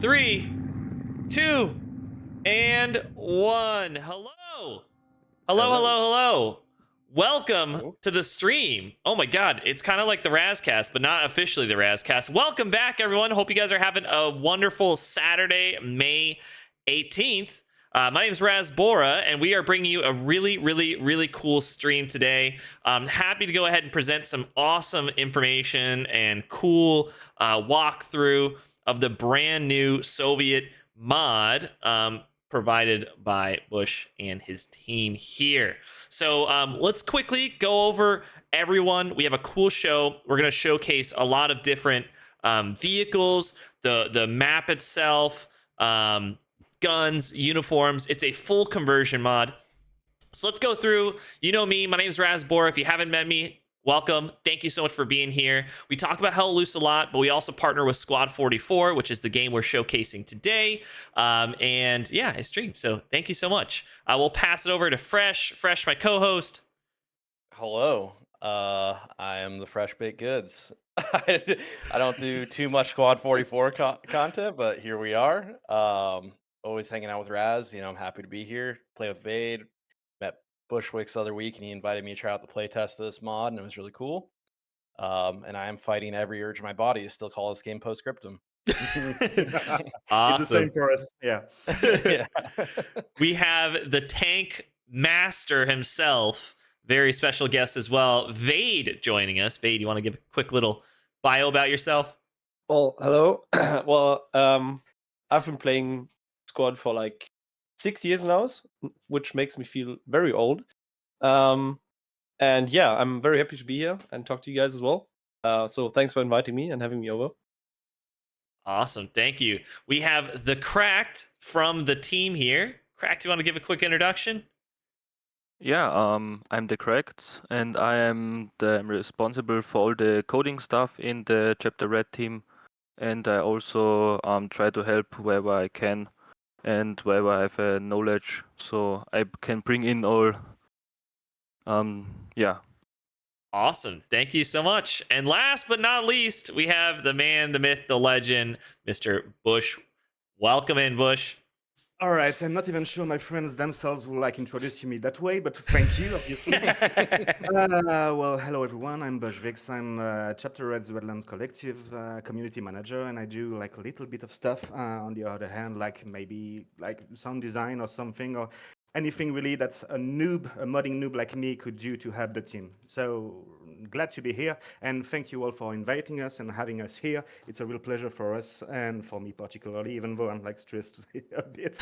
3, 2, and 1. Hello. Hello, Hello. hello, hello. Welcome Hello. to the stream. Oh my god, it's kind of like the Razcast, but not officially the Razcast. Welcome back, everyone. Hope you guys are having a wonderful Saturday, May 18th. My name is Raz Bora, and we are bringing you a really cool stream today. I'm happy to go ahead and present some awesome information and cool walkthrough of the brand new Soviet mod provided by Bush and his team here. So let's quickly go over everyone. We have a cool show. We're going to showcase a lot of different vehicles, the map itself, guns, uniforms. It's a full conversion mod. So let's go through. You know me. My name is Razbor. If you haven't met me, welcome. Thank you so much for being here. We talk about Hell Loose a lot, but we also partner with Squad 44, which is the game we're showcasing today. And yeah, I stream. So thank you so much. I will pass it over to Fresh. Fresh, my co-host. Hello. I am the Fresh Baked Goods. I don't do too much Squad 44 content, but here we are. Always hanging out with Raz. I'm happy to be here. Play with Vade. Met Bushwick's the other week, and he invited me to try out the playtest of this mod, and it was really cool. And I am fighting every urge in my body to still call this game Postscriptum. It's the same Awesome. for us. Yeah. Yeah. We have the tank master himself, very special guest as well, Vade, joining us. Vade, you want to give a quick little bio about yourself? Well, hello. I've been playing Squad for like 6 years now, which makes me feel very old. And yeah, I'm very happy to be here and talk to you guys as well. So thanks for inviting me and having me over. Awesome. Thank you. We have the Cracked from the team here. Cracked, you want to give a quick introduction? Yeah, I'm the Correct, and I am responsible for all the coding stuff in the Chapter Red team, and I also try to help wherever I can and wherever I have knowledge, so I can bring in all. Yeah. Awesome. Thank you so much. And last but not least, we have the man, the myth, the legend, Mr. Bush. Welcome in, Bush. All right. I'm not even sure my friends themselves will introduce me that way, but thank you, obviously. Well, hello everyone. I'm Bushvix. I'm Chapter Red's Redlands Collective community manager, and I do a little bit of stuff. On the other hand, maybe sound design or something, or anything really that's a modding noob like me could do to help the team. So glad to be here, and thank you all for inviting us and having us here. It's a real pleasure for us and for me particularly, even though I'm stressed a bit.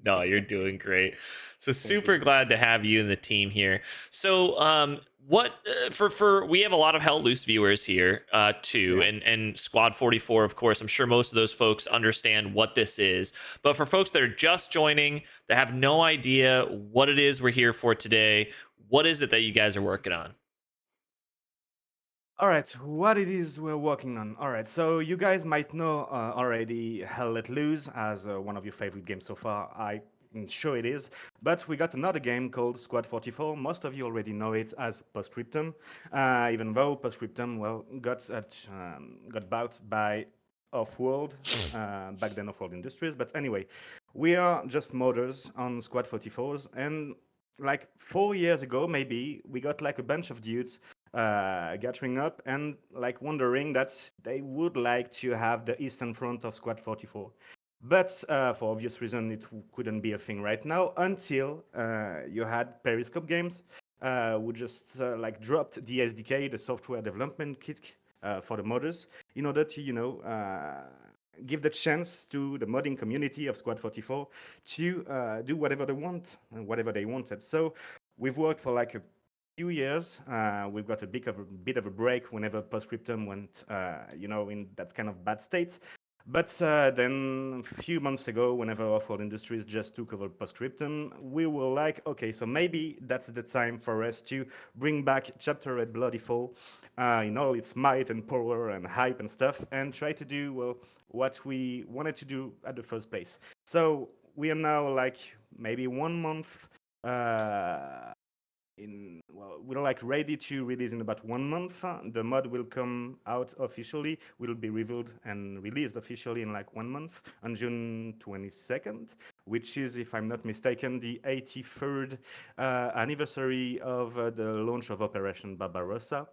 No, you're doing great. So super glad to have you and the team here. So what for we have a lot of Hell Loose viewers here too, Yeah. and Squad 44, of course. I'm sure most of those folks understand what this is, but for folks that are just joining, that have no idea what it is we're here for today, what is it that you guys are working on? All right, what it is we're working on. All right, so you guys might know already Hell Let Loose as one of your favorite games so far. I'm sure it is. But we got another game called Squad 44. Most of you already know it as Postscriptum, even though Postscriptum, well, got bought by Offworld, back then Offworld Industries. But anyway, we are just modders on Squad 44s, and 4 years ago, maybe, we got a bunch of dudes gathering up and wondering that they would like to have the eastern front of Squad 44. But for obvious reason, it couldn't be a thing right now until you had Periscope Games, who just dropped the SDK, the software development kit for the modders, in order to give the chance to the modding community of Squad 44 to do whatever they want and whatever they wanted. So we've worked for a few years. We've got a bit of a break whenever Postscriptum went, in that kind of bad state. But then a few months ago, whenever Offworld Industries just took over Postscriptum, we were like, okay, so maybe that's the time for us to bring back Chapter Red Bloody Fall in all its might and power and hype and stuff, and try to do, well, what we wanted to do at the first place. So we are now maybe 1 month we're like ready to release in about 1 month. The mod will come out officially, will be revealed and released officially in like 1 month on June 22nd, which is, if I'm not mistaken, the 83rd anniversary of the launch of Operation Barbarossa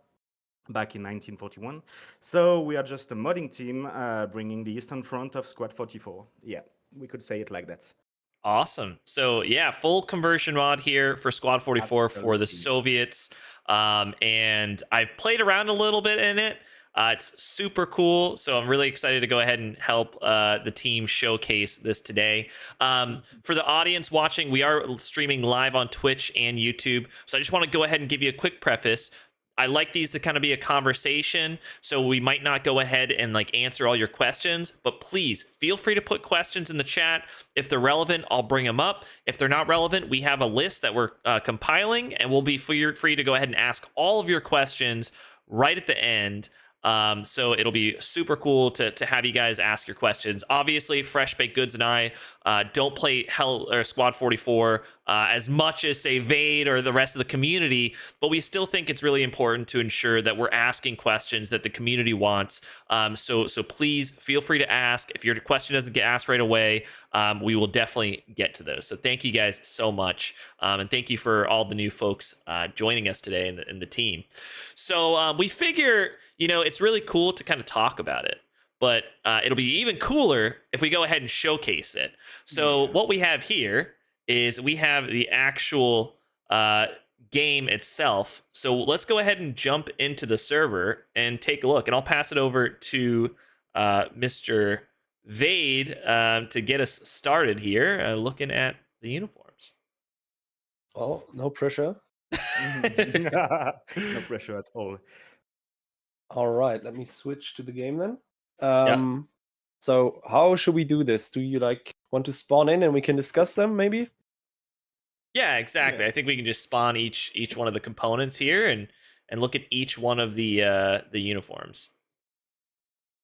back in 1941. So we are just a modding team bringing the Eastern Front of Squad 44. Yeah, we could say it like that. Awesome. So yeah, full conversion mod here for Squad 44 for the Absolutely. Soviets. And I've played around a little bit in it. It's super cool. So I'm really excited to go ahead and help the team showcase this today. For the audience watching, we are streaming live on Twitch and YouTube. So I just want to go ahead and give you a quick preface. I like these to kind of be a conversation, so we might not go ahead and like answer all your questions, but please feel free to put questions in the chat. If they're relevant, I'll bring them up. If they're not relevant, we have a list that we're compiling, and we'll be free to go ahead and ask all of your questions right at the end. So it'll be super cool to have you guys ask your questions. Obviously, Fresh Baked Goods and I don't play Hell or Squad 44 as much as say Vade or the rest of the community, but we still think it's really important to ensure that we're asking questions that the community wants. So please feel free to ask. If your question doesn't get asked right away, we will definitely get to those. So thank you guys so much, and thank you for all the new folks joining us today in the team. So we figure, it's really cool to kind of talk about it, but it'll be even cooler if we go ahead and showcase it. So what we have here is we have the actual game itself. So let's go ahead and jump into the server and take a look. And I'll pass it over to Mr. Vade to get us started here, looking at the uniforms. Well, no pressure. No pressure at all. All right, let me switch to the game then. Yeah. So how should we do this? Do you want to spawn in and we can discuss them maybe? Yeah, exactly. Yeah. I think we can just spawn each one of the components here and look at each one of the uniforms.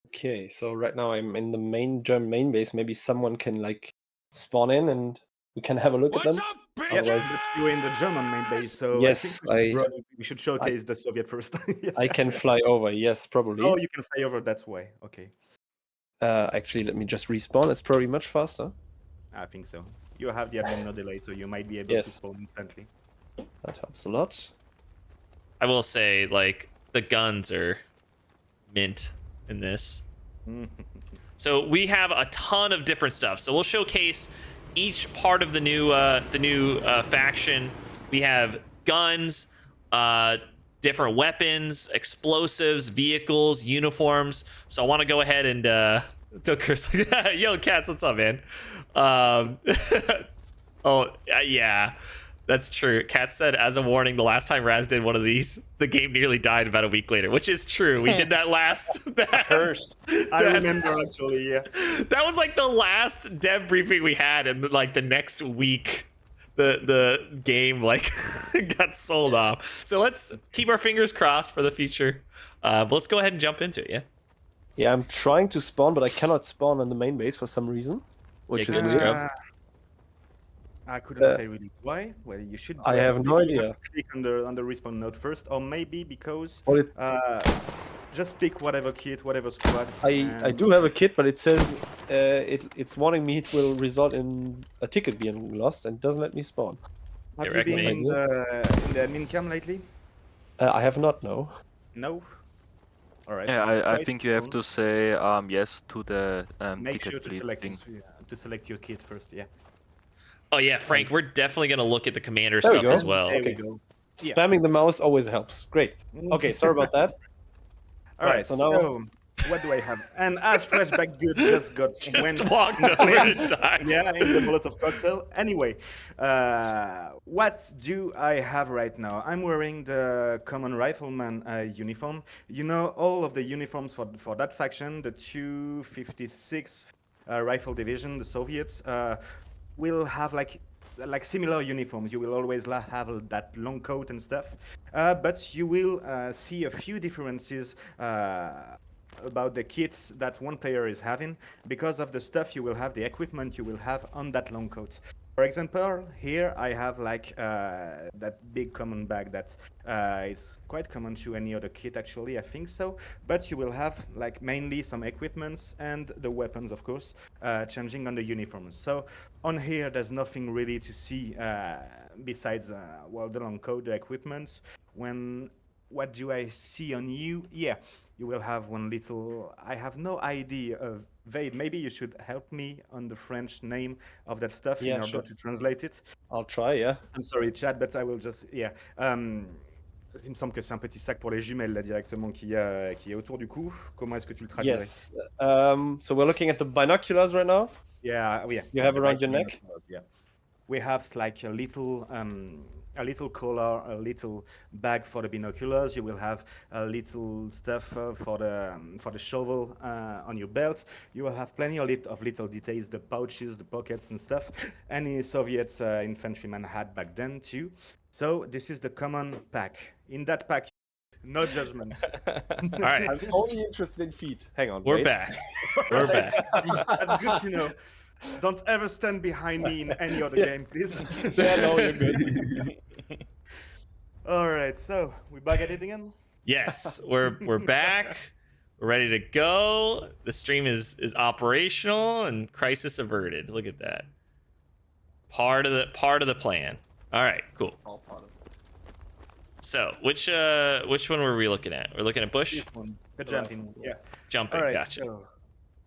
Okay, so right now I'm in the German main base. Maybe someone can spawn in and we can have a look at them. Yes, Otherwise- but you were in the German main base, so Yes, I think we should showcase the Soviet first. Yeah. I can fly over, yes, probably. Oh, you can fly over, that's why. Okay. Actually, let me just respawn. It's probably much faster. I think so. You have the admin no delay, so you might be able Yes. to spawn instantly. That helps a lot. I will say, the guns are mint in this. So we have a ton of different stuff. So we'll showcase each part of the new faction. We have guns, different weapons, explosives, vehicles, uniforms. So I want to go ahead and don't curse. Yo, Cats, what's up, man? Yeah. That's true. Kat said, as a warning, the last time Raz did one of these, the game nearly died about a week later, which is true. We did that last. Cursed. I remember, actually, yeah. That was the last dev briefing we had, and the next week, the game got sold off. So let's keep our fingers crossed for the future. But let's go ahead and jump into it. Yeah. Yeah, I'm trying to spawn, but I cannot spawn on the main base for some reason, which Yeah, is good weird. scrub. I couldn't say really why. Well, you should. I have no maybe idea. Click on the respawn node first, or maybe because Well, it- just pick whatever kit, whatever squad. I and- do have a kit, but it says it's warning me it will result in a ticket being lost and doesn't let me spawn. Have Yeah, you been in recommend. the admin cam lately? I have not, no. No. All right. Yeah, let's I try think you have to say yes to the make ticket sure to please select thing. to select your kit first. Yeah. Oh yeah, Frank, we're definitely gonna look at the commander There we stuff go. as well. There Okay. we go. Yeah. Spamming the mouse always helps. Great. Okay, sorry about that. All right. so now- What do I have? And as Flashback Good just got Just walked over and died. yeah, in the Molotov cocktail. Anyway, what do I have right now? I'm wearing the Common Rifleman uniform. You know, all of the uniforms for that faction, the 256 Rifle Division, the Soviets, will have like similar uniforms. You will always have that long coat and stuff, but you will see a few differences about the kits that one player is having because of the stuff you will have, the equipment you will have on that long coat. For example, here I have like that big common bag that is quite common to any other kit actually, I think so. But you will have like mainly some equipments and the weapons, of course, changing on the uniforms. So on here, there's nothing really to see besides well, the long code, the equipment. What do I see on you? Yeah, you will have one little. I have no idea of Vade. Maybe you should help me on the French name of that stuff in Yeah, order sure. to translate it. I'll try, yeah. I'm sorry, Chad, but I will just. Yeah. Il me semble que c'est un petit sac pour les jumelles là directement qui est autour du cou. Comment est-ce que tu le traduirais? Yes. So we're looking at the binoculars right now. Yeah, yeah. You have the around your right neck? binoculars, yeah. We have like a little collar, a little bag for the binoculars. You will have a little stuff for the shovel on your belt. You will have plenty of little details, the pouches, the pockets and stuff. Any Soviet infantryman had back then too. So this is the common pack. In that pack, no judgment. All right, I'm only interested in feet. Hang on. we're wait. back. We're back. That's good to know. Don't ever stand behind me in any other game, please. Yeah, no, you're good. All right, so we back at it again. Yes, we're back. We're ready to go. The stream is operational and crisis averted. Look at that. Part of the plan. All right, cool. All part of it. So which one were we looking at? We're looking at Bush This one, the jumping one. Yeah. jumping. All right, Gotcha. so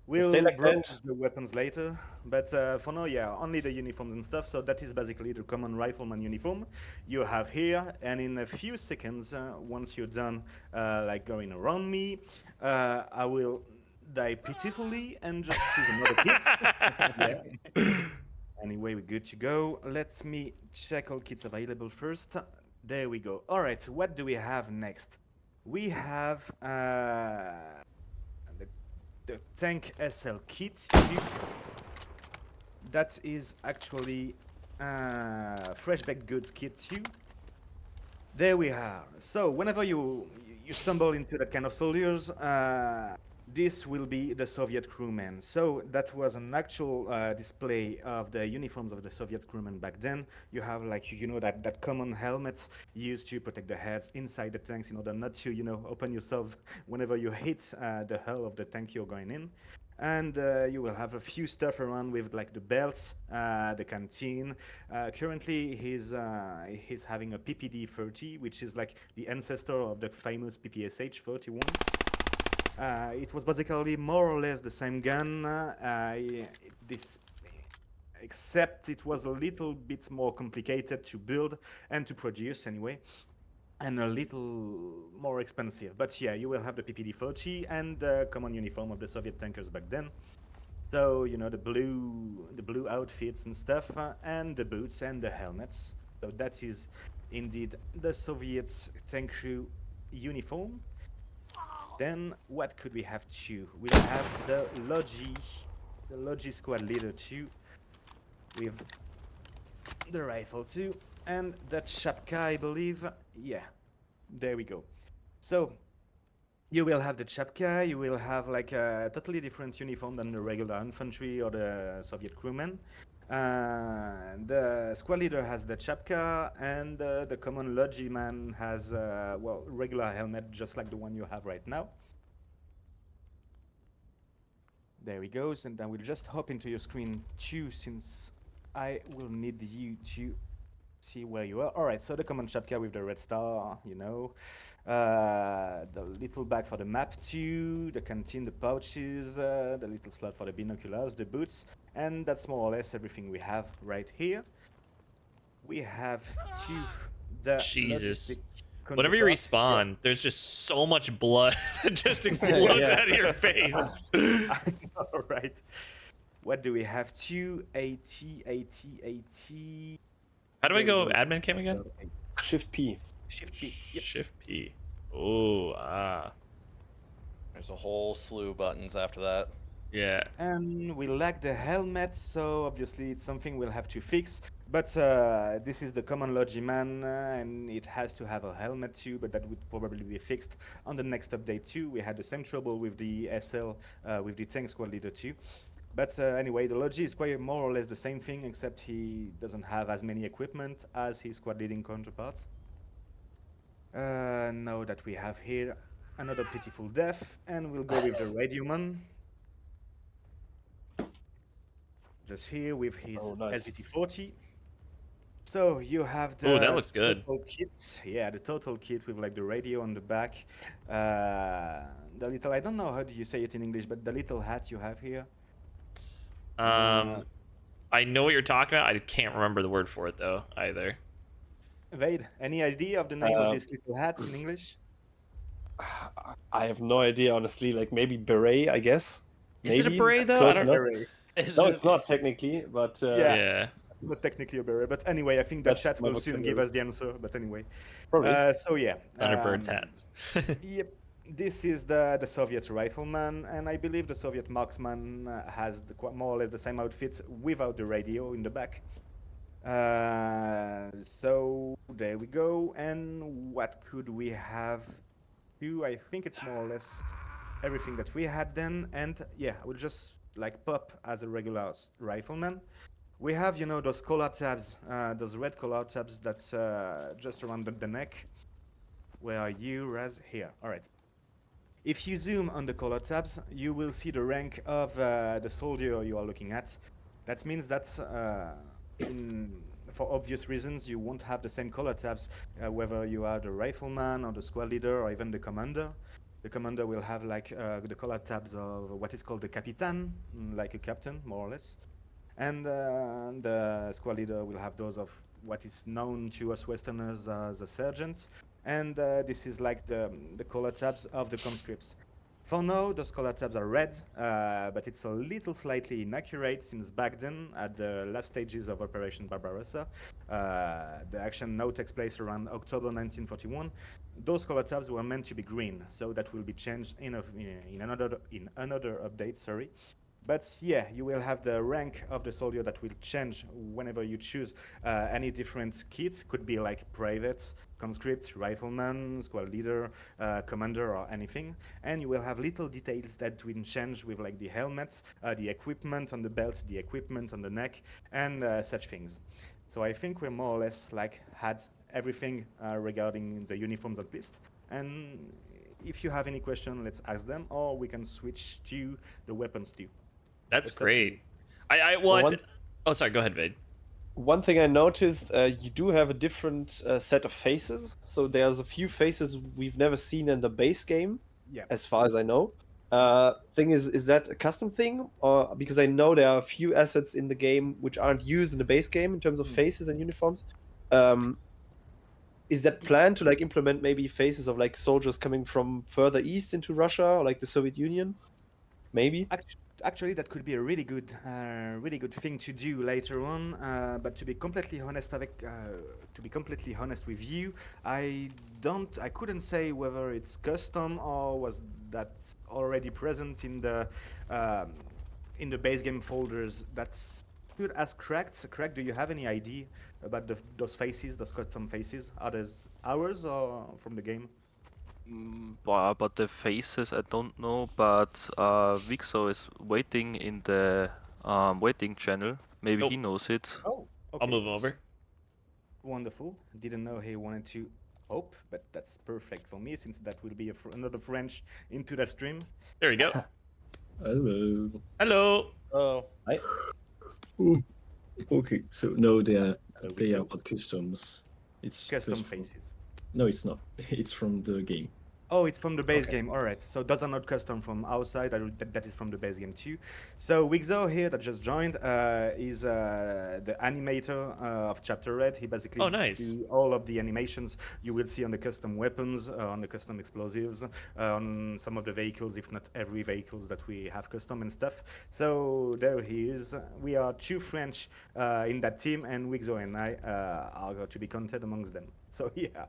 we'll Say like broach that. the weapons later, but for now, yeah, only the uniforms and stuff. So that is basically the common rifleman uniform you have here. And in a few seconds, once you're done, like going around me, I will die pitifully and just choose another kit. Yeah. Anyway, we're good to go. Let me check all kits available first. There we go. All right, what do we have next? We have the tank SL kit. That is actually fresh baked goods kit too. There we are. So whenever you stumble into that kind of soldiers, this will be the Soviet crewmen. So that was an actual display of the uniforms of the Soviet crewmen back then. You have like that common helmet used to protect the heads inside the tanks in order not to open yourselves whenever you hit the hull of the tank you're going in. And you will have a few stuff around with like the belts, the canteen. Currently, he's having a PPD-30, which is like the ancestor of the famous PPSH-31. It was basically more or less the same gun, except it was a little bit more complicated to build and to produce anyway, and a little more expensive. But yeah, you will have the PPD-30 and the common uniform of the Soviet tankers back then. So the blue outfits and stuff, and the boots and the helmets. So that is indeed the Soviet tank crew uniform. Then what could we have too? We'll have the Logi squad leader too, with the rifle too, and the Chapka, I believe. Yeah, there we go. So you will have the Chapka. You will have like a totally different uniform than the regular infantry or the Soviet crewmen. The squad leader has the Chapka, and the common Logi man has regular helmet, just like the one you have right now. There he goes, and I will just hop into your screen too, since I will need you to see where you are. All right, so the common Chapka with the red star, the little bag for the map too, the canteen, the pouches, the little slot for the binoculars, the boots, and that's more or less everything we have right here. We have too the Jesus. logistic Whenever you counterpart. respawn, there's just so much blood that just explodes Yeah. out of your face. I know, right? What do we have? 280, 80, 80. How do I go There we admin cam again? Shift P. Shift P. Yep. Shift P. Oh, There's a whole slew of buttons after that. yeah. And we lack the helmet, so obviously it's something we'll have to fix. But this is the common Logi man, and it has to have a helmet too, but that would probably be fixed on the next update too. We had the same trouble with the SL, with the tank squad leader too. But anyway, the Logi is quite more or less the same thing, except he doesn't have as many equipment as his squad leading counterpart. Now that we have here another pitiful death, and we'll go with the Radioman. Just here with his Oh, nice. SVT-40. So you have Ooh, that the looks good. total kit. Yeah, the total kit with like the radio on the back. The little, I don't know how do you say it in English, but the little hat you have here. I know what you're talking about. I can't remember the word for it though either. Wade, any idea of the name of Uh, this little hat in English? I have no idea, honestly. Like maybe beret, I guess. Is it a Maybe. beret though? I Close don't. enough. Beret. Is No, it- it's not technically, but Yeah. Yeah, Not technically a beret, but anyway, I think the That's chat my will soon give vocabulary. us the answer. But anyway, probably. so yeah, Thunderbird's hats. Yep, this is the Soviet rifleman, and I believe the Soviet marksman has more or less the same outfit without the radio in the back. So there we go. And what could we have? I think it's more or less everything that we had then. And yeah, I will just like pop as a regular rifleman. We have, you know, those collar tabs, those red collar tabs that's just around the neck. Where are you, Raz? Here. All right. If you zoom on the color tabs, you will see the rank of the soldier you are looking at. That means that, for obvious reasons, you won't have the same color tabs, whether you are the rifleman or the squad leader or even the commander. The commander will have like the color tabs of what is called the capitan, like a captain, more or less. And the squad leader will have those of what is known to us Westerners as a sergeant. And this is like the color tabs of the conscripts. For now, those color tabs are red, but it's a little slightly inaccurate since back then, at the last stages of Operation Barbarossa, the action now takes place around October 1941. Those color tabs were meant to be green, so that will be changed in another update. Sorry. But yeah, you will have the rank of the soldier that will change whenever you choose any different kit. Could be like private, conscript, rifleman, squad leader, commander, or anything. And you will have little details that will change with like the helmet, the equipment on the belt, the equipment on the neck, and such things. So I think we're more or less like had everything regarding the uniforms at least. And if you have any question, let's ask them, or we can switch to the weapons too. That's It's up to you. great. Well, One- oh, sorry. Go ahead, Vade. One thing I noticed, you do have a different set of faces. So there's a few faces we've never seen in the base game, Yeah. as far as I know. Thing is that a custom thing, or because I know there are a few assets in the game which aren't used in the base game in terms of faces and uniforms. Is that planned to like implement maybe faces of like soldiers coming from further east into Russia or like the Soviet Union? Maybe. Actually, that could be a really good thing to do later on. But to be completely honest, with you, I couldn't say whether it's custom or was that already present in the base game folders. That's good as cracked. Cracked, do you have any idea about those faces, those custom faces? Are those ours or from the game? But the faces I don't know, but Vixo is waiting in the waiting channel. Maybe he knows it. Oh, okay. I'll move him over. Wonderful. Didn't know he wanted to hope, but that's perfect for me since that will be another French into that stream. There we go. Hello. Hello. Oh, Hi. Okay, so no, they are we go. not customs. It's Custom just from- faces. No, it's not. It's from the game. Oh, it's from the base Okay. game. All right. So those are not custom from outside. That is from the base game too. So Wixo here that just joined is the animator of Chapter Red. He basically Oh, nice. do all of the animations you will see on the custom weapons, on the custom explosives, on some of the vehicles, if not every vehicles that we have custom and stuff. So there he is. We are two French in that team, and Wixo and I are to be counted amongst them. So yeah.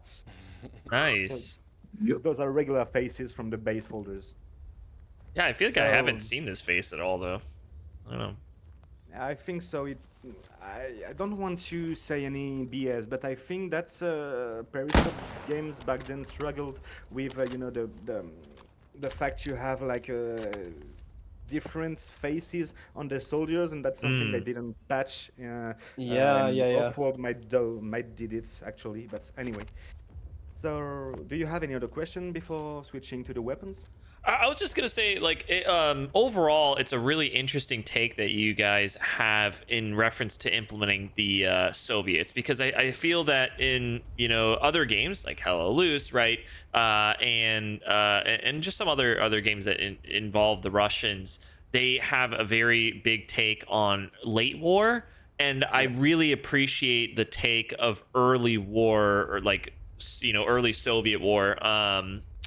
Nice. Those are regular faces from the base folders. Yeah, I feel like I haven't So- seen this face at all though. I don't know. I think so. I don't want to say any BS, but I think that's Periscope games back then struggled with you know the fact you have like different faces on the soldiers, and that's something they Mm. didn't patch. Yeah, And yeah, yeah. Offworld might did it actually, but anyway. So, do you have any other question before switching to the weapons? I was just gonna say, like, overall, it's a really interesting take that you guys have in reference to implementing the Soviets, because I feel that in other games like Hello Loose, right, and just some other games that involve the Russians, they have a very big take on late war, and I really appreciate the take of early war, or like early Soviet war.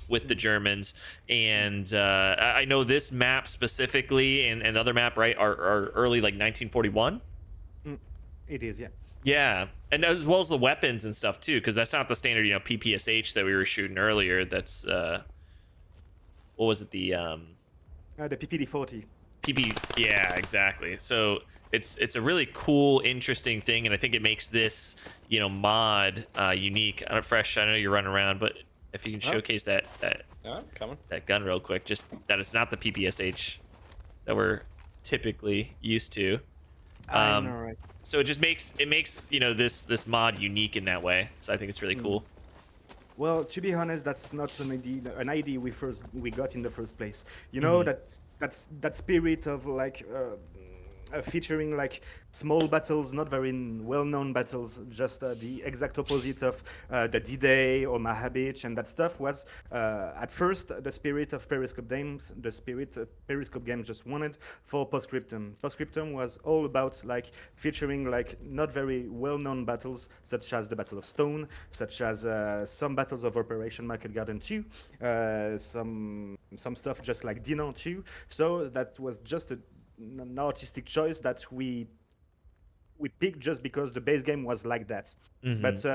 With the Germans, and I know this map specifically and the other map, right, are early, like 1941. It is, yeah. Yeah, and as well as the weapons and stuff too, because that's not the standard PPSH that we were shooting earlier. That's what was it, The PPD-40. PP? Yeah, exactly. So it's a really cool, interesting thing, and I think it makes this mod unique. I don't, Fresh, I know you're running around, but if you can showcase that Coming. that gun real quick, just that it's not the PPSH that we're typically used to. I know, right? So it makes this mod unique in that way. So I think it's really cool. Well, to be honest, that's not an idea we got in the first place. You know, that spirit of like featuring like small battles, not very well-known battles, just the exact opposite of the D-Day or Mahabich, and that stuff was at first the spirit of Periscope Games, the spirit Periscope Games just wanted for Postscriptum. Postscriptum was all about like featuring like not very well-known battles, such as the Battle of Stone, such as some battles of Operation Market Garden 2, some stuff just like Dinan 2. So that was just an artistic choice that we picked just because the base game was like that. But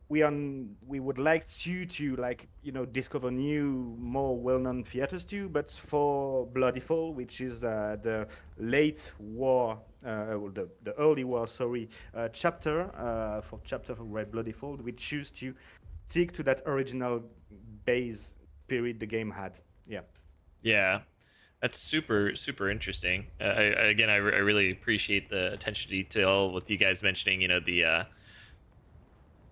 we would like you to like discover new, more well-known theaters too. But for Bloody Fall, which is the late war, the early war, sorry, chapter for Red Bloody Fall, we choose to stick to that original base spirit the game had. Yeah. Yeah, that's super super interesting. I really appreciate the attention to detail with you guys mentioning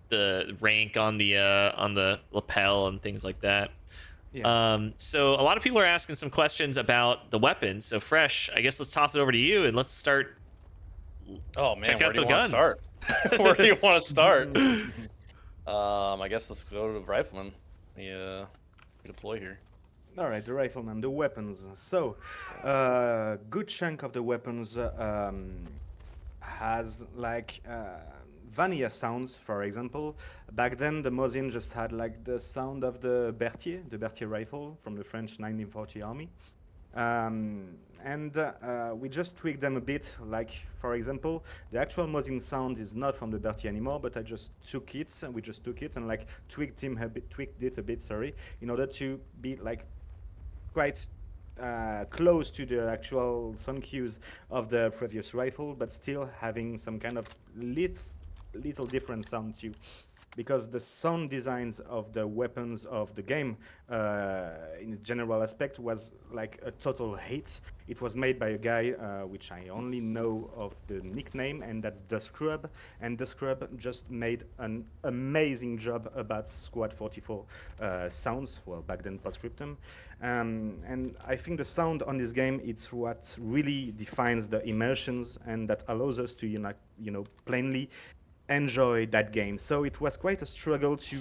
the rank on the lapel and things like that. Yeah. So a lot of people are asking some questions about the weapons. So Fresh, I guess let's toss it over to you and let's start. Oh man, Check where out do you the want to guns. start? Where do you want to start? I guess let's go to the rifleman. Yeah, deploy here. All right, the rifleman, the weapons. So, good chunk of the weapons has like vanilla sounds. For example, back then the Mosin just had like the sound of the Berthier rifle from the French 1940 army. And we just tweaked them a bit. Like, for example, the actual Mosin sound is not from the Berthier anymore, but I just took it, and we just took it and like tweaked it a bit, sorry, in order to be like quite close to the actual sound cues of the previous rifle, but still having some kind of little different sound too. Because the sound designs of the weapons of the game, in its general aspect, was like a total hit. It was made by a guy which I only know of the nickname, and that's The Scrub. And The Scrub just made an amazing job about Squad 44 sounds, well, back then Postscriptum. And I think the sound on this game, it's what really defines the immersions and that allows us to, plainly enjoy that game. So it was quite a struggle to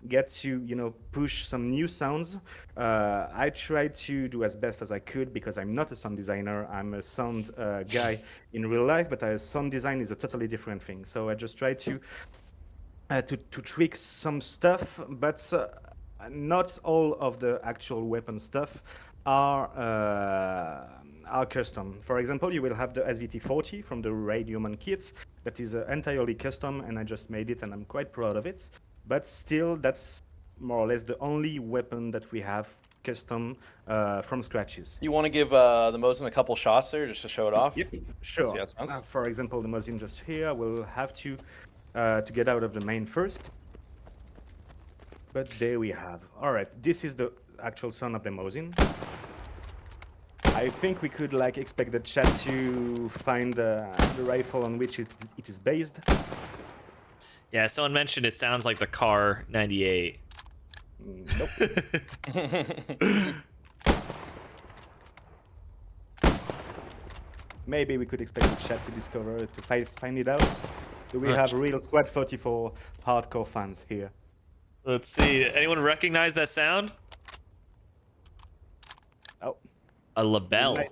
get to push some new sounds. I tried to do as best as I could because I'm not a sound designer. I'm a sound guy in real life, but sound design is a totally different thing. So I just tried to tweak some stuff, but not all of the actual weapon stuff are custom. For example, you will have the SVT-40 from the Radioman kits that is entirely custom, and I just made it, and I'm quite proud of it. But still, that's more or less the only weapon that we have custom from scratches. You want to give the Mosin a couple shots there just to show it off? Yep, sure. See how it sounds? For example, the Mosin just here will have to get out of the main first. But there we have. All right, this is the actual sound of the Mosin. I think we could like expect the chat to find the rifle on which it is based. Yeah, someone mentioned it sounds like the car 98. Nope. Maybe we could expect the chat to discover to find it out. Do we have real Squad 44 hardcore fans here? Let's see. Anyone recognize that sound? Oh, A label. nice.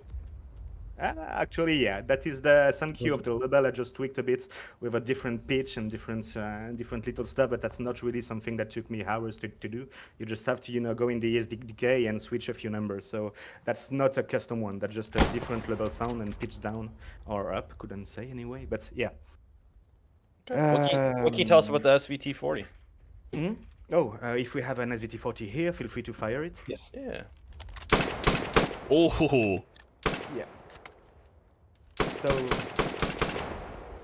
Actually, yeah, that is the sound cue of the label. I just tweaked a bit with a different pitch and different little stuff, but that's not really something that took me hours to do. You just have to, go in the SDK and switch a few numbers. So that's not a custom one. That's just a different label sound and pitch down or up. Couldn't say anyway, but yeah. What can you tell us about the SVT40? Oh, if we have an SVT40 here, feel free to fire it. Yes. Yeah. Oh, Yeah. So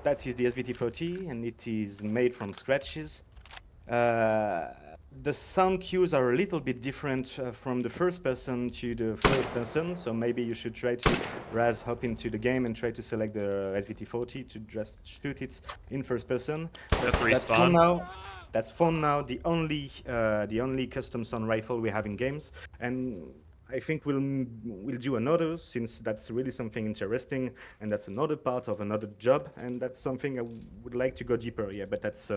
that is the SVT40, and it is made from scratches. The sound cues are a little bit different from the first person to the third person, so maybe you should try to hop into the game and try to select the SVT40 to just shoot it in first person. that's That's for respawn. now. That's for now the only custom sound rifle we have in games, and I think we'll do another, since that's really something interesting, and that's another part of another job, and that's something I would like to go deeper. Yeah, but that's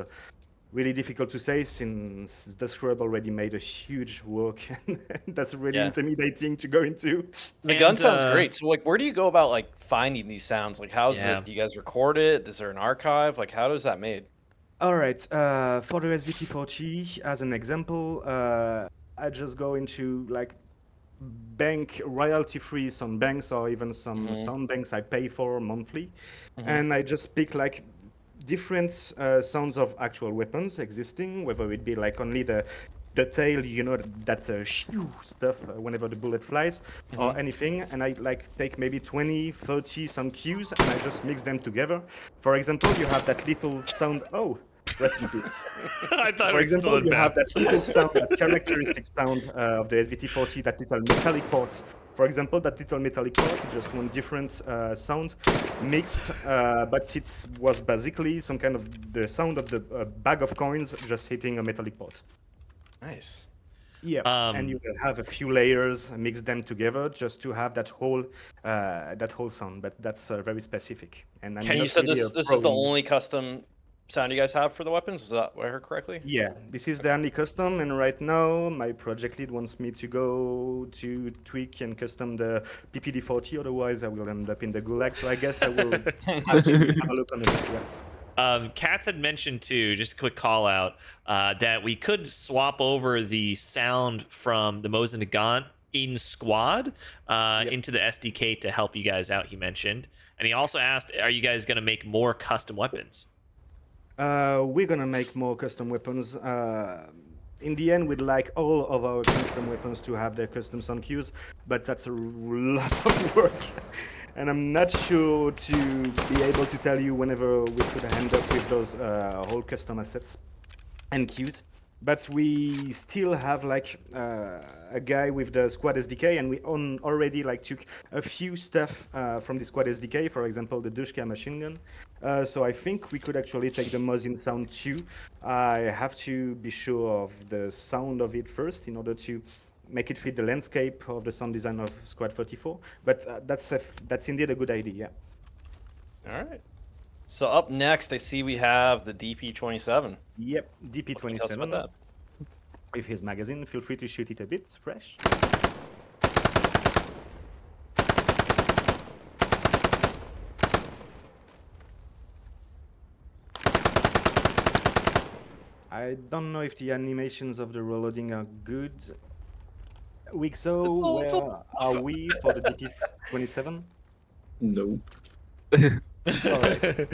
really difficult to say since the Scrub already made a huge work, and that's really intimidating to go into. The gun And, sounds great. So, like, where do you go about like finding these sounds? Like, how's Yeah. it? Do you guys record it? Is there an archive? Like, how is that made? All right, for the SVT40, as an example, I just go into like bank royalty-free sound banks, or even some sound banks I pay for monthly, and I just pick like different sounds of actual weapons existing, whether it be like only the tail, that shoo stuff whenever the bullet flies, or anything, and I like take maybe 20, 30 some cues, and I just mix them together. For example, you have that little sound. Oh, rest in peace. I thought For we were still example, in you have that bounds. little sound, that characteristic sound of the SVT40, that little metallic port. For example, that little metallic port is just one different sound mixed, but it was basically some kind of the sound of the bag of coins just hitting a metallic port. Nice. Yeah, and you will have a few layers, mix them together just to have that whole sound. But that's very specific. And I'm And you not said really this a this pro is the in- only custom sound you guys have for the weapons? Was that what I heard correctly? Yeah, this is the only custom, and right now my project lead wants me to go to tweak and custom the PPD40, otherwise I will end up in the gulag, so I guess I will have to have a look on it. Yeah. Katz had mentioned too, just a quick call out, that we could swap over the sound from the Mosin Nagant in Squad into the SDK to help you guys out, he mentioned. And he also asked, are you guys going to make more custom weapons? We're gonna make more custom weapons. In the end, we'd like all of our custom weapons to have their custom sound cues, but that's a lot of work. And I'm not sure to be able to tell you whenever we could end up with those whole custom assets and cues. But we still have like a guy with the Squad SDK, and we already like took a few stuff from the Squad SDK, for example, the Dushka machine gun. So I think we could actually take the Mosin sound too. I have to be sure of the sound of it first in order to make it fit the landscape of the sound design of Squad 44. But that's indeed a good idea. All right. So up next, I see we have the DP27. Yep, What can you tell us DP27 about that? with his magazine. Feel free to shoot it a bit fresh. I don't know if the animations of the reloading are good. Wixo, where are we for the DP27? No. Alright.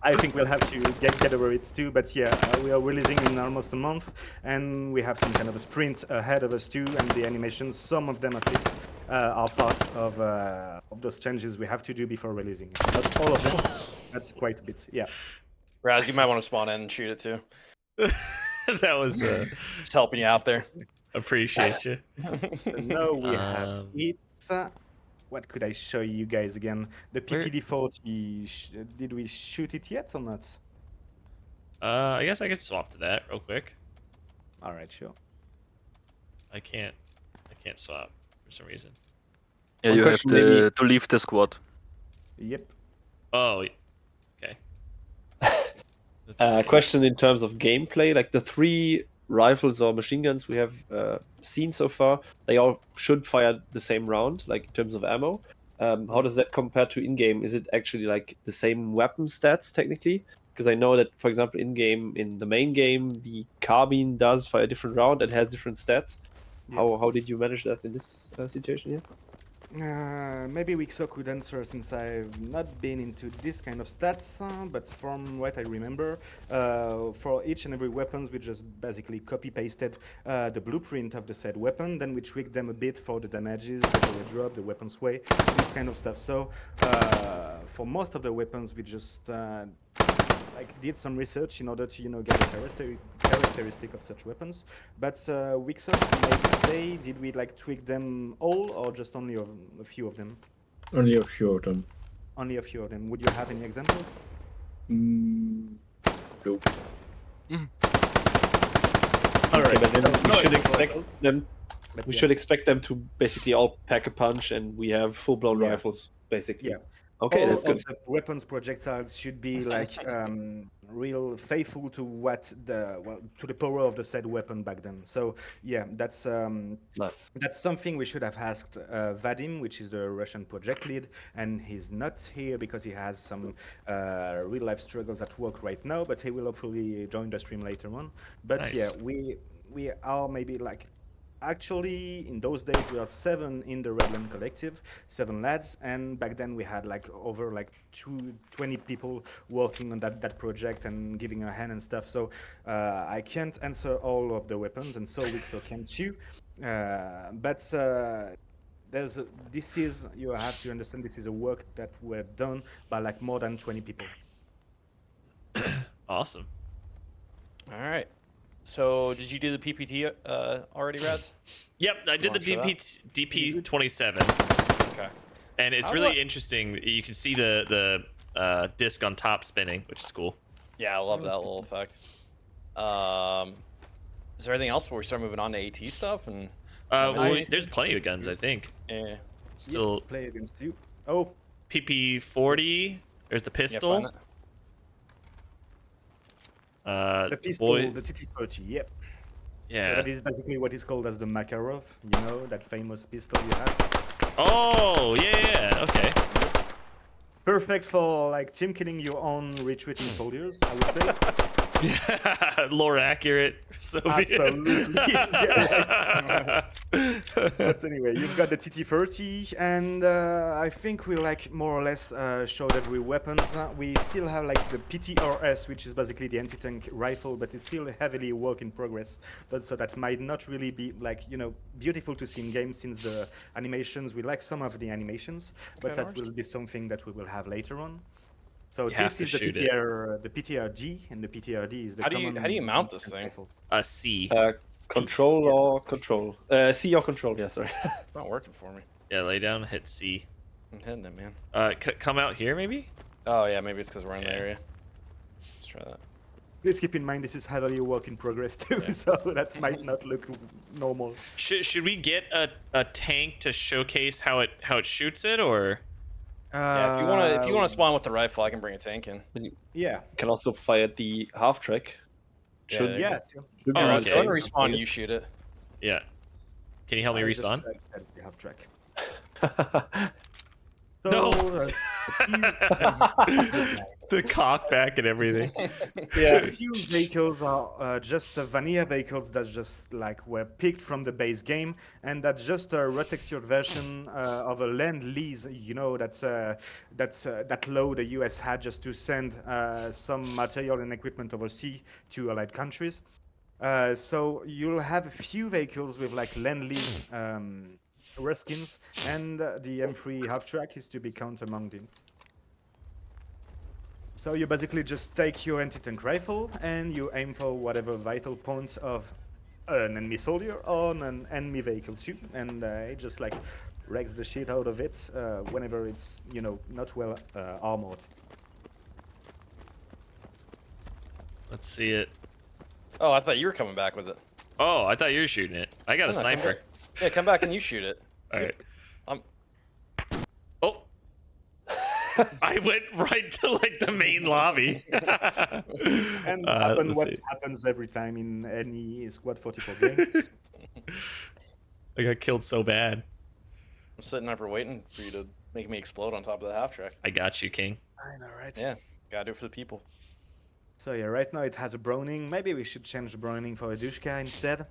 I think we'll have to get over it too, but yeah, we are releasing in almost a month, and we have some kind of a sprint ahead of us too, and the animations, some of them at least, are part of those changes we have to do before releasing. Not all of them, that's quite a bit, yeah. Raz, you might want to spawn in and shoot it too. That was Just helping you out there. appreciate you. So now we have it. what could I show you guys again? The Where- PPD-40. Did we shoot it yet or not? I guess I could swap to that real quick. All right, sure. I can't swap for some reason. Yeah, One you have question maybe- to leave the squad. Yep. Oh, okay. Let's see. Question in terms of gameplay, like the 3 rifles or machine guns we have seen so far, they all should fire the same round, like in terms of ammo. How does that compare to in-game? Is it actually like the same weapon stats technically? Because I know that, for example, in-game, in the main game, the carbine does fire a different round and has different stats. Yeah. How did you manage that in this situation here? Maybe Wixo could answer since I've not been into this kind of stats, but from what I remember, for each and every weapons, we just basically copy-pasted the blueprint of the said weapon, then we tweaked them a bit for the damages, the power drop, the weapons weight, this kind of stuff. So for most of the weapons, we just like did some research in order to get a characteristic of such weapons. But Wixo, maybe say, did we like tweak them all or just only a few of them? Only a few of them. Only a few of them. Would you have any examples? Nope. All right. But then so we no should examples, expect them. but We yeah. should expect them to basically all pack a punch, and we have full-blown Yeah. rifles, basically. Yeah. Okay, All that's good. of the weapons projectiles should be like real faithful to to the power of the said weapon back then. So yeah, that's Nice. something we should have asked Vadim, which is the Russian project lead, and he's not here because he has some real life struggles at work right now. But he will hopefully join the stream later on. But yeah, Nice. we are maybe like. Actually, in those days, we were 7 in the Redland Collective, 7 lads, and back then we had like over like 20 people working on that project and giving a hand and stuff. So I can't answer all of the weapons, and so Wixo can't too. But you have to understand, this is a work that were done by like more than 20 people. Awesome. All right. So did you do the PPT already, Raz? Yep, I did the Wanna show DP 27, Okay. and it's How really do I- interesting. You can see the disc on top spinning, which is cool. Yeah, I love that little effect. Is there anything else before we start moving on to AT stuff? And There's plenty of guns, I think. yeah, Still Play against you. Oh, PP 40. There's the yeah, pistol. find it. the pistol, boy, the TT-30. Yep. So yeah. that is basically what is called as the Makarov, that famous pistol you have. Oh, yeah. Okay. Perfect for like team killing your own retreating soldiers, I would say. Yeah, lore accurate. Soviet. Absolutely. Yeah. But anyway, you've got the TT-30, and I think we like more or less showed every weapons. We still have like the PTRS, which is basically the anti-tank rifle, but it's still heavily a work in progress. But so that might not really be like beautiful to see in game, since the animations, we like some of the animations, but Okay, that nice. will be something that we will have later on. So You have this to is the shoot it. the PTRG, and the PTRD is the How do you common mount this anti-tank thing? rifles. A C. Control or control? C or control, yeah, sorry. It's not working for me. Yeah, lay down, hit C. I'm hitting it, man. Come out here, maybe? Oh yeah, maybe it's because we're in the Yeah. area. Let's try that. Please keep in mind this is heavily a work in progress too, Yeah. so that might not look normal. Should we get a tank to showcase how it shoots it, or? Yeah, if you wanna spawn with the rifle, I can bring a tank in. Yeah, You can also fire the half track. Yeah, Should, there you yeah. go. should Oh, be Yeah, okay. so when right. we respawn, you shoot it. Yeah. Can you help me I just respawn? said we have track. No. So, The cock back and everything. a few vehicles are just vanilla vehicles that just like were picked from the base game, and that's just a retextured version of a land lease. That law the US had just to send some material and equipment overseas to allied countries. So you'll have a few vehicles with like land lease reskins, and the M3 half track is to be counted among them. So you basically just take your anti-tank rifle and you aim for whatever vital points of an enemy soldier or an enemy vehicle too, and it just like wrecks the shit out of it whenever it's, you know, not well armored. Let's see it. Oh, I thought you were coming back with it. Oh, I thought you were shooting it. I got a No, come sniper. back. Yeah, come back and you shoot it. All right. I'm- Oh. I went right to like the main lobby. And Let's what see. happens every time in any Squad 44 game. I got killed so bad. I'm sitting up here waiting for you to make me explode on top of the half track. I got you, King. I know, right? Yeah, gotta do it for the people. So yeah, right now it has a Browning. Maybe we should change the Browning for a Dushka instead.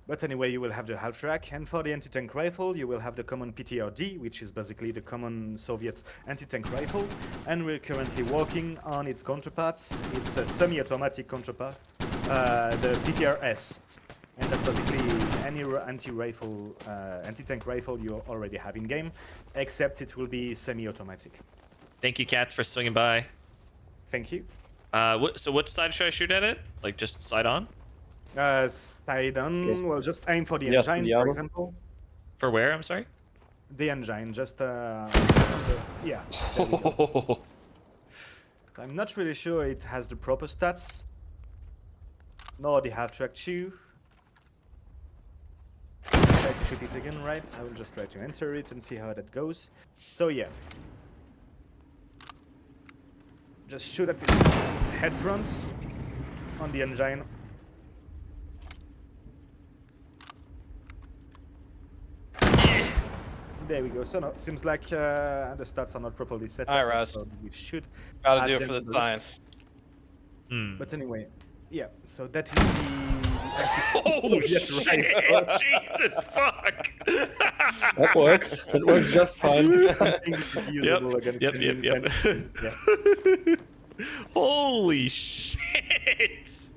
But anyway, you will have the half track, and for the anti-tank rifle, you will have the common PTRD, which is basically the common Soviet anti-tank rifle, and we're currently working on its counterparts. It's a semi-automatic counterpart, the PTRS, and that's basically any anti-rifle, anti-tank rifle you already have in game, except it will be semi-automatic. Thank you, Cats, for swinging by. Thank you. So which side should I shoot at it? Like just side on? Side on, Yes. well, just aim for the Yes, engine, the for armor. example. For where? I'm sorry. The engine, just yeah. there we go. Oh, I'm not really sure it has the proper stats, nor the half track 2. Try to shoot it again, right? I will just try to enter it and see how that goes. So yeah. Just shoot at its head front on the engine. There we go. So no, seems like the stats are not properly set. Alright, up, Raz. so we should. Gotta add do it them for the to the list. science. Hmm. But anyway, yeah. So that is the. Oh Yes, shit! right. Jesus fuck! That works. That works just fine. Something is usable against Yep. enemy Yep. infantry. Yeah. Holy shit!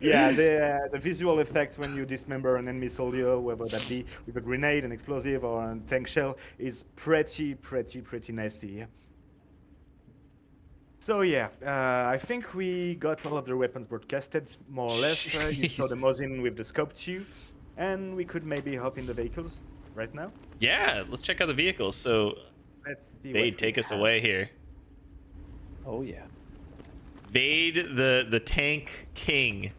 Yeah, the visual effect when you dismember an enemy soldier, whether that be with a grenade, an explosive, or a tank shell, is pretty nasty. Yeah. So yeah, I think we got all of the weapons broadcasted, more or less. You saw the Jesus. Mosin with the scope 2, and we could maybe hop in the vehicles right now. Yeah, let's check out the vehicles. So, Let's see what Vade, we take us have. away here. Oh yeah. Vade, the tank king.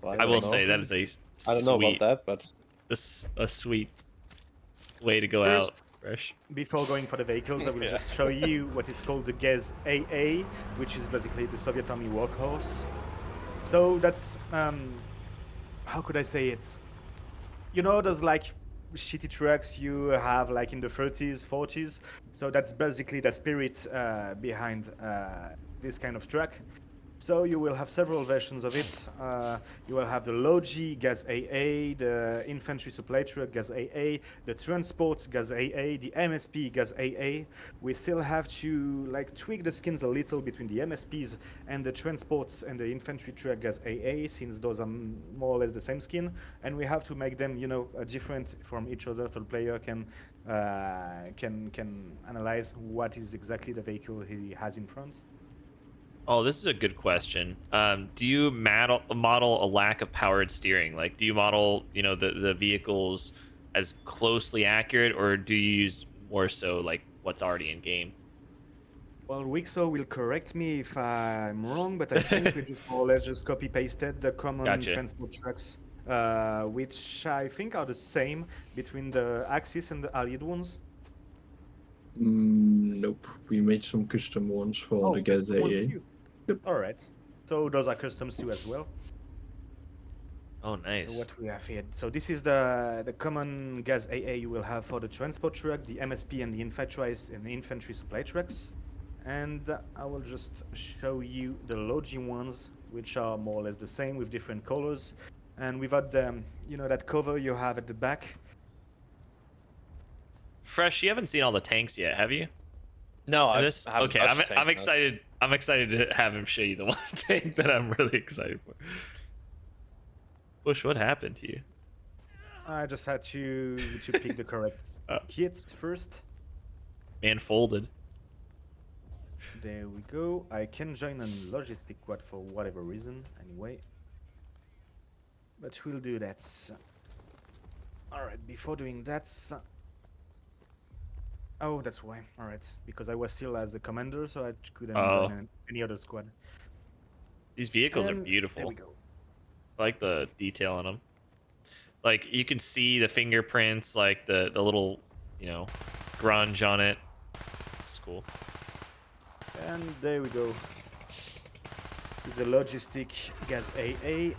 Well, I will don't say know. that is a I don't know about sweet, that, but a sweet way to go First, out. Fresh. Before going for the vehicles, I will Yeah. just show you what is called the GES AA, which is basically the Soviet Army workhorse. So that's, how could I say it? You know, those like shitty trucks you have like in the 30s, 40s. So that's basically the spirit behind this kind of truck. So you will have several versions of it. You will have the Logi Gas AA, the Infantry Supply Truck Gas AA, the Transport Gas AA, the MSP Gas AA. We still have to like tweak the skins a little between the MSPs and the Transports and the Infantry Truck Gas AA, since those are more or less the same skin, and we have to make them, you know, different from each other, so the player can analyze what is exactly the vehicle he has in front. Oh, this is a good question. Do you model a lack of powered steering? Like, do you model, you know, the vehicles as closely accurate, or do you use more so like what's already in game? Well, Wixo will correct me if I'm wrong, but I think we just more or less just copy pasted the common Gotcha. transport trucks, which I think are the same between the Axis and the Allied ones. Nope. We made some custom ones for the Gas custom ones AA. too. Yep. All right. So those are customs too as well. Oh, nice. So what we have here. So this is the common gas AA you will have for the transport truck, the MSP, and the infantry supply trucks. And I will just show you the Logi ones, which are more or less the same with different colors, and without the, you know, that cover you have at the back. Fresh, you haven't seen all the tanks yet, have you? No, And I this, haven't okay, touched I'm the tanks in this. excited. I'm excited to have him show you the one tank that I'm really excited for. Bush, what happened to you? I just had to pick the correct hits first. Man folded. There we go. I can join a logistic quad for whatever reason, anyway. But we'll do that. All right, before doing that. Oh, that's why. All right, because I was still as the commander, so I couldn't join Oh, any other squad. these vehicles are And there beautiful. we go. I like the detail on them. Like you can see the fingerprints, like the little, grunge on it. It's cool. And there we go. With the logistic gas AA.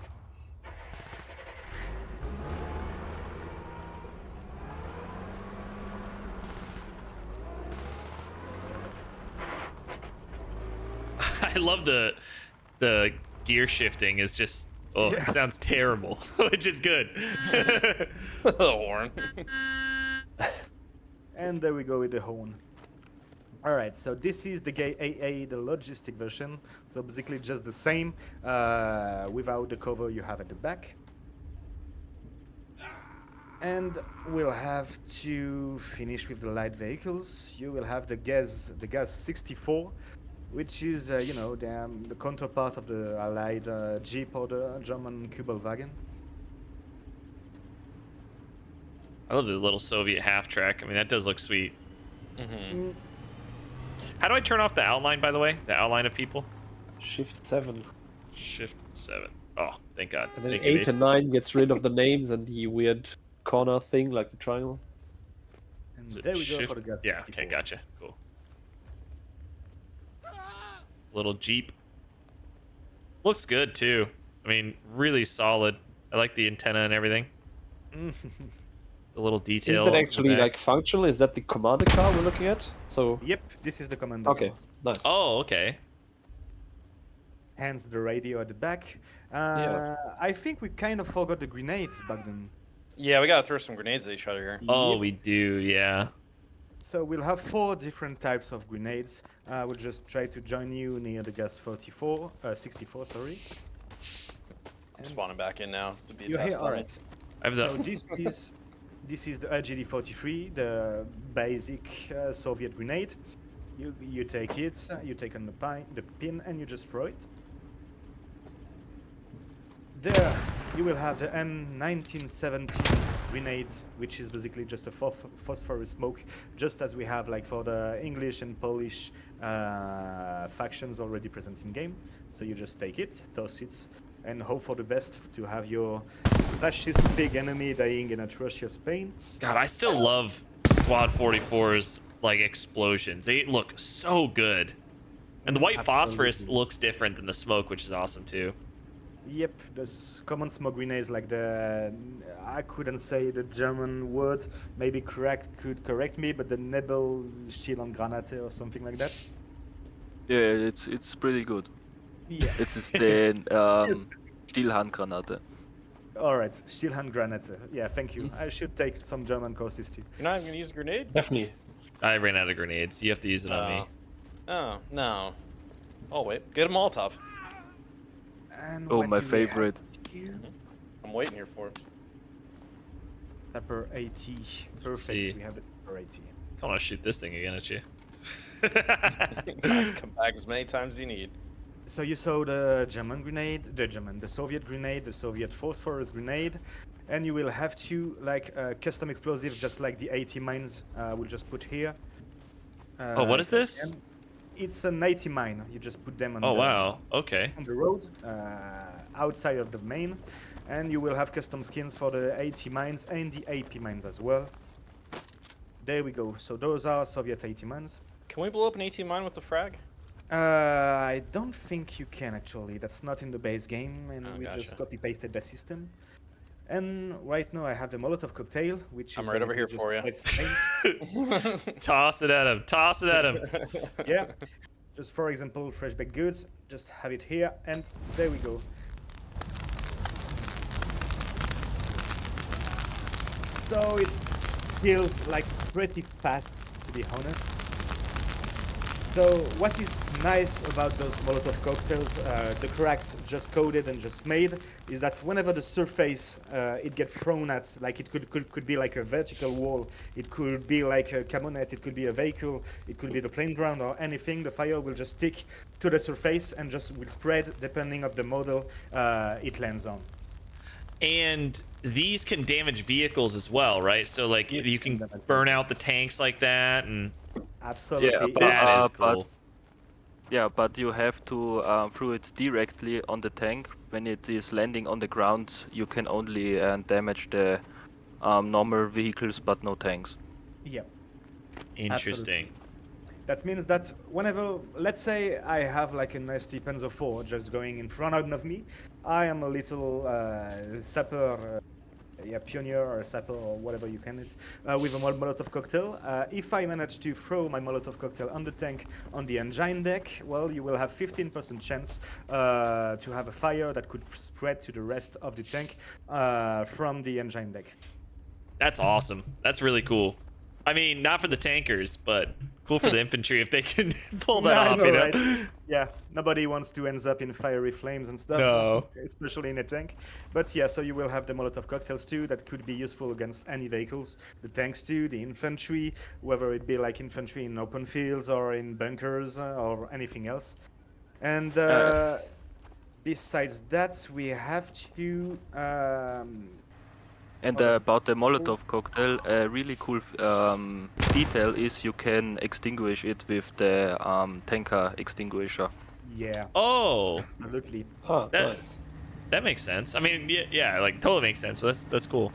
I love the gear shifting. Is just it sounds terrible, which is good. The horn. And there we go with the horn. All right, so this is the gay AA, the logistic version. So basically just the same without the cover you have at the back. And we'll have to finish with the light vehicles. You will have the gas 64, which is the counterpart of the Allied Jeep or the German Kübelwagen. I love the little Soviet half track. I mean, that does look sweet. Mm-hmm. How do I turn off the outline, by the way? The outline of people? Shift 7. Shift 7. Oh, thank God. And then Thank you, 8 mate. and 9 gets rid of the names and the weird corner thing, like the triangle. And Is it there we go shift? for the gas Yeah, 64. okay, gotcha. Cool. Little Jeep. Looks good, too. I mean, really solid. I like the antenna and everything. The little detail. Is that on the actually back. like functional? Is that the commander car we're looking at? So Yep, this is the commander okay, car. nice. Oh, okay. Hence the radio at the back. Yeah. I think we kind of forgot the grenades back then. Yeah, we gotta throw some grenades at each other here. Oh, Yep. we do, yeah. So we'll have 4 different types of grenades. We'll just try to join you near the gas 64, sorry. I'm spawning back in now to be a You're here, test on alright. it. I have the. So this is the LGD-43, the basic Soviet grenade. You take it, you take on the pin, and you just throw it. There, you will have the M1917 grenades, which is basically just a phosphorus smoke, just as we have like for the English and Polish factions already present in game. So you just take it, toss it, and hope for the best to have your fascist big enemy dying in atrocious pain. God, I still love Squad 44's like explosions. They look so good. And the white phosphorus Absolutely. looks different than the smoke, which is awesome too. Yep, there's common smoke grenades like I couldn't say the German word, maybe could correct me, but the Nebelschielerngranate or something like that. Yeah, it's pretty good. Yeah. It's just the Stillhandgranate. Alright, Stielhandgranate. Yeah, thank you. I should take some German courses too. You're not even gonna use a grenade? Definitely. I ran out of grenades. You have to use it on me. Oh, no. Oh, wait. Get a Molotov. And Oh, what my do we have favorite. here? I'm waiting here for it. Pepper 80. Perfect, see. we have the Pepper 80. I want to shoot this thing again at you. Come back as many times as you need. So you saw the German grenade, the Soviet grenade, the Soviet phosphorus grenade, and you will have to like custom explosive, just like the 80 mines. We'll just put here. Oh, what is this? and It's an 80 mine. You just put them on. Oh the, wow. Okay. On the road, outside of the main, and you will have custom skins for the 80 mines and the AP mines as well. There we go. So those are Soviet 80 mines. Can we blow up an 18 mine with the frag? I don't think you can actually. That's not in the base game, and Oh, we gotcha. just copy pasted the system. And right now I have the Molotov cocktail, which I'm is right over here basically for just you. white paint. Toss it at him. Toss it at him. Yeah. Just for example, fresh baked goods. Just have it here, and there we go. So it kills like pretty fast, to be honest. So what is nice about those Molotov cocktails, the correct just coded and just made, is that whenever the surface it gets thrown at, like it could be like a vertical wall, it could be like a camonette, it could be a vehicle, it could be the plain ground or anything, the fire will just stick to the surface and just will spread depending of the model it lands on. And these can damage vehicles as well, right? So like Yes, you can can damage burn out vehicles. the tanks like that, and Absolutely. but, that is but cool. yeah, but you have to throw it directly on the tank. When it is landing on the ground, you can only damage the normal vehicles, but no tanks. Yeah. Interesting. Absolutely. That means that whenever, let's say I have like a nasty Panzer IV just going in front of me, I am a little sapper, pioneer or sapper or whatever you can, it's with a Molotov cocktail. If I manage to throw my Molotov cocktail on the tank on the engine deck, well, you will have 15% chance to have a fire that could spread to the rest of the tank from the engine deck. That's awesome. That's really cool. I mean, not for the tankers, but cool for the infantry if they can pull that I off, know, you know? right? Yeah, nobody wants to end up in fiery flames and stuff, No. especially in a tank. But yeah, so you will have the Molotov cocktails too that could be useful against any vehicles. The tanks too, the infantry, whether it be like infantry in open fields or in bunkers or anything else. And besides that, we have to. And Okay. about the Molotov cocktail, a really cool detail is you can extinguish it with the tanker extinguisher. Yeah, Oh, absolutely. Ah, That- nice. that makes sense. I mean, yeah, like totally makes sense. But that's cool.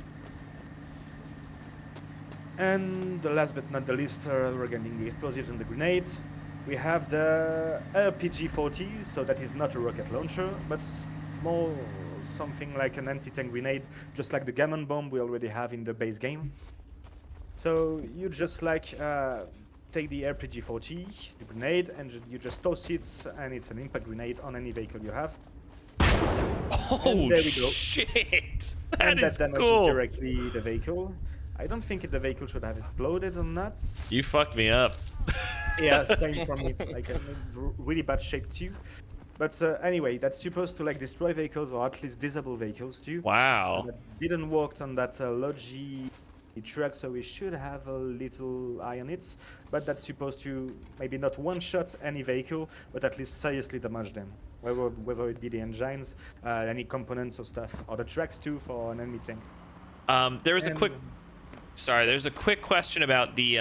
And the last but not the least, regarding the explosives and the grenades, we have the RPG-40, so that is not a rocket launcher, but more something like an anti-tank grenade, just like the gammon bomb we already have in the base game. So you just like take the RPG-40, the grenade, and you just toss it, and it's an impact grenade on any vehicle you have. Oh there we go. shit! That And is that damages cool. directly the vehicle. I don't think the vehicle should have exploded or not. You fucked me up. Yeah, same for me. Like I'm in really bad shape too. But anyway, that's supposed to like destroy vehicles or at least disable vehicles too. Wow. That didn't work on that Logi truck, so we should have a little eye on it. But that's supposed to maybe not one-shot any vehicle, but at least seriously damage them. Whether it be the engines, any components or stuff, or the tracks too for an enemy tank. There's a And- quick. Sorry, there's a quick question about the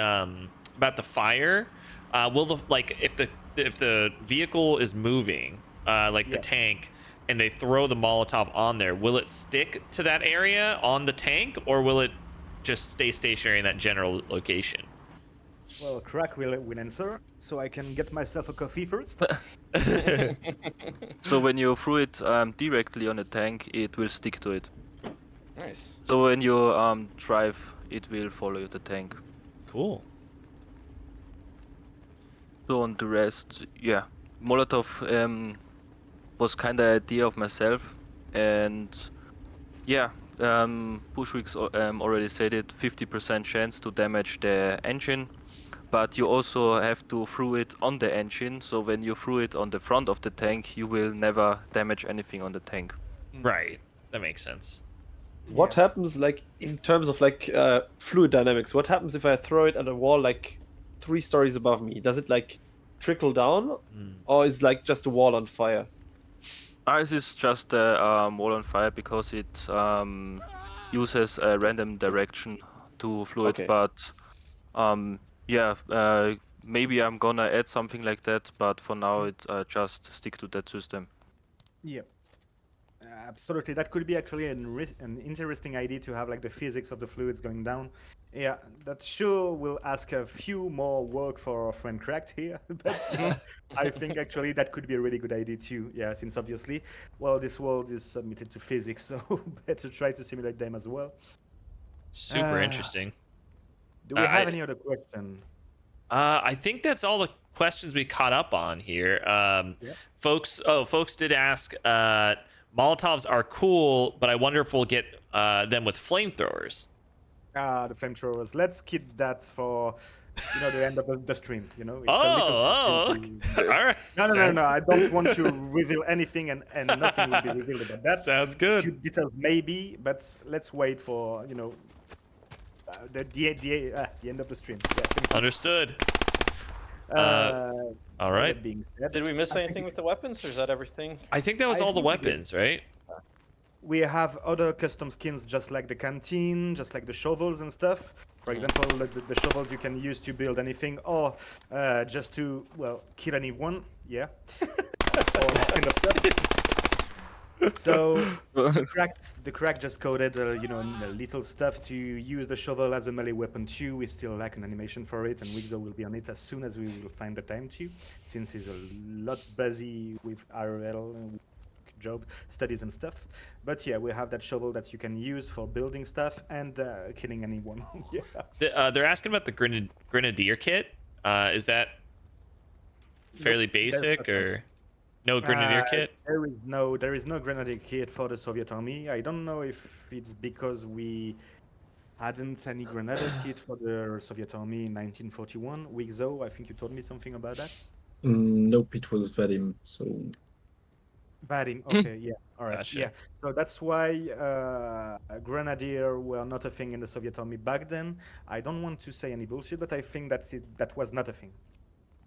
fire. Will the like if the vehicle is moving, like the Yes. tank, and they throw the Molotov on there, will it stick to that area on the tank, or will it just stay stationary in that general location? Well, Crack will answer, so I can get myself a coffee first. So when you throw it directly on a tank, it will stick to it. Nice. So when you drive, it will follow the tank. Cool. So on the rest, yeah, Molotov was kind of idea of myself, and yeah, Bushwicks already said it, 50% chance to damage the engine, but you also have to throw it on the engine. So when you throw it on the front of the tank, you will never damage anything on the tank. Right. That makes sense. What happens, like, in terms of, like, fluid dynamics? What happens if I throw it at a wall, like, 3 stories above me? Does it, like, trickle down? Or is, like, just a wall on fire? This is just a wall on fire because it uses a random direction to fluid, Okay. but yeah, maybe I'm gonna add something like that, but for now it just stick to that system. Yeah. Absolutely, that could be actually an interesting idea to have like the physics of the fluids going down. Yeah, that sure will ask a few more work for our friend Cracked here, but I think actually that could be a really good idea too. Yeah, since obviously, well, this world is submitted to physics, so better try to simulate them as well. Super interesting. Do we I- have any other question? I think that's all the questions we caught up on here. Yep. Folks did ask. Molotovs are cool, but I wonder if we'll get them with flamethrowers. The flamethrowers. Let's keep that for the end of the stream. It's a little Oh, bit too okay. All right. No, Sounds- I don't want to reveal anything, and nothing will be revealed about that. Sounds Few good. details maybe, but let's wait for the end of the stream. Yeah, thank you. Understood. All right. That being said, Did we miss I think anything with the it's- weapons, or is that everything? I think that was I all the think we did. weapons, right? we have other custom skins just like the canteen, just like the shovels and stuff. For example, like the shovels you can use to build anything, or just to, well, kill anyone. Yeah. Or that kind of stuff. So the crack just coded, the little stuff to use the shovel as a melee weapon too. We still lack an animation for it, and Wigzo will be on it as soon as we will find the time to, since he's a lot busy with RL and job studies and stuff. But yeah, we have that shovel that you can use for building stuff and killing anyone. Yeah. They're asking about the grenadier kit. Is that fairly basic or no grenadier kit? There is no grenadier kit for the Soviet army. I don't know if it's because we hadn't any grenadier kit for the Soviet army in 1941. Wigzo, I think you told me something about that. Nope, it was Vadim. So Vadim, okay, yeah, all right, Gotcha. yeah. So that's why grenadier were not a thing in the Soviet army back then. I don't want to say any bullshit, but I think that was not a thing.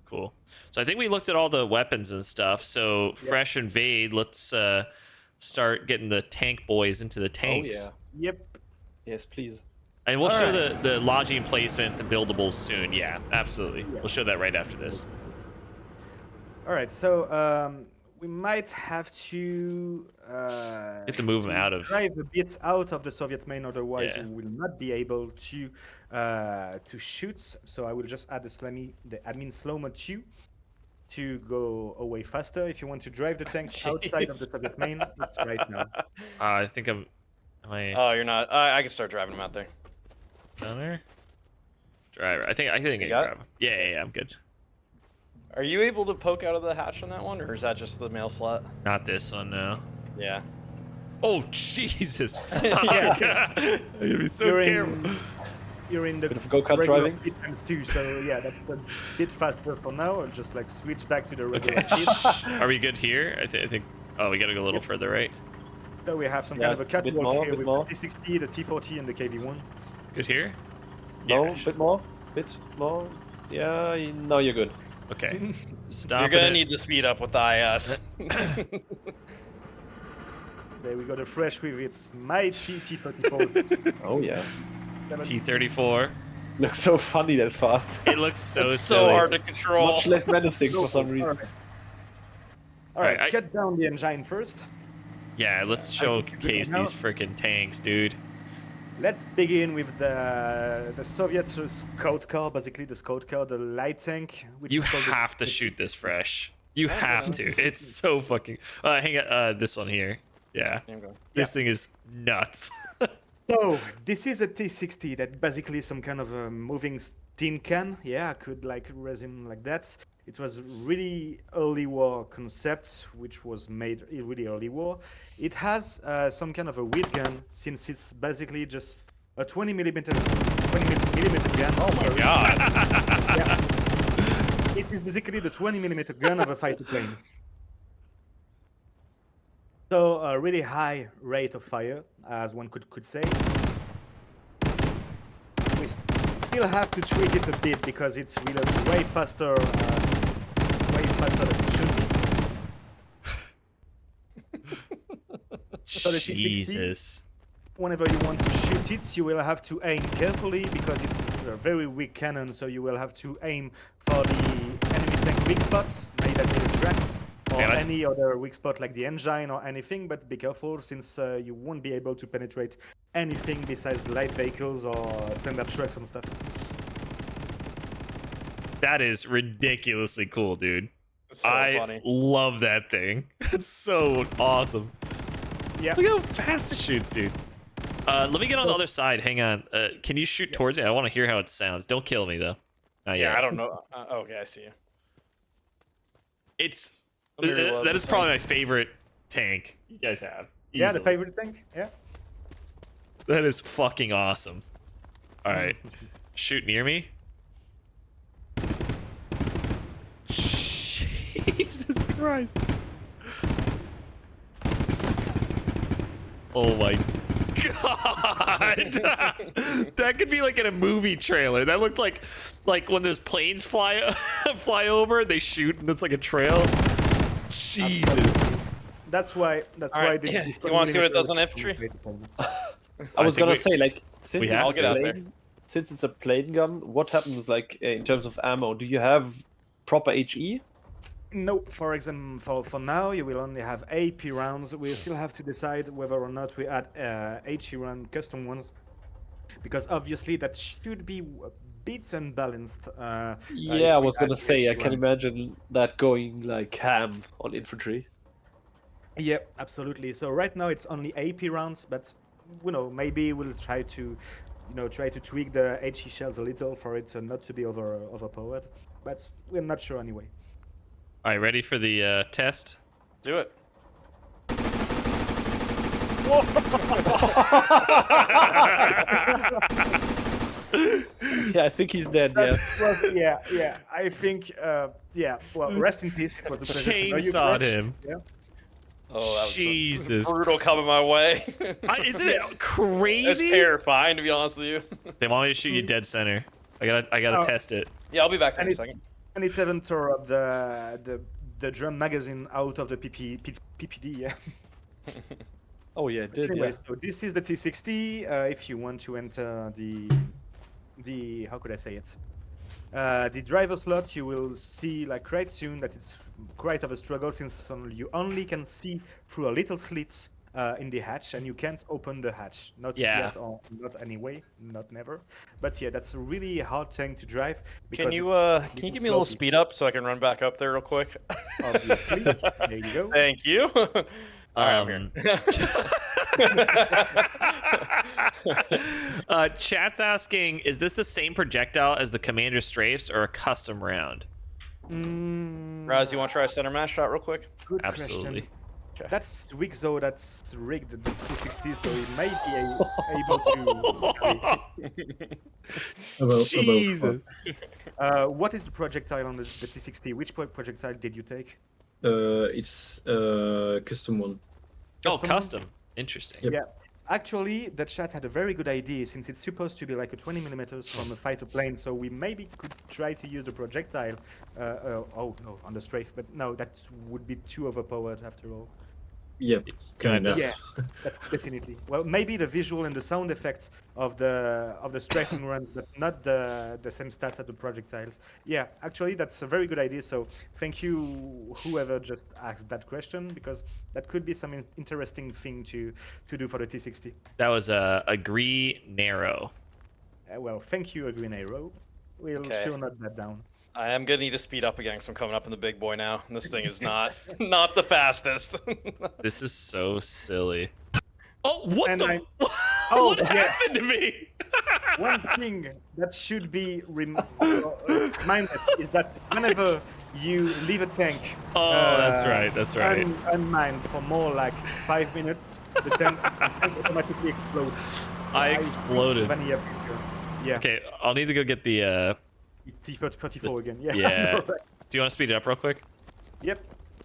Cool. So I think we looked at all the weapons and stuff. So Fresh and Vade, let's start getting the tank boys into the tanks. Oh Yep. Yes, please. And we'll All show right. the lodging placements and buildables soon. Yeah, absolutely. Yeah. We'll show that right after this. All right, so we might have to Get to move 'em out of- drive a bit out of the Soviet main, otherwise Yeah. we will not be able to shoot. So I will just add the admin slow-mo 2 to go away faster. If you want to drive the tanks outside of the Soviet main, it's right now. I think am I Oh, you're not. I can start driving them out there. down there? Driver. I think I can got it? drive him. Yeah, I'm good. Are you able to poke out of the hatch on that one, or is that just the mail slot? Not this one, no. Yeah. Oh Jesus! Fuck. Yeah. I'm gonna be so You're careful. You're in the Bit of go-kart regular driving. speed times 2, so yeah, that's a bit faster for now. I'll just like switch back to the regular Okay. speed. Are we good here? I think. Oh, we gotta go a little further, right? So we have some Yeah, kind of a bit catwalk more, here bit with more. the T60, the T40, and the KV1. Good here. No, Yeah. a bit more. Bit more. Yeah, no, you're good. Okay. Stop. You're gonna need to speed up with the IS. There we go, the Fresh with its mighty T34. Oh yeah. T34. Looks so funny that fast. It looks so It's so silly. hard to control. Much less menacing for some reason. Alright, Alright, I- cut down the engine first. Yeah, let's showcase now- these freaking tanks, dude. Let's begin with the Soviet scout car, basically the scout car, the light tank. Which You is called the- have to shoot this Fresh. You have to. It's so fucking. Hang on. This one here. Yeah. There you go. This thing is nuts. So this is a T60 that basically some kind of a moving tin can. Yeah, I could like resume like that. It was really early war concept, which was made in really early war. It has some kind of a weird gun, since it's basically just a 20 millimeter gun. Oh my god. Yeah. It is basically the 20 millimeter gun of a fighter plane. So a really high rate of fire, as one could say. We still have to tweak it a bit because it's really way faster than it should be. So the T60, Jesus. whenever you want to shoot it, you will have to aim carefully because it's a very weak cannon. So you will have to aim for the enemy tank weak spots, maybe that be the tracks, or Yeah, any other weak spot like the engine or anything. But be careful, since you won't be able to penetrate anything besides light vehicles or standard trucks and stuff. That is ridiculously cool, dude. It's so I funny. love that thing. It's so awesome. Yeah. Look how fast it shoots, dude. Let me get on the other side. Hang on. Can you shoot towards me? I want to hear how it sounds. Don't kill me though. Not Yeah, yet. I don't know. Okay, I see you. It's Let me reload that is this probably thing. my favorite tank you guys have. Yeah, the Easily. favorite tank. Yeah. That is fucking awesome. All right, shoot near me. Jesus Christ. Oh my god. That could be like in a movie trailer. That looked like when those planes fly over, they shoot and it's like a trail. Jesus. That's why. That's All why. right, The, yeah, the you wanna see what it does on 20mm infantry? I was think gonna we- say, like, since we it's have I'll get out there. since it's a plane gun, what happens, like, in terms of ammo? Do you have proper HE? No, for example, for now you will only have AP rounds. We still have to decide whether or not we add HE round custom ones, because obviously that should be a bit unbalanced. Yeah, I If we was gonna add say, I HE can round. imagine that going like ham on infantry. Yeah, absolutely. So right now it's only AP rounds, but maybe we'll try to, try to tweak the HE shells a little for it not to be overpowered. But we're not sure anyway. All right, ready for the test? Do it. Yeah, I think he's dead. That Yeah. was, yeah. I think, yeah. Well, rest in peace. It was a pleasure to know you, Chainsawed Fletch. him. Yeah. Oh, that was Jesus. brutal coming my way. Isn't it It's crazy? terrifying, to be honest with you. They want me to shoot you dead center. I gotta Oh. test it. Yeah, I'll be back in And a it- second. And it even tore up the drum magazine out of the PPD. Yeah. Oh yeah, it did. Anyway, Yeah. so this is the T60. If you want to enter the how could I say it? The driver slot, you will see like quite soon that it's quite of a struggle since you only can see through a little slits in the hatch, and you can't open the hatch. Not Yeah. yet, or not anyway, not never. But yeah, that's a really hard tank to drive. Can because you it's can you give me a little slopey. speed up so I can run back up there real quick? Obviously. There you go. Thank you. All right, I'm here. Chat's asking, is this the same projectile as the Commander Strafes or a custom round? Raz, you want to try a center mash shot real quick? Good Absolutely. question. Okay. That's weak though. That's rigged the T60, so it may be able to. Jesus. What is the projectile on the T60? Which projectile did you take? It's custom one. Oh, Custom? custom. Interesting. Yep. Yeah. Actually, the chat had a very good idea since it's supposed to be like a 20 millimeters from a fighter plane, so we maybe could try to use the projectile. Oh no, on the strafe, but no, that would be too overpowered after all. Yep. Kinda. this- Yeah. That's definitely. Well, maybe the visual and the sound effects of the strafing runs, but not the same stats as the projectiles. Yeah, actually, that's a very good idea. So thank you, whoever just asked that question, because that could be some interesting thing to do for the T60. That was a agree narrow. Well, thank you, Green Arrow. We'll Okay. sure note that down. I am gonna need to speed up again because I'm coming up in the big boy now, and this thing is not the fastest. This is so silly. Oh, what And the? I- Oh, what yeah. happened to me? One thing that should be reminded is that whenever you leave a tank, Oh, that's right. That's right. unmanned for more like 5 minutes, the tank automatically explodes. I think exploded. Vanilla picture. Yeah. Okay, I'll need to go get the. T34 again. Yeah. Yeah. No, right. Do you want to speed it up real quick? Yep.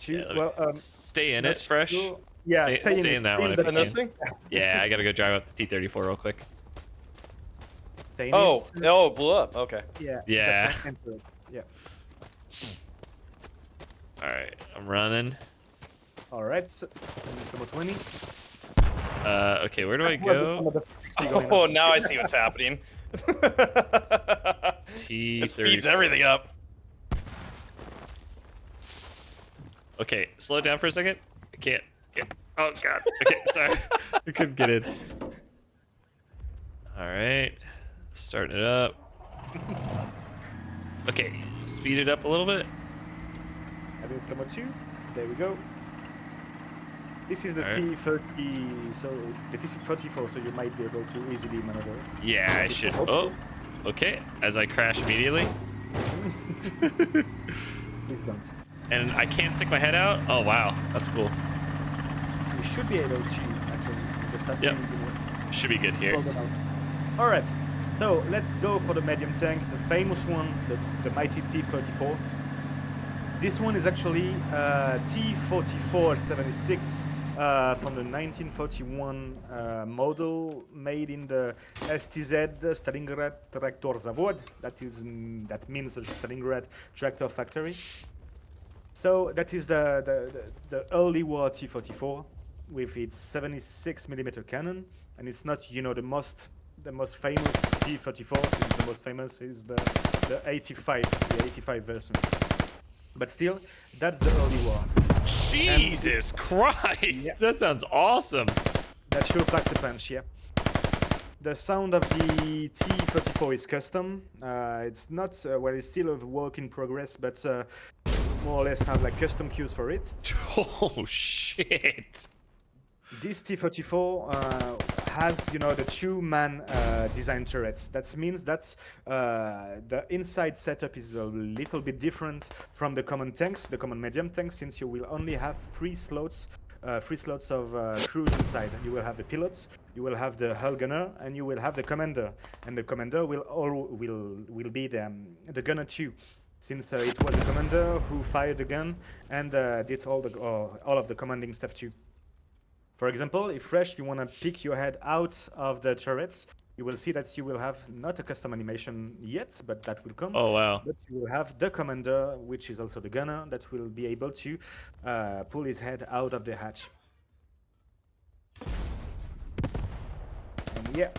Yeah, let me- Well, stay in not it, fresh. sure. Yeah, Stay in that one if the- And this thing? Yeah, I gotta go drive up the T34 real quick. stay in Oh, it. oh, it blew up. Okay. Yeah. Yeah. Just enter it. Yeah. All right, I'm running. All right. So, Mr. Botwini. Okay, where do I go? Oh, now I see what's happening. T34. It speeds everything up. Okay, slow it down for a second. I can't. Oh god. Okay, sorry. I couldn't get in. All right, starting it up. Okay, speed it up a little bit. Having slow-mo 2. There we go. This is the Alright. T30, so the T34, so you might be able to easily maneuver it. Yeah, I should. Oh, okay. As I crash immediately, Please don't. and I can't stick my head out. Oh wow, that's cool. You should be able to actually just have Yep. to Should be good here. All right. So let's go for the medium tank, the famous one, the mighty T34. This one is actually T4476 from the 1941 model made in the STZ Stalingrad Traktor Zavod. That means the Stalingrad Tractor Factory. So that is the early war T-44 with its 76mm cannon, and it's not the most famous T-34, since the most famous is the 85 version. But still, that's the early war. Jesus Christ, Yeah. that sounds awesome. That sure packs a punch, yeah. The sound of the T-34 is custom. It's not, well, it's still a work in progress, but more or less have like custom cues for it. Oh shit. This T-34 has, the two-man design turrets. That means that the inside setup is a little bit different from the common tanks, the common medium tanks, since you will only have three slots of crews inside. You will have the pilots, you will have the hull gunner, and you will have the commander. And the commander will be the gunner too, since it was the commander who fired the gun and did all of the commanding stuff too. For example, if Fresh, you want to pick your head out of the turrets, you will see that you will have not a custom animation yet, but that will come. Oh wow. But you will have the commander, which is also the gunner, that will be able to pull his head out of the hatch. And yeah,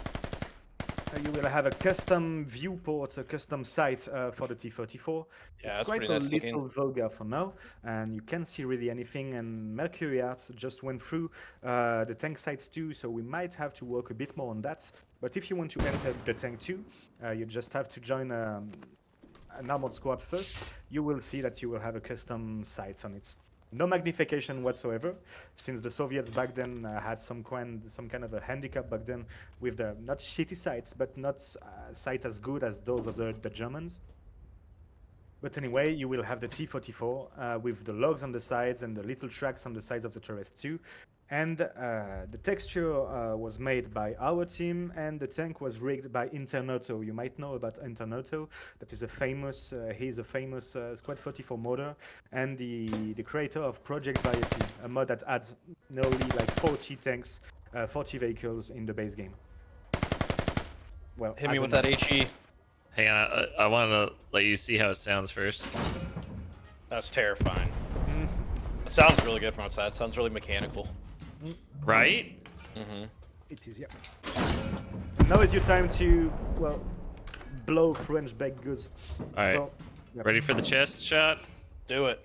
you will have a custom viewport, a custom sight for the T-34. Yeah, It's that's quite pretty a nice little looking. vulgar for now, and you can't see really anything. And Mercury Arts just went through the tank sites too, so we might have to work a bit more on that. But if you want to enter the tank too, you just have to join an armored squad first. You will see that you will have a custom sights on it. No magnification whatsoever, since the Soviets back then had some kind of a handicap back then with the not shitty sights, but not sight as good as those of the Germans. But anyway, you will have the T-44 with the logs on the sides and the little tracks on the sides of the turrets too. And the texture was made by our team, and the tank was rigged by Internoto. You might know about Internoto. That is he's a famous Squad 44 modder, and the creator of Project Variety, a mod that adds nearly like 40 tanks, 40 vehicles in the base game. Well, Hit me as with a that HE. Hang on, I want to let you see how it sounds first. That's terrifying. Mhm. It sounds really good from outside. It sounds really mechanical. Right? Mm-hmm. It is, yeah. Now is your time to, well, blow French baked goods. All right. Well, yep. Ready for the chest shot? Do it.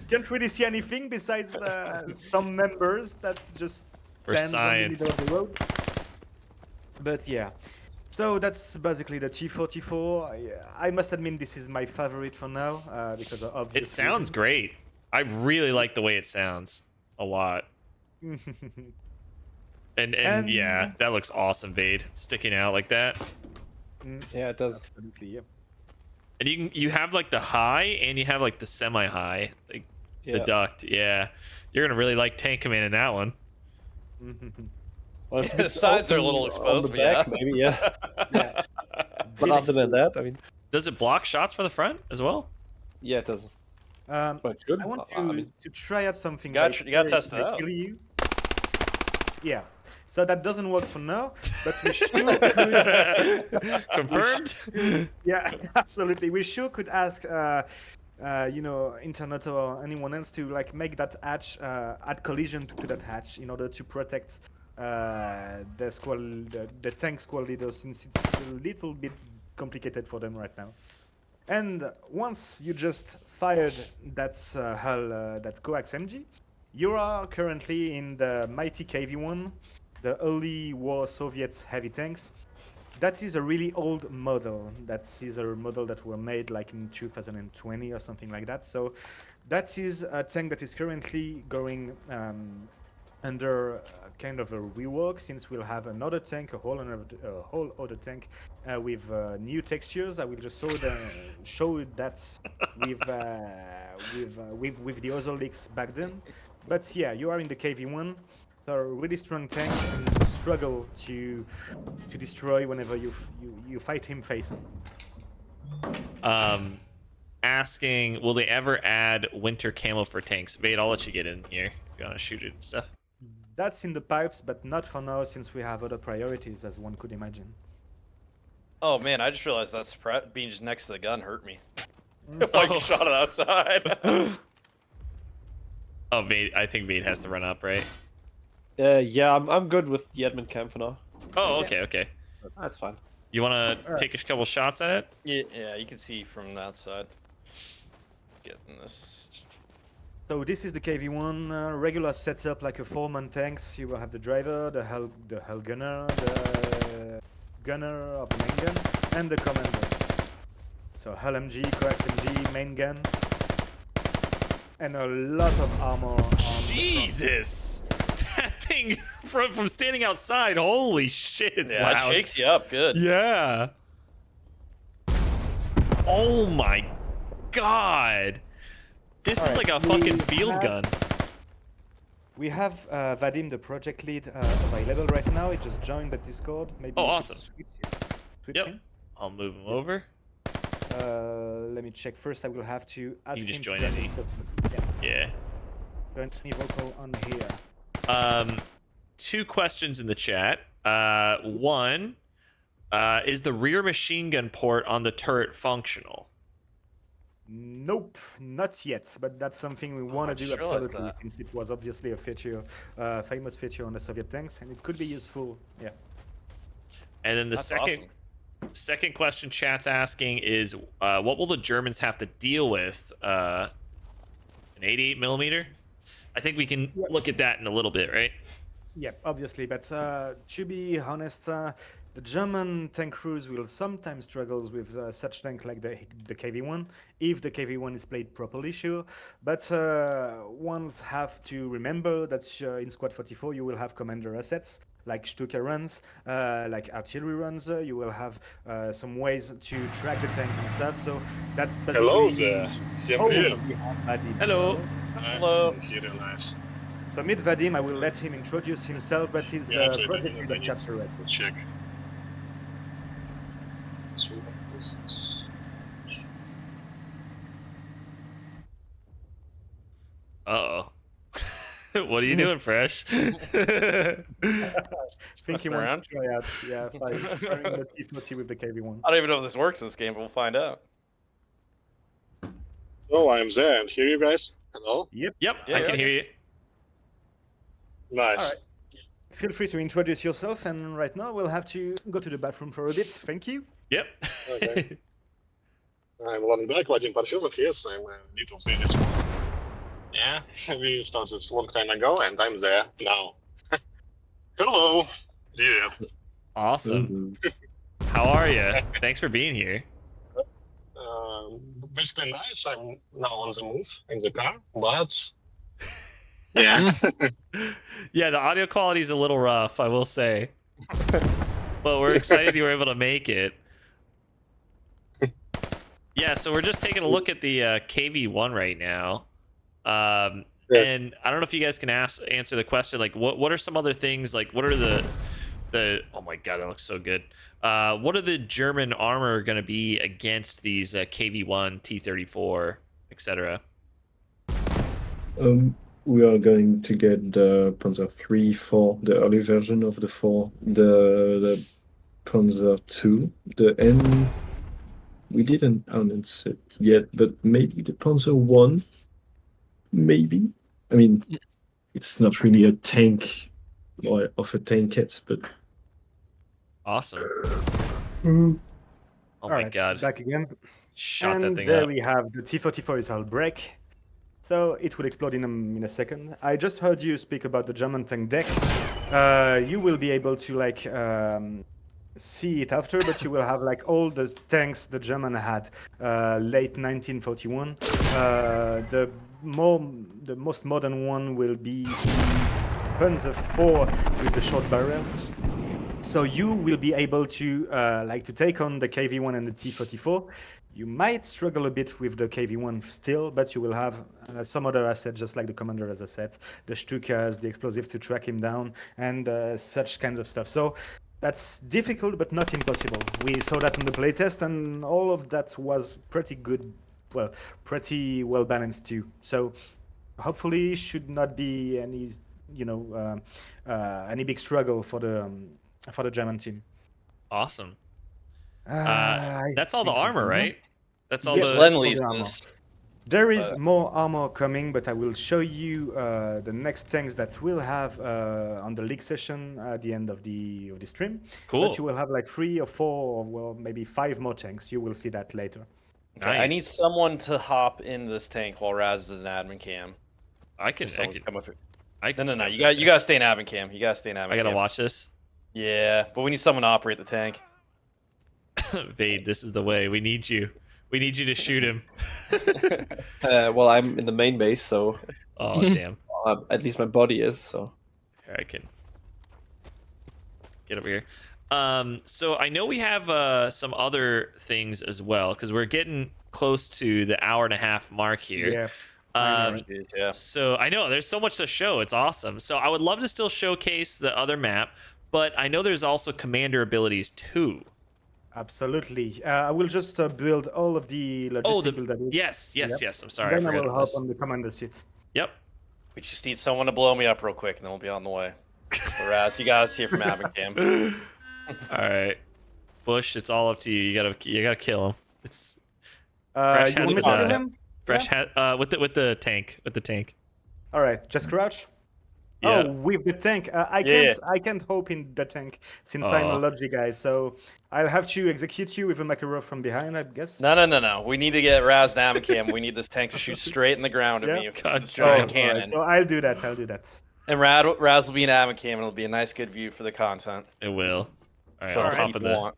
Can't really see anything besides some members that just For stand on the middle of science. the road. But yeah, so that's basically the T-44. I must admit this is my favorite for now because of obvious It sounds great. I really like the way it sounds a lot. reasons. And yeah, that looks awesome, Vade. Sticking out like that. Yeah, it does. Absolutely, yeah. And you have like the high and you have like the semi-high, like the Yeah. duct. Yeah, you're gonna really like Tank Command in that one. Well, it's a The bit sides are a open little on exposed, the but back, yeah. maybe, yeah. Yeah. But other than that, I mean, Does it block shots from the front as well? yeah, it does. Well, Well, it should. I want I mean, to try out something. You gotta like, test it if I out. kill you. Yeah, so that doesn't work for now, but we sure could. Confirmed. Yeah, absolutely. We sure could ask, Internet or anyone else to like make that hatch add collision to that hatch in order to protect the tank squad leaders, since it's a little bit complicated for them right now. And once you just fired that hull, that coax MG, you are currently in the mighty KV-1, the early war Soviet heavy tanks. That is a really old model. That is a model that were made like in 2020 or something like that. So that is a tank that is currently going under kind of a rework, since we'll have another tank, a whole other tank with new textures. I will just show that with the other leaks back then. But yeah, you are in the KV-1, so a really strong tank, and you struggle to destroy whenever you fight him face on. Asking, will they ever add winter camo for tanks? Vade, I'll let you get in here if you want to shoot it and stuff. That's in the pipes, but not for now, since we have other priorities, as one could imagine. Oh man, I just realized that being just next to the gun hurt me. Mm. Like Oh. shot it outside. Oh, Vade, I think Vade has to run up, right? Yeah, I'm good with the admin camp for now. Oh, okay, okay. That's fine. You want to Alright. take a couple shots at it? Yeah, you can see from that side. Getting this. So this is the KV1 regular setup, like a 4-man tanks. You will have the driver, the hull gunner, the gunner of the main gun, and the commander. So hull MG, coax MG, main gun, and a lot of armor on the front. Jesus! That thing from standing outside, holy shit, it's Yeah, it loud. shakes you up good. Yeah. Oh my god. This is Alright, like a fucking we field have- gun. We have Vadim, the project lead, available right now. He just joined the Discord. Maybe Oh, you could awesome. Switch Yep. him. I'll move him over. Let me check first. I will have to ask You him just to join join any. Yeah. Join any vocal on here. Two questions in the chat. One, is the rear machine gun port on the turret functional? Nope, not yet. But that's something we want I to do just realized absolutely, that. since it was obviously a feature, famous feature on the Soviet tanks, and it could be useful. Yeah. And then the That's second question chat's asking is, what will the Germans have to deal with? An 88 millimeter? I think we can look at that in a little bit, right? Yeah, obviously, but to be honest, the German tank crews will sometimes struggle with such tank like the KV-1, if the KV-1 is played properly, sure. But ones have to remember that in Squad 44 you will have commander assets, like Stuka runs, like artillery runs. You will have some ways to track the tank and stuff. So that's basically... Hello there. Всем Oh, привет. we have Vadim. Hello. Hello. Here, nice. So meet Vadim. I will let him introduce himself, but he's Yeah, it's the wait a project minute, lead I of need Chapter Red. to check. So, this is- Uh-oh. What are you doing, Fresh? Think he Messing wants around? to try out, yeah, firing the T40 with the KV-1. I don't even know if this works in this game, but we'll find out. Oh, I'm there and hear you guys. Hello? Yep, Yeah, I can okay. hear you. Nice. Alright. Feel free to introduce yourself, and right now we'll have to go to the bathroom for a bit. Thank you. Yep. Okay. I'm Lon back, Vadim Parfilov, yes, I'm lead of this one. Yeah, we started a long time ago and I'm there now. Hello! Yeah. Awesome. How are you? Thanks for being here. Basically nice, I'm now on the move in the car, but... Yeah. Yeah, the audio quality is a little rough, I will say. But we're excited you were able to make it. Yeah, so we're just taking a look at the KV-1 right now. Yeah. And I don't know if you guys can answer the question, like, what are some other things, like, what are the oh my god, that looks so good. What are the German armor going to be against these KV-1, T-34, etc.? We are going to get the Panzer 3 4, the early version of the 4, the Panzer 2, the N. We didn't announce it yet, but maybe the Panzer 1. Maybe. I mean, it's not really a tank or of a tankette, but. Awesome. Mm. Oh my Alright, god. back again. Shot that And thing there up. we have the T-44 is all break. So it will explode in a second. I just heard you speak about the German tank deck. You will be able to like see it after, but you will have like all the tanks the German had late 1941. The most modern one will be Panzer 4 with the short barrel. So you will be able to like to take on the KV-1 and the T-44. You might struggle a bit with the KV-1 still, but you will have some other assets, just like the commander as I said, the Stukas, the explosive to track him down, and such kinds of stuff. So that's difficult, but not impossible. We saw that on the playtest, and all of that was pretty good, well, pretty well balanced too. So hopefully, should not be any, you know, any big struggle for the German team. Awesome. That's all the think armor, no. right? That's all Yes, Just the. lend all the lease armor. this. There is But- more armor coming, but I will show you the next tanks that we'll have on the league session at the end of the stream. Cool. But you will have like 3 or 4 or well maybe 5 more tanks. You will see that later. Okay, I need Nice. someone to hop in this tank while Raz is an admin cam. I can. If I someone can. come up here. I No, can no, no. help You that got guy. to stay in admin cam. You got to stay in admin I gotta cam. watch this. Yeah, but we need someone to operate the tank. Vade, this is the way. We need you. We need you to shoot him. Well, I'm in the main base, so Oh damn. at least my body is. So Here, I can get over here. So I know we have some other things as well because we're getting close to the hour-and-a-half mark here. Yeah. I know, Um, right? Jeez, yeah. So I know there's so much to show. It's awesome. So I would love to still showcase the other map, but I know there's also commander abilities too. Absolutely. I will just build all of the logistic Oh, buildables. yes. Yep. I'm sorry. I Then I forgot will about hop this. on the commander seat. Yep. We just need someone to blow me up real quick, and then we'll be on the way. So Raz, you got us here from admin cam. All right, Bush. It's all up to you. You gotta kill him. It's Fresh You has want me been to done. kill him? fresh. With the tank. With the tank. All right, just crouch. Yeah. Oh, with the tank. I Yeah. can't hope in the tank since I'm a Oh. logi guy. So I'll have to execute you with a Makarov from behind, I guess. No. We need to get Raz and admin cam. We need this tank to shoot straight in the ground at Yeah. me with God this damn. giant All cannon. right, so I'll do that. And Raz will be an admin cam, and it'll be a nice, good view for the content. It will. All right. So I'll many hop in people want.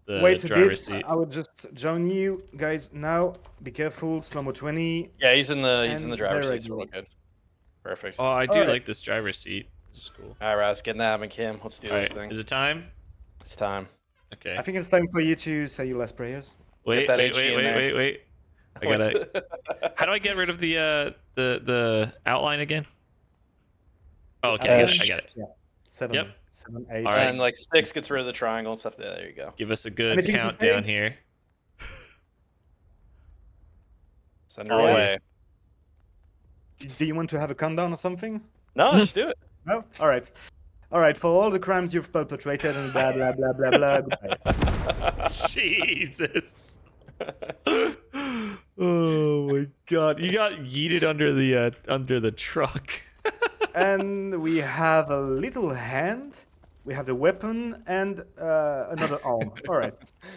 the Wait a driver's bit. seat. I will just join you guys now. Be careful. Slow-mo 20. Yeah, he's in the And driver's there I seat, so we're go. good. Perfect. Oh, I do All right. like this driver's seat. This is cool. All right, Raz, get in the admin cam. Let's do All this right. thing. Is it time? It's time. Okay. I think it's time for you to say your last prayers. Wait. that HE in there. Wait. I gotta. How do I get rid of the outline again? Oh, okay. I got it. Yeah. 7, Yep. 7, 8. All right. And like 6 gets rid of the triangle and stuff. Yeah, there you go. Give us a good Anything to countdown say? here. Send her All right. away. Do you want to have a countdown or something? No, just do it. No? All right. All right. For all the crimes you've perpetrated and blah, blah, blah, blah, blah. Goodbye. Jesus. Oh my God! You got yeeted under the truck. And we have a little hand. We have the weapon and another arm. All right.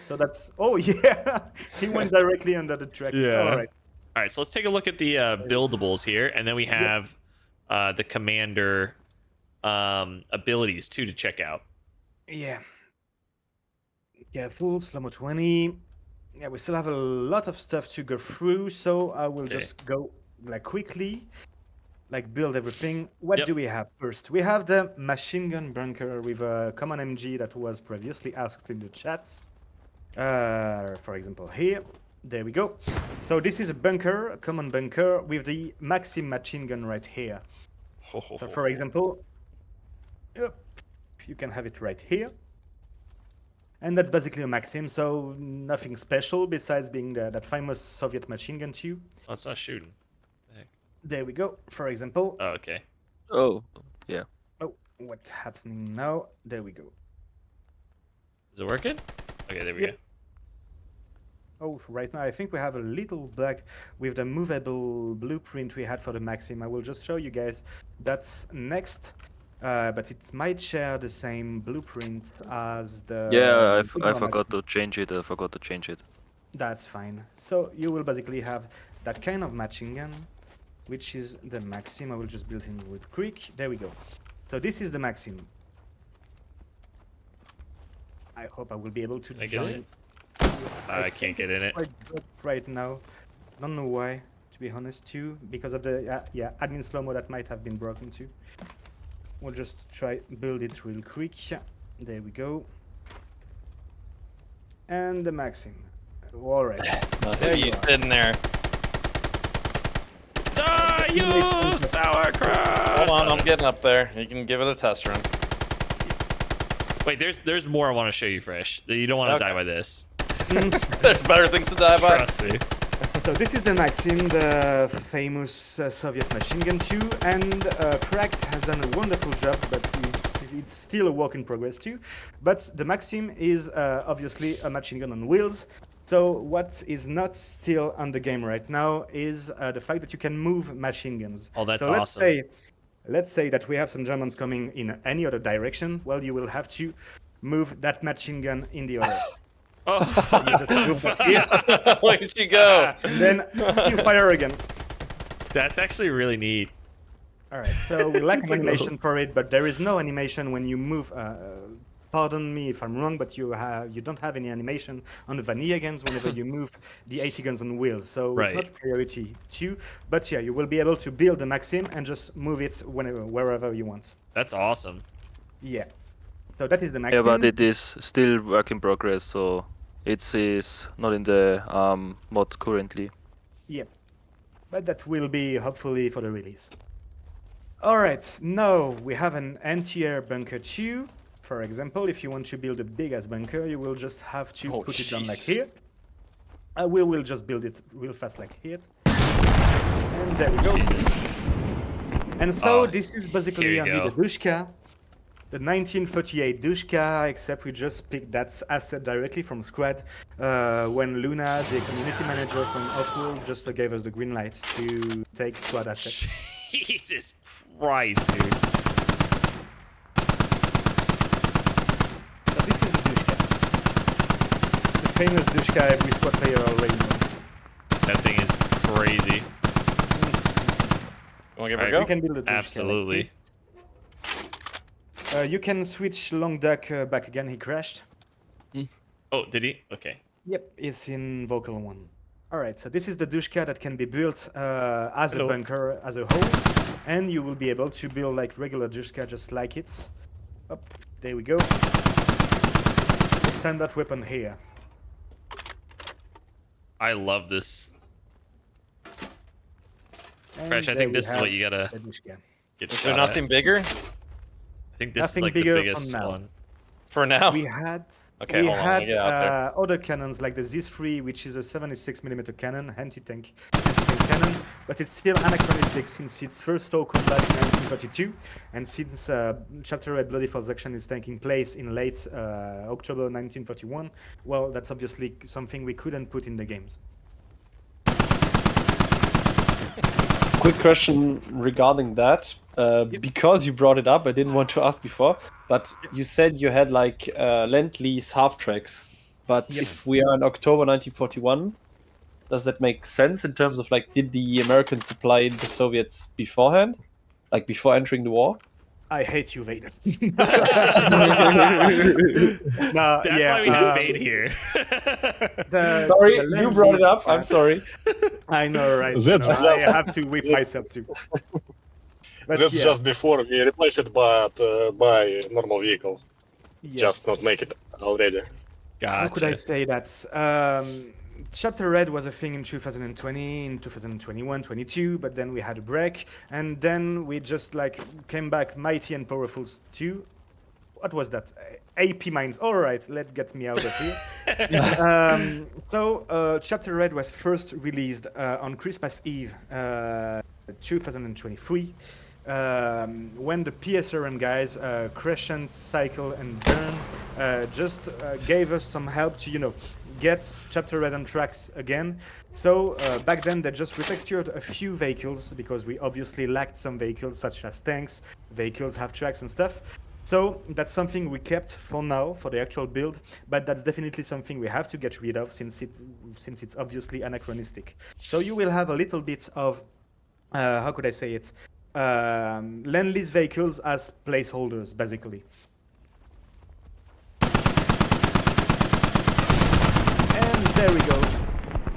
So that's. Oh yeah, he went directly under the track. Yeah. All right. All right, so let's take a look at the buildables here, and then we have the commander abilities too to check out. Yeah. Careful. Slow-mo 20. Yeah, we still have a lot of stuff to go through, so I will Okay. just go like quickly, like build everything. What Yep. do we have first? We have the machine gun bunker with a common MG that was previously asked in the chat. For example, here. There we go. So this is a bunker, a common bunker with the Maxim machine gun right here. So for example, yep, you can have it right here. And that's basically a Maxim, so nothing special besides being that famous Soviet machine gun too. Oh, it's not shooting. There we go. For example, Oh, okay. Oh, oh, what's happening now? There we go. Is it working? Okay, there we Yep. go. Oh, right now I think we have a little bug with the movable blueprint we had for the Maxim. I will just show you guys. That's next. But it might share the same blueprint as the. yeah. I Sigma forgot Maxim. to change it. I forgot to change it. That's fine. So you will basically have that kind of machine gun, which is the Maxim. I will just build him real quick. There we go. So this is the Maxim. I hope I will be able to Can I get join. it? I can't get in it. Quite good right now. Don't know why, to be honest, too. Because of the admin slow-mo that might have been broken too. We'll just try build it real quick. There we go. And the Maxim. All right. There you sitting there. Die, you sauerkraut! Hold on, I'm getting up there. You can give it a test run. Wait, there's more I want to show you, Fresh. You don't want to Okay. die by this. There's better things to die by. Trust me. So this is the Maxim, the famous Soviet machine gun too, and Cracked has done a wonderful job, but it's still a work in progress too. But the Maxim is obviously a machine gun on wheels. So what is not still on the game right now is the fact that you can move machine guns. Oh, that's so awesome. Let's say that we have some Germans coming in any other direction. Well, you will have to move that machine gun in the other. Oh, You just move that here, Look at you go. and then you fire again. that's actually really neat. All right, so we lack It's an like animation for it, but there is no animation when you move. Pardon me if I'm wrong, but you don't have any animation on the vanilla guns whenever you move the 80 guns on wheels. So it's Right. not priority 2, but yeah, you will be able to build the Maxim and just move it wherever you want. That's awesome. Yeah. So that is the Maxim. Yeah, but it is still work in progress, so it is not in the mod currently. Yeah, but that will be hopefully for the release. All right, now we have an anti-air bunker 2. For example, if you want to build a big-ass bunker, you will just have to Oh, put it down like jeez. here. We will just build it real fast like here. And there we go. Jesus. And so Oh, this is basically here you only go. the Dushka. The 1938 Dushka, except we just picked that asset directly from Squad when Luna, the community manager from Offworld, just gave us the green light to take Squad assets. Jesus Christ, dude. So this is the Dushka. The famous Dushka every Squad player already knows. That thing is crazy. Want to give it a Alright, go? You can build a Dushka like Absolutely. this. You can switch long duck back again, he crashed. Oh, did he? Okay. Yep, it's in vocal 1. Alright, so this is the Dushka that can be built as Hello. a bunker as a whole, and you will be able to build like regular Dushka just like it. Up, there we go. The standard weapon here. I love this. And Crash, I there think we this is have what you gotta the Dushka. get Is shot there at. nothing bigger I think this is Nothing like the bigger from biggest now. one. for now? We had Okay, we hold on, let me had get out there. other cannons like the Z3, which is a 76mm cannon, anti-tank cannon, but it's still anachronistic since its first saw combat in 1932, and since Chapter Red Bloody Falls action is taking place in late October 1941, well, that's obviously something we couldn't put in the games. Quick question regarding that. Because you brought it up, I didn't want to ask before, but you said you had like Lend-Lease half tracks. But Yep. if we are in October 1941, does that make sense in terms of like, did the Americans supply the Soviets beforehand, like before entering the war? I hate you, Vader. That's yeah, why we have Bait here. Sorry, the you brought it Lend-Lease up. I'm pack- sorry. I know, right? That's You know, I just- have to whip that's- myself too. But That's yeah, just before we replace it by normal vehicles. yeah. Just not make it already. How could I Gotcha. say that? Chapter Red was a thing in 2020, in 2021, 22, but then we had a break, and then we just like came back mighty and powerful too. What was that? AP mines. All right, let's get me out of here. Chapter Red was first released on Christmas Eve, 2023. When the PSRM guys, Crescent, Cycle, and Burn just gave us some help to, get Chapter Red on tracks again. So back then they just retextured a few vehicles because we obviously lacked some vehicles such as tanks, vehicles have tracks and stuff. So that's something we kept for now for the actual build, but that's definitely something we have to get rid of since it's obviously anachronistic. So you will have a little bit of how could I say it? Lend-Lease vehicles as placeholders, basically. And there we go.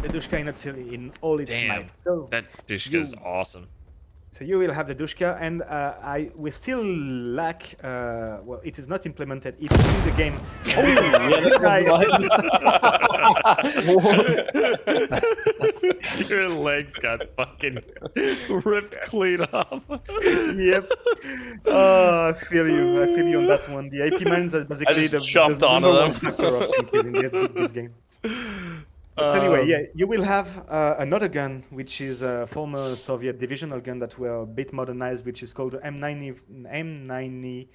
The Dushka in all its Damn. might. So, That Dushka is You- awesome. so you will have the Dushka, and we still lack. Well, it is not implemented. It's in the game. Your legs got fucking ripped clean off. Yep. Oh, I feel you. I feel you on that one. The AP mines are basically just jumped the onto number them. one factor of killing this game. But anyway, yeah, you will have another gun, which is a former Soviet divisional gun that were a bit modernized, which is called the M90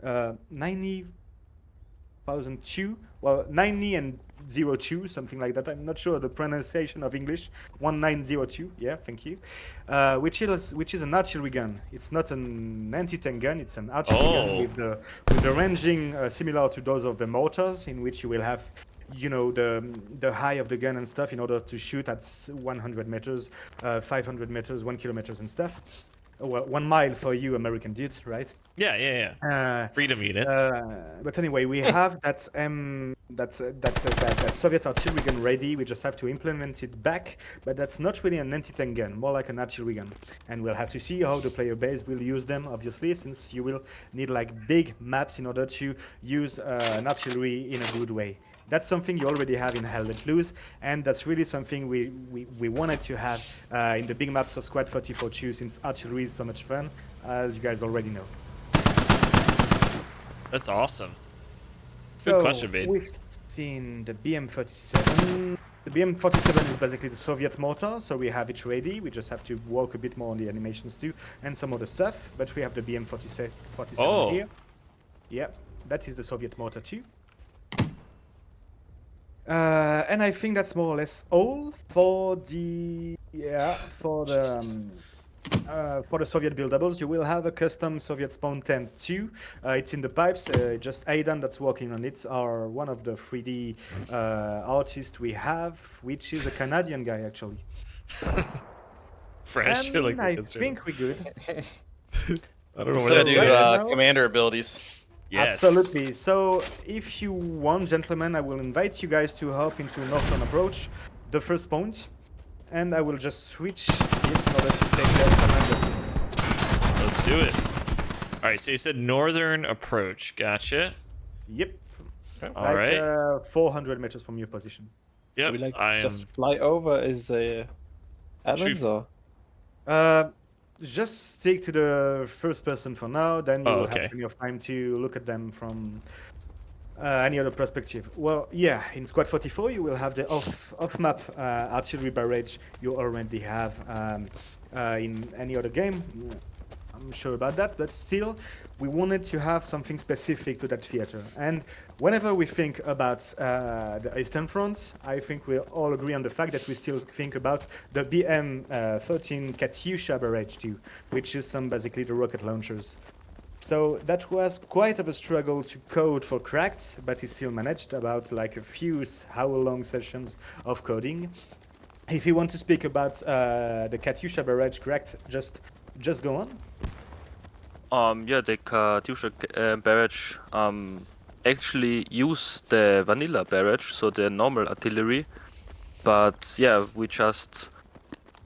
90,002. Well, 90 and 02, something like that. I'm not sure the pronunciation of English. 1902. Yeah, thank you. Which is an artillery gun. It's not an anti-tank gun. It's an artillery gun Oh. with the ranging similar to those of the mortars, in which you will have, you know, the high of the gun and stuff in order to shoot at 100 meters, 500 meters, 1 kilometers and stuff. Well, 1 mile for you American dudes, right? Yeah. Freedom units. But anyway, we have that Soviet artillery gun ready. We just have to implement it back. But that's not really an anti-tank gun, more like an artillery gun. And we'll have to see how the player base will use them, obviously, since you will need like big maps in order to use an artillery in a good way. That's something you already have in Hell Let Loose, and that's really something we wanted to have in the big maps of Squad 44 since artillery is so much fun, as you guys already know. That's awesome. Good So, question, Bade. we've seen the BM-37. The BM-47 is basically the Soviet mortar, so we have it ready. We just have to work a bit more on the animations too, and some other stuff. But we have the BM-47 Oh. here. Yeah, that is the Soviet mortar too. And I think that's more or less all for the Soviet buildables. You will have a custom Soviet spawn tent too. It's in the pipes. Just Aidan that's working on it are one of the 3D artists we have, which is a Canadian guy actually. Fresh. And like I think we're good. I don't know So what do that's right. commander abilities. Yes. Absolutely. So if you want, gentlemen, I will invite you guys to hop into Northern Approach, the first point, and I will just switch it in order to take the commander points. Let's do it. All right. So you said northern approach. Gotcha. Yep. All Like right. 400 meters from your position. Yep. We like I am. just fly over as Evans or Just stick to the first person for now, then you Oh, will okay. have plenty of time to look at them from any other perspective. Well, yeah, in Squad 44 you will have the off-map artillery barrage you already have in any other game. I'm sure about that, but still, we wanted to have something specific to that theater. And whenever we think about the Eastern Front, I think we all agree on the fact that we still think about the BM-13 Katyusha barrage too, which is basically the rocket launchers. So that was quite of a struggle to code for Cracked, but he still managed about like a few hour-long sessions of coding. If you want to speak about the Katyusha barrage, Cracked, just go on. Yeah, the Katyusha barrage actually use the vanilla barrage, so the normal artillery. But yeah, we just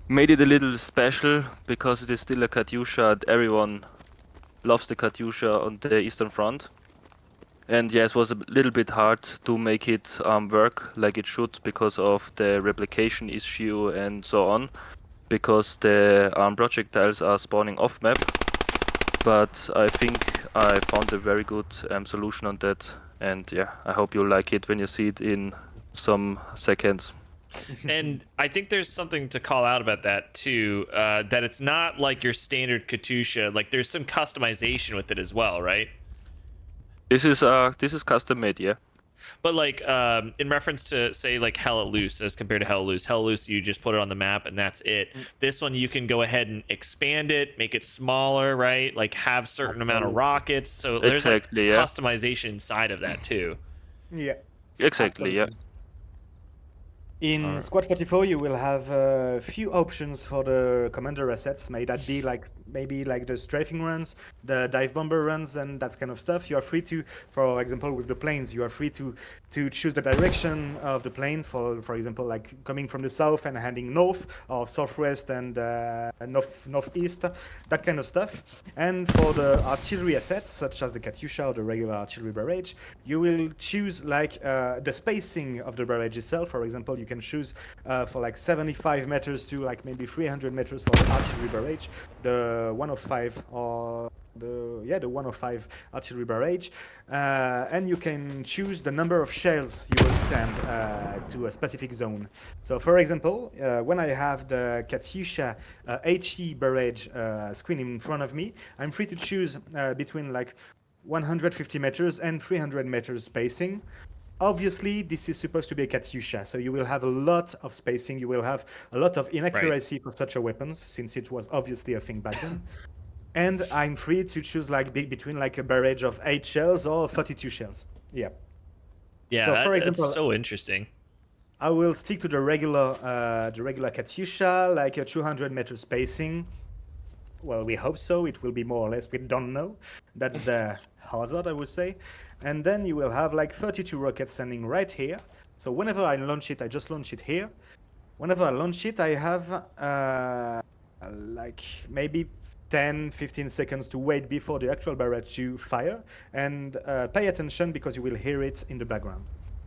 made it a little special because it is still a Katyusha and everyone loves the Katyusha on the Eastern Front. And yes, it was a little bit hard to make it work like it should because of the replication issue and so on, because the projectiles are spawning off map. But I think I found a very good solution on that, and yeah, I hope you like it when you see it in some seconds. And I think there's something to call out about that too, that it's not like your standard Katyusha. Like there's some customization with it as well, right? This is custom made, yeah. But like in reference to say like Hell Let Loose as compared to Hell Let Loose, you just put it on the map and that's it. This one you can go ahead and expand it, make it smaller, right? Like have certain amount of rockets. So there's Exactly, like yeah. customization side of that too. Yeah. Exactly, yeah. In Alright. Squad 44, you will have a few options for the commander assets. May that be like maybe like the strafing runs, the dive bomber runs, and that kind of stuff. You are free to, for example, with the planes, you are free to choose the direction of the plane. For example, like coming from the south and heading north, or southwest and northeast, that kind of stuff. And for the artillery assets, such as the Katyusha or the regular artillery barrage, you will choose like the spacing of the barrage itself. For example, you can choose for like 75 meters to like maybe 300 meters for the artillery barrage, the 105 or the 105 artillery barrage, and you can choose the number of shells you will send to a specific zone. So for example, when I have the Katyusha HE barrage screen in front of me, I'm free to choose between like 150 meters and 300 meters spacing. Obviously, this is supposed to be a Katyusha, so you will have a lot of spacing. You will have a lot of inaccuracy for such a weapons, since it was obviously a thing back then. And I'm free to choose like between like a barrage of 8 shells or 32 shells. Yeah. Yeah, So, for that's example, so interesting. I will stick to the regular Katyusha, like a 200 meter spacing. Well, we hope so. It will be more or less. We don't know. That's the hazard, I would say. And then you will have like 32 rockets standing right here. So whenever I launch it, I just launch it here. Whenever I launch it, I have like maybe 10, 15 seconds to wait before the actual barrage to fire. And pay attention because you will hear it in the background.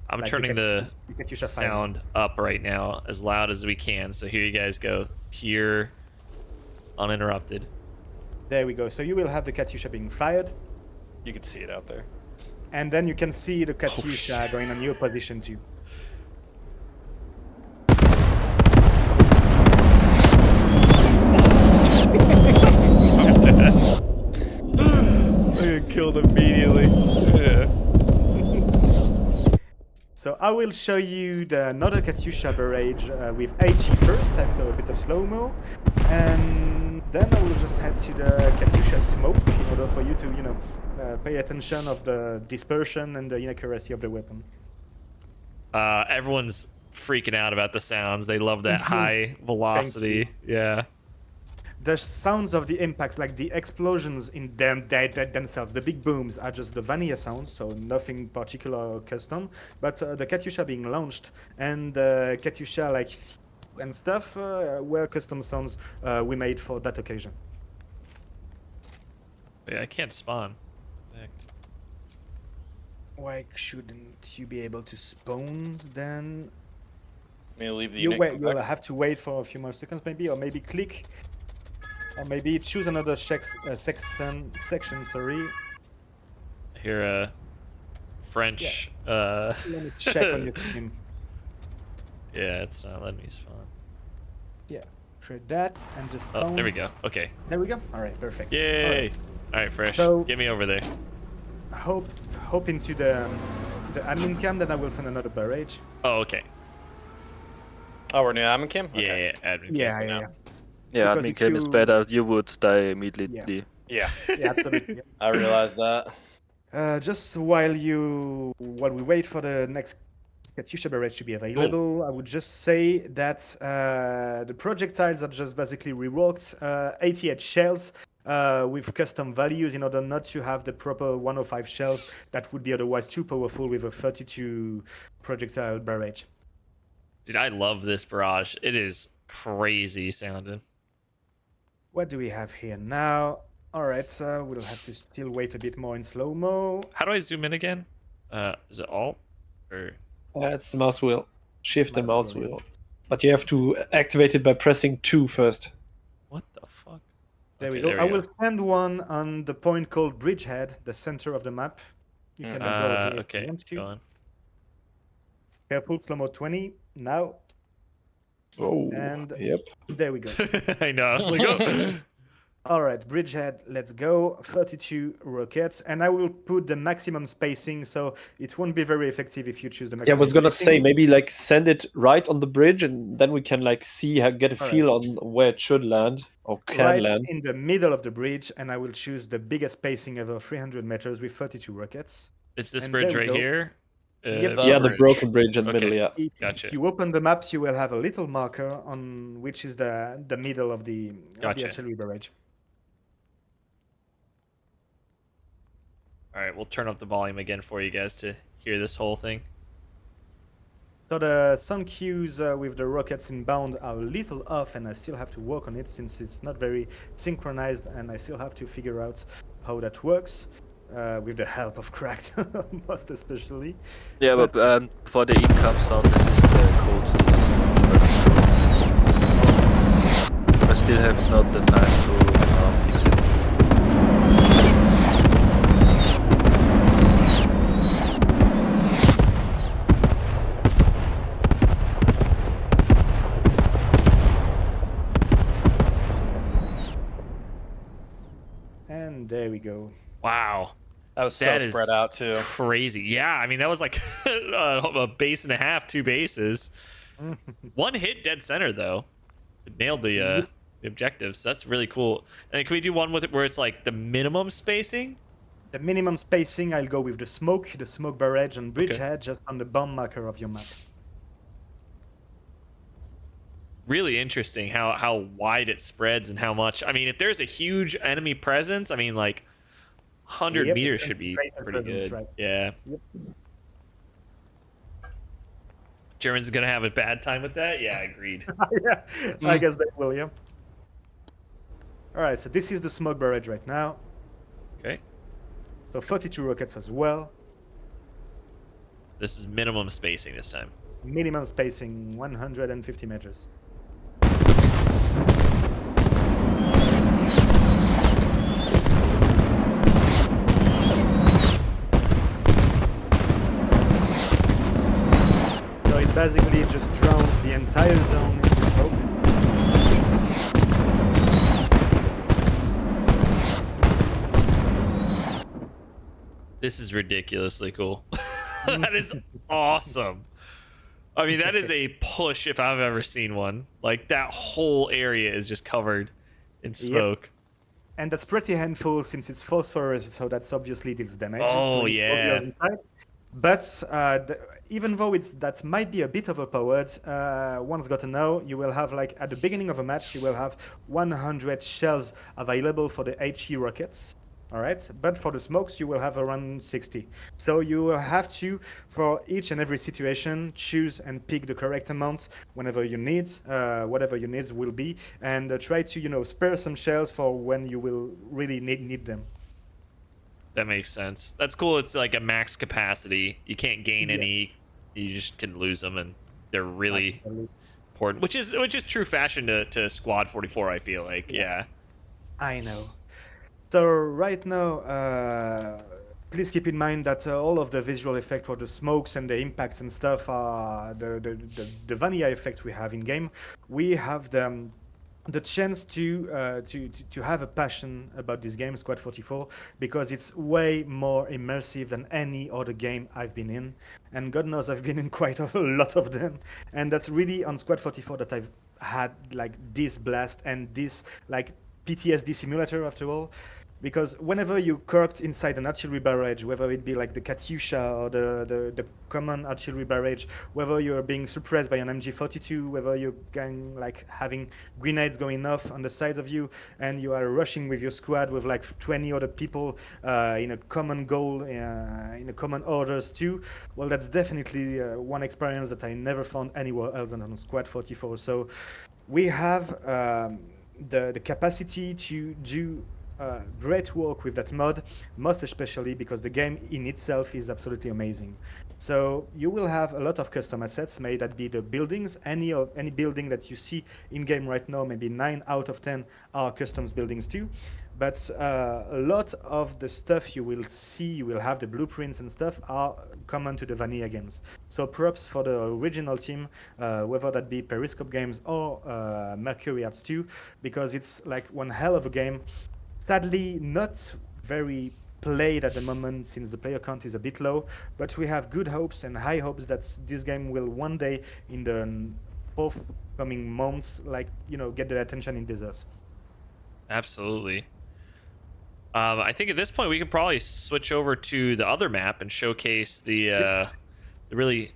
I'm Like turning the Katyusha firing. sound up right now as loud as we can. So here you guys go. Pure, uninterrupted. There we go. So you will have the Katyusha being fired. You can see it out there. And then you can see the Katyusha shit. going on your position too. I get killed immediately. Yeah. So I will show you another Katyusha barrage with HE first after a bit of slow-mo. And then I will just head to the Katyusha smoke in order for you to, pay attention of the dispersion and the inaccuracy of the weapon. Everyone's freaking out about the sounds. They love that high velocity. Yeah. The sounds of the impacts, like the explosions in them themselves, the big booms are just the vanilla sounds, so nothing particular or custom. But the Katyusha being launched and the Katyusha like and stuff were custom sounds we made for that occasion. Yeah, I can't spawn. Heck. Why shouldn't you be able to spawn then? May I leave the You unit? wait. Come You'll back? have to wait for a few more seconds, maybe, or maybe click, or maybe choose another section. Sorry. I hear a French. Let me check on your team. Yeah, it's not letting me spawn. Create that and just Oh, spawn. there we go. Okay. There we go. All right, perfect. Yay! All right, Fresh. So- Get me over there. Hope into the admin cam, then I will send another barrage. Oh, okay. Oh, we're near Admin Cam? Yeah, admin. Yeah, camp. yeah, now. yeah. Yeah, Because admin if cam is you- better. You would die immediately. Yeah, Yeah, absolutely. I realized that. Just while we wait for the next Katyusha barrage to be available, I would just say that the projectiles are just basically reworked 88 shells with custom values in order not to have the proper 105 shells that would be otherwise too powerful with a 32 projectile barrage. Dude, I love this barrage. It is crazy sounding. What do we have here now? All right, so we'll have to still wait a bit more in slow-mo. How do I zoom in again? Is it Alt or? It's the mouse wheel. Shift and Mouse mouse wheel. wheel. But you have to activate it by pressing 2 first. What the fuck? There we Okay, go. there I we will go. send one on the point called Bridgehead, the center of the map. You can go here if you Okay, want to. go on. Careful, slow-mo 20. Now, Oh, And- yep. there we go. I know. I was like, oh. All right, Bridgehead, let's go. 32 rockets, and I will put the maximum spacing, so it won't be very effective if you choose the Yeah, I maximum. was gonna say spacing. maybe like send it right on the bridge, and then we can like see get a Alright. feel on where it should land or can right land. in the middle of the bridge, and I will choose the biggest spacing ever, 300 meters with 32 rockets. It's this And bridge there we right go. here. Yep. The Yeah, the bridge. broken bridge in the Okay. middle. Yeah. If Gotcha. you open the maps, you will have a little marker on which is the middle of the Gotcha. artillery barrage. All right, we'll turn up the volume again for you guys to hear this whole thing. So the sound cues with the rockets inbound are a little off, and I still have to work on it since it's not very synchronized, and I still have to figure out how that works with the help of Cracked, most especially. Yeah, but for the income sound, this is the code to this. I still have not the time to fix it. And there we go. Wow. That was so That is spread out too. crazy. Yeah, I mean that was like a base and a half, 2 bases. One hit dead center though. It nailed the objectives. So that's really cool. And can we do one with it where it's like the minimum spacing? The minimum spacing, I'll go with the smoke barrage, and bridgehead Okay. just on the bomb marker of your map. Really interesting how wide it spreads and how much. I mean, if there's a huge enemy presence, I mean, like 100 Yep, meters should be concentration pretty presence, good. right. Yeah. Yep. Germans gonna have a bad time with that? Yeah, agreed. Yeah, I guess they will, yeah. Alright, so this is the smoke barrage right now. Okay. So 42 rockets as well. This is minimum spacing this time. Minimum spacing 150 meters. So it basically just drowns the entire zone into smoke. This is ridiculously cool. That is awesome. I mean, that is a push if I've ever seen one. Like that whole area is just covered in smoke. And that's pretty handful since it's phosphorus, so that's obviously deals damage. Oh, to any yeah. smoke inside. But even though that might be a bit overpowered, one's got to know you will have, like, at the beginning of a match, you will have 100 shells available for the HE rockets. All right, but for the smokes, you will have around 60. So you will have to, for each and every situation, choose and pick the correct amount whenever you need, whatever your needs will be, and try to, spare some shells for when you will really need them. That makes sense. That's cool. It's like a max capacity. You can't gain Yeah. any. You just can lose them, and they're really Absolutely. important. Which is true fashion to Squad 44. I feel like, yeah. I know. So right now, please keep in mind that all of the visual effects for the smokes and the impacts and stuff are the vanilla effects we have in game. We have the chance to have a passion about this game, Squad 44, because it's way more immersive than any other game I've been in, and God knows I've been in quite a lot of them, and that's really on Squad 44 that I've had like this blast and this like PTSD simulator after all. Because whenever you corrupt inside an artillery barrage, whether it be like the Katyusha or the common artillery barrage, whether you're being suppressed by an MG42, whether you're having grenades going off on the sides of you, and you are rushing with your squad with like 20 other people in a common goal, in a common orders too, well, that's definitely one experience that I never found anywhere else than on Squad 44. So we have the capacity to do great work with that mod, most especially because the game in itself is absolutely amazing. So you will have a lot of custom assets, may that be the buildings, any building that you see in game right now, maybe 9 out of 10 are custom buildings too. But a lot of the stuff you will see, you will have the blueprints and stuff, are common to the vanilla games. So props for the original team, whether that be Periscope Games or Mercury Arts 2, because it's like one hell of a game. Sadly, not very played at the moment since the player count is a bit low, but we have good hopes and high hopes that this game will one day in the forthcoming months, get the attention it deserves. Absolutely. I think at this point we can probably switch over to the other map and showcase the really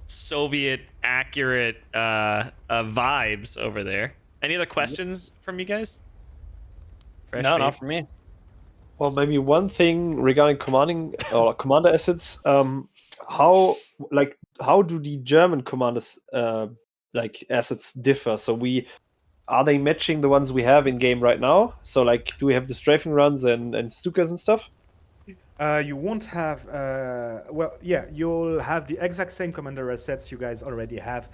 Soviet accurate vibes over there. Any other questions from you guys? Fresh No, Fade? not for me. Well, maybe one thing regarding commanding or commander assets. How do the German commanders assets differ? So are they matching the ones we have in game right now? So do we have the strafing runs and Stukas and stuff? You won't have, you'll have the exact same commander assets you guys already have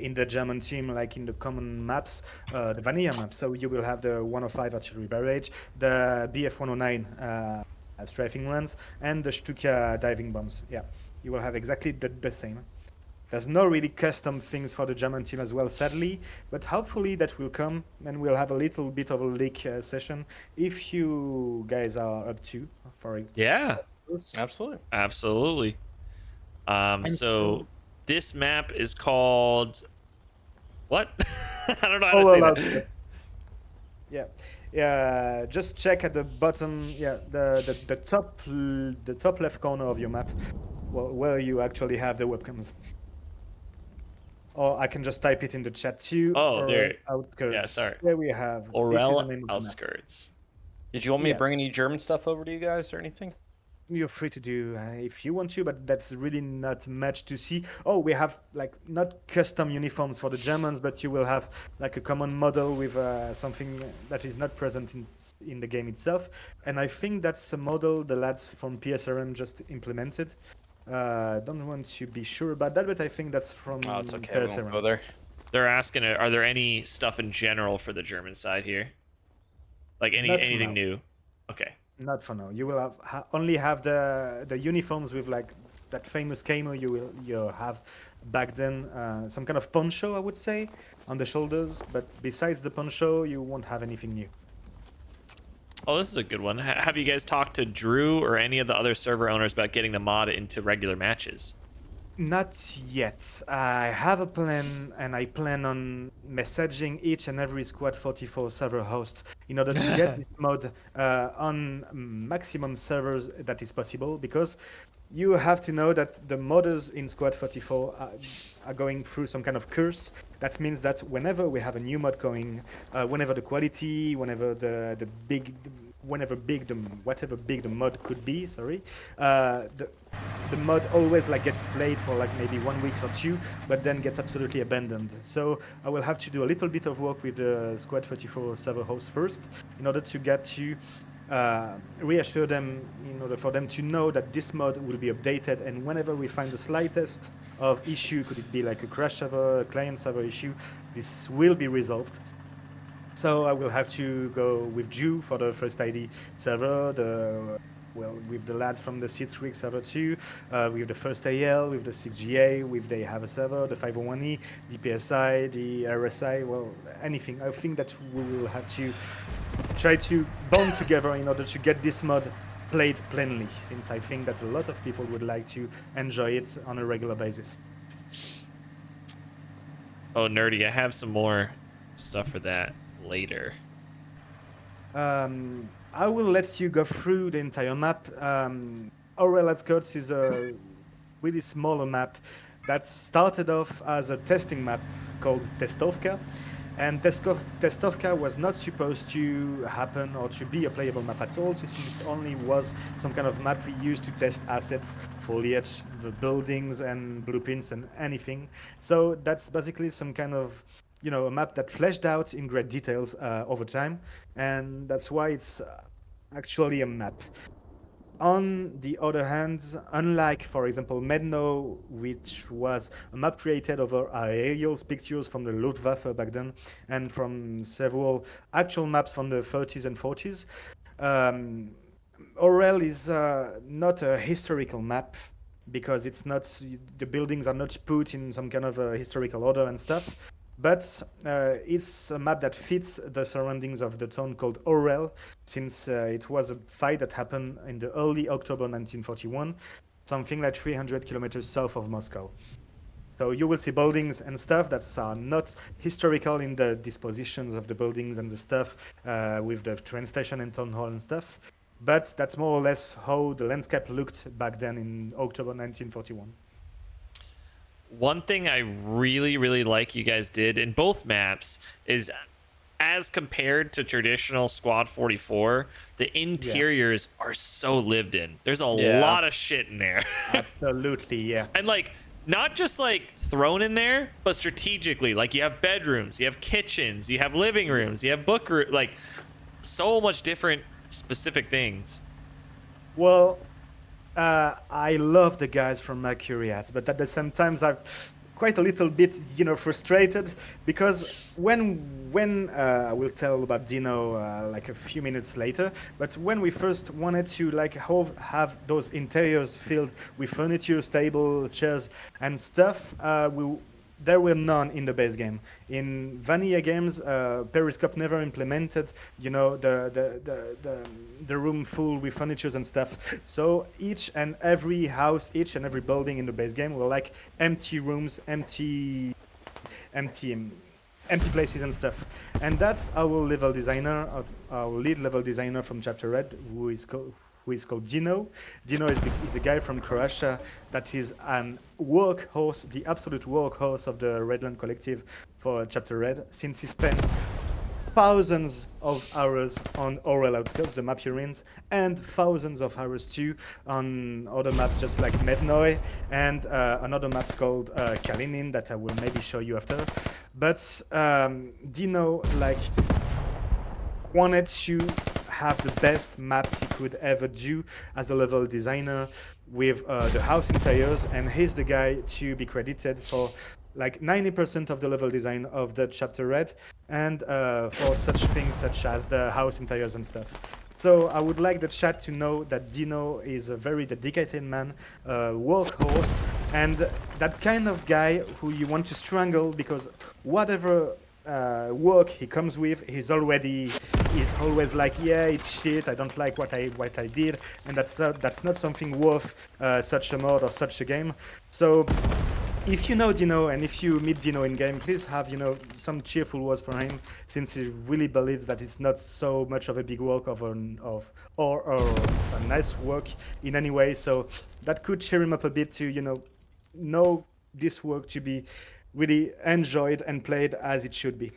in the German team, like in the common maps, the vanilla maps. So you will have the 105 artillery barrage, the BF-109 strafing runs, and the Stuka diving bombs. Yeah, you will have exactly the same. There's no really custom things for the German team as well, sadly, but hopefully that will come, and we'll have a little bit of a leak session if you guys are up to for it. Yeah, Absolutely. absolutely. And So this map is called what? I don't know how Oh, to say well, that. yeah. Just check at the bottom. Yeah, the top left corner of your map, well, where you actually have the webcams. Or I can just type it in the chat too. Oh, or there. Outskirts. Yeah, sorry. There we have. This is the Orel name of the map. outskirts. Did you want me Yeah. to bring any German stuff over to you guys or anything? You're free to do if you want to, but that's really not much to see. Oh, we have like not custom uniforms for the Germans, but you will have like a common model with something that is not present in the game itself. And I think that's a model the lads from PSRM just implemented. Don't want to be sure about that, but I think that's from Oh, it's okay. We won't PSRM. go there. They're asking, are there any stuff in general for the German side here? Like Not for anything now. new? Okay. Not for now. You will have only have the uniforms with like that famous camo you have back then. Some kind of poncho, I would say, on the shoulders. But besides the poncho, you won't have anything new. Oh, this is a good one. Have you guys talked to Drew or any of the other server owners about getting the mod into regular matches? Not yet. I have a plan, and I plan on messaging each and every Squad 44 server host in order to get this mod on maximum servers that is possible, because you have to know that the modders in Squad 44 are going through some kind of curse. That means that whenever we have a new mod going, whenever the quality, whenever whatever big the mod could be, sorry, the mod always like get played for like maybe 1 week or two, but then gets absolutely abandoned. So I will have to do a little bit of work with the Squad 44 server host first in order to get to reassure them, in order for them to know that this mod will be updated, and whenever we find the slightest of issue, could it be like a crash server, a client server issue, this will be resolved. So I will have to go with Jew for the first ID server, with the lads from the Seeds Creek server too, with the first AL, with the 6GA, with they have a server, the 501E, the PSI, the RSI, well, anything. I think that we will have to try to bond together in order to get this mod played plainly, since I think that a lot of people would like to enjoy it on a regular basis. Oh, nerdy. I have some more stuff for that later. I will let you go through the entire map. Orel Outskirts is a really smaller map that started off as a testing map called Testovka. And Testovka was not supposed to happen or to be a playable map at all, since this only was some kind of map we used to test assets, foliage, the buildings and blueprints and anything. So that's basically some kind of, a map that fleshed out in great details over time, and that's why it's actually a map. On the other hand, unlike, for example, Medno, which was a map created over aerial pictures from the Luftwaffe back then, and from several actual maps from the 30s and 40s, Orel is not a historical map, because it's not, the buildings are not put in some kind of a historical order and stuff. But it's a map that fits the surroundings of the town called Orel, since it was a fight that happened in the early October 1941, something like 300 kilometers south of Moscow. So you will see buildings and stuff that are not historical in the dispositions of the buildings and the stuff with the train station and town hall and stuff. But that's more or less how the landscape looked back then in October 1941. One thing I really, really like you guys did in both maps is, as compared to traditional Squad 44, the interiors are so lived in. There's a lot of shit in there. Absolutely, yeah. And like, not just like thrown in there, but strategically. Like, you have bedrooms, you have kitchens, you have living rooms, you have book room, like so much different specific things. Well, I love the guys from Mercuriat, but at the same time, quite a little bit, frustrated because when I will tell about Dino like a few minutes later, but when we first wanted to like have those interiors filled with furniture, table, chairs, and stuff, there were none in the base game. In vanilla games, Periscope never implemented, the room full with furnitures and stuff. So each and every house, each and every building in the base game were like empty rooms, empty places and stuff. And that's our level designer, our lead level designer from Chapter Red, who is called Dino. Dino is a guy from Croatia that is an workhorse, the absolute workhorse of the Redland Collective for Chapter Red, since he spent thousands of hours on Oral Outskirts, the map you're in, and thousands of hours too on other maps just like Mednoy and another maps called Kalinin that I will maybe show you after. But Dino wanted to have the best map he could ever do as a level designer with the house interiors, and he's the guy to be credited for like 90% of the level design of the Chapter Red, and for such things such as the house interiors and stuff. So I would like the chat to know that Dino is a very dedicated man, workhorse, and that kind of guy who you want to strangle because whatever work he comes with, he's always like, yeah, it's shit. I don't like what I did, and that's not something worth such a mod or such a game. So if you know Dino and if you meet Dino in game, please have some cheerful words for him, since he really believes that it's not so much of a big work or a nice work in any way. So that could cheer him up a bit to know this work to be really enjoyed and played as it should be.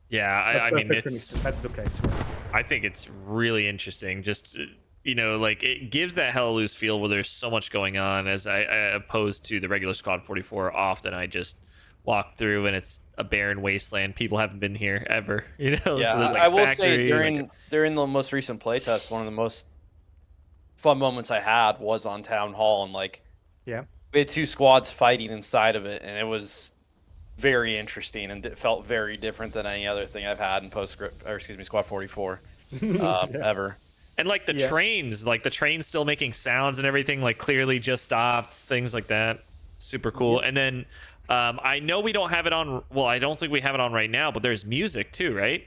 Yeah, I mean, that's the case. Yeah. I think it's really interesting. Just like it gives that hella loose feel where there's so much going on, as I opposed to the regular Squad 44. Often I just walk through and it's a barren wasteland. People haven't been here ever. Yeah, so there's I will say during the most recent playtest, one of the most fun moments I had was on Town Hall, and yeah, we had two squads fighting inside of it, and it was very interesting, and it felt very different than any other thing I've had in Squad 44 ever. And the trains still making sounds and everything, like clearly just stopped, things like that. Super cool. And then I know we don't have it on. Well, I don't think we have it on right now, but there's music too, right?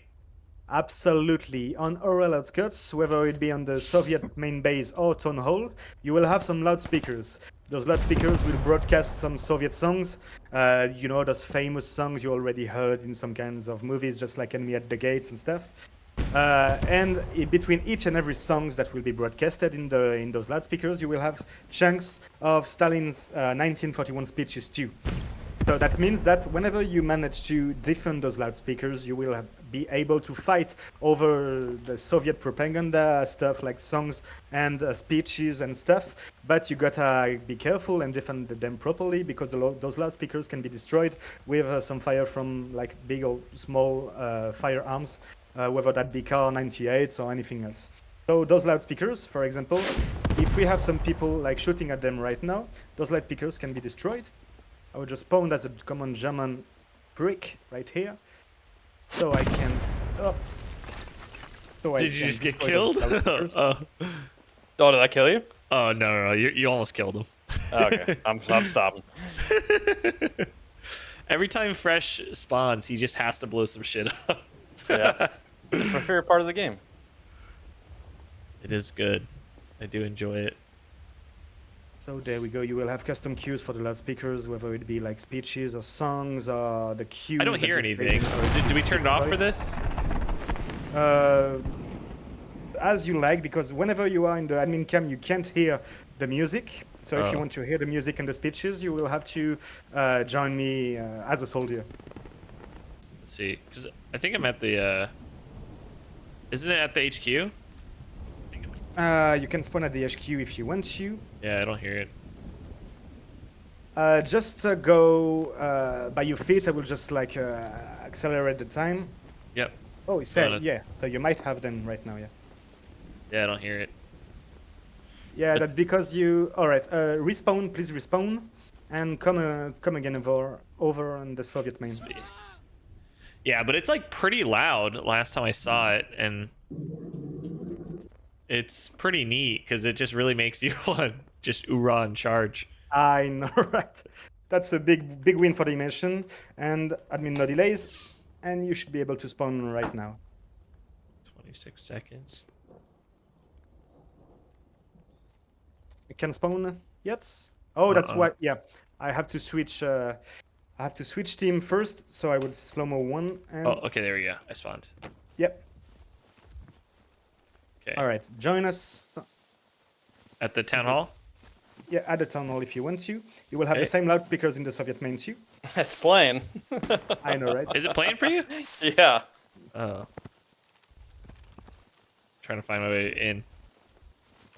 Absolutely. On Oral Outskirts, whether it be on the Soviet main base or Town Hall, you will have some loudspeakers. Those loudspeakers will broadcast some Soviet songs, those famous songs you already heard in some kinds of movies, just like Enemy at the Gates and stuff. And between each and every songs that will be broadcasted in those loudspeakers, you will have chunks of Stalin's 1941 speeches too. So that means that whenever you manage to defend those loudspeakers, you will be able to fight over the Soviet propaganda stuff like songs and speeches and stuff. But you gotta be careful and defend them properly, because those loudspeakers can be destroyed with some fire from like big or small firearms, whether that be Kar 98s or anything else. So those loudspeakers, for example, if we have some people like shooting at them right now, those loudspeakers can be destroyed. I will just spawn as a common German brick right here, so I can. Did you just get killed? Oh, did I kill you? Oh no! You almost killed him. Okay, I'm stopping. Every time Fresh spawns, he just has to blow some shit up. Yeah, it's my favorite part of the game. It is good. I do enjoy it. So there we go. You will have custom cues for the loudspeakers, whether it be like speeches or songs or the cues. I don't hear anything. Did we turn it off for this? As you like, because whenever you are in the admin cam, you can't hear the music. So if you want to hear the music and the speeches, you will have to join me as a soldier. Let's see, because I think I'm at the. Isn't it at the HQ? You can spawn at the HQ if you want to. Yeah, I don't hear it. Just go by your feet. I will just like accelerate the time. Yep. Oh, it said, yeah. So you might have them right now, yeah. Yeah, I don't hear it. Yeah, But- that's because you. All right, respawn. Please respawn, and come again over on the Soviet main. Yeah, but it's like pretty loud last time I saw it, and it's pretty neat because it just really makes you want to just oorah and charge. I know, right? That's a big win for the immersion, and admin no delays, and you should be able to spawn right now. 26 seconds. You can spawn yet? Oh, that's Uh-uh. why. Yeah, I have to switch. I have to switch team first, so I would slow-mo 1 and. Oh, okay, there we go. I spawned. Yep. Okay. All right, join us. At the town hall? Yeah, at the town hall if you want to. You will have the Okay. same loudspeakers in the Soviet main too. It's playing. I know, right? Is it playing for you? Yeah. Oh. Trying to find my way in.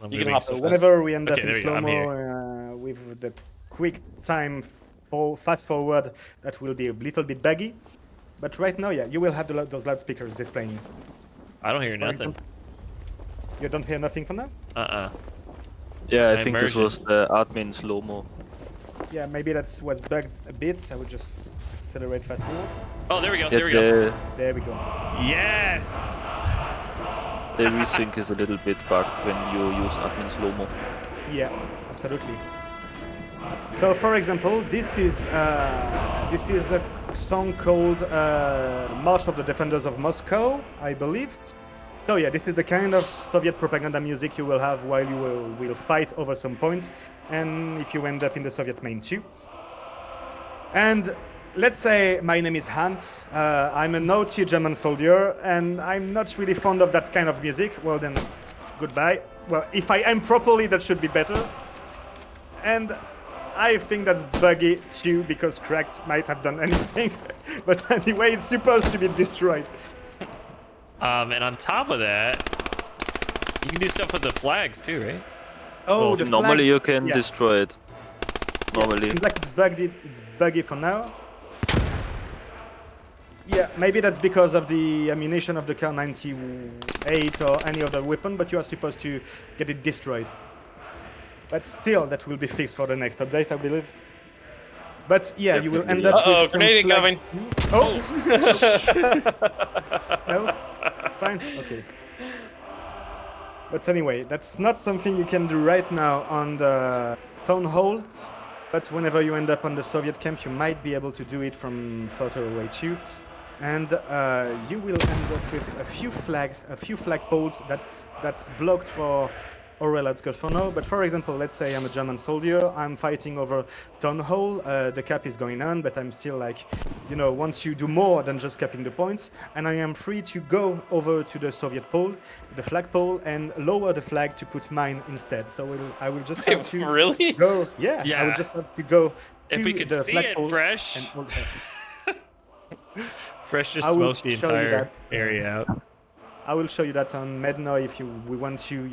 I'm You can moving hop so So the fast. whenever we end up Okay, in there we go. I'm slow-mo with the quick time fast forward, that will be a little bit buggy. But right now, yeah, you will have those loudspeakers displaying. I don't hear For nothing. example- You don't hear nothing for now? Uh-uh. Yeah, I My think this immersion. was the admin slow-mo. Yeah, maybe that's what's bugged a bit. I would just accelerate fast forward. Oh, there we go. Yeah, There we go. There we go. Yes! the resync is a little bit bugged when you use admin slow-mo. Yeah, absolutely. So, for example, this is a song called "March of the Defenders of Moscow," I believe. So yeah, this is the kind of Soviet propaganda music you will have while you will fight over some points, and if you end up in the Soviet main too. And let's say my name is Hans. I'm a naughty German soldier, and I'm not really fond of that kind of music. Well then, goodbye. Well, if I am properly, that should be better. And I think that's buggy too, because Cracked might have done anything. But anyway, it's supposed to be destroyed. And on top of that, you can do stuff with the flags too, right? Oh, Oh, the Normally flags- you can yeah. destroy it. Normally. Seems like it's buggy for now. Yeah, maybe that's because of the ammunition of the Kar 98 or any other weapon, but you are supposed to get it destroyed. But still, that will be fixed for the next update, I believe. But yeah, you will end up Uh-oh, with some grenade flags- incoming. Oh! No? It's fine? Okay. But anyway, that's not something you can do right now on the town hall. But whenever you end up on the Soviet camp, you might be able to do it from further away too. And you will end up with a few flagpoles that's blocked for Orwell outskirts for now. But for example, let's say I'm a German soldier, I'm fighting over town hall, the cap is going on, but I'm still like, want to do more than just capping the points, and I am free to go over to the Soviet pole, the flagpole, and lower the flag to put mine instead. So I will just have to Really? go. Yeah, I Yeah. will just have to go. If to we could the see it, flagpole Fresh. and hold that. Fresh just I will smoked the show you entire that. area out. I will show you that on Medno if we want to,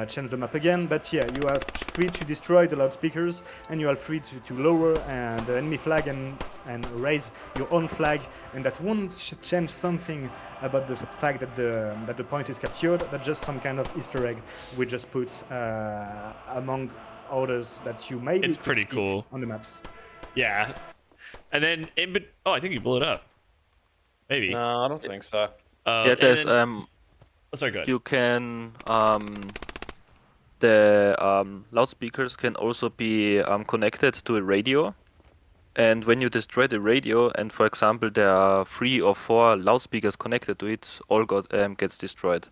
change the map again. But yeah, you are free to destroy the loudspeakers, and you are free to lower the enemy flag and raise your own flag. And that won't change something about the fact that the point is captured. That's just some kind of Easter egg we just put among others that you maybe It's could pretty see cool. on the maps. Yeah. And then I think you blew it up. Maybe. No, I don't think so. Yeah, and there's then- oh, sorry, go ahead. you can the loudspeakers can also be connected to a radio, and when you destroy the radio, and for example there are 3 or 4 loudspeakers connected to it, all gets destroyed.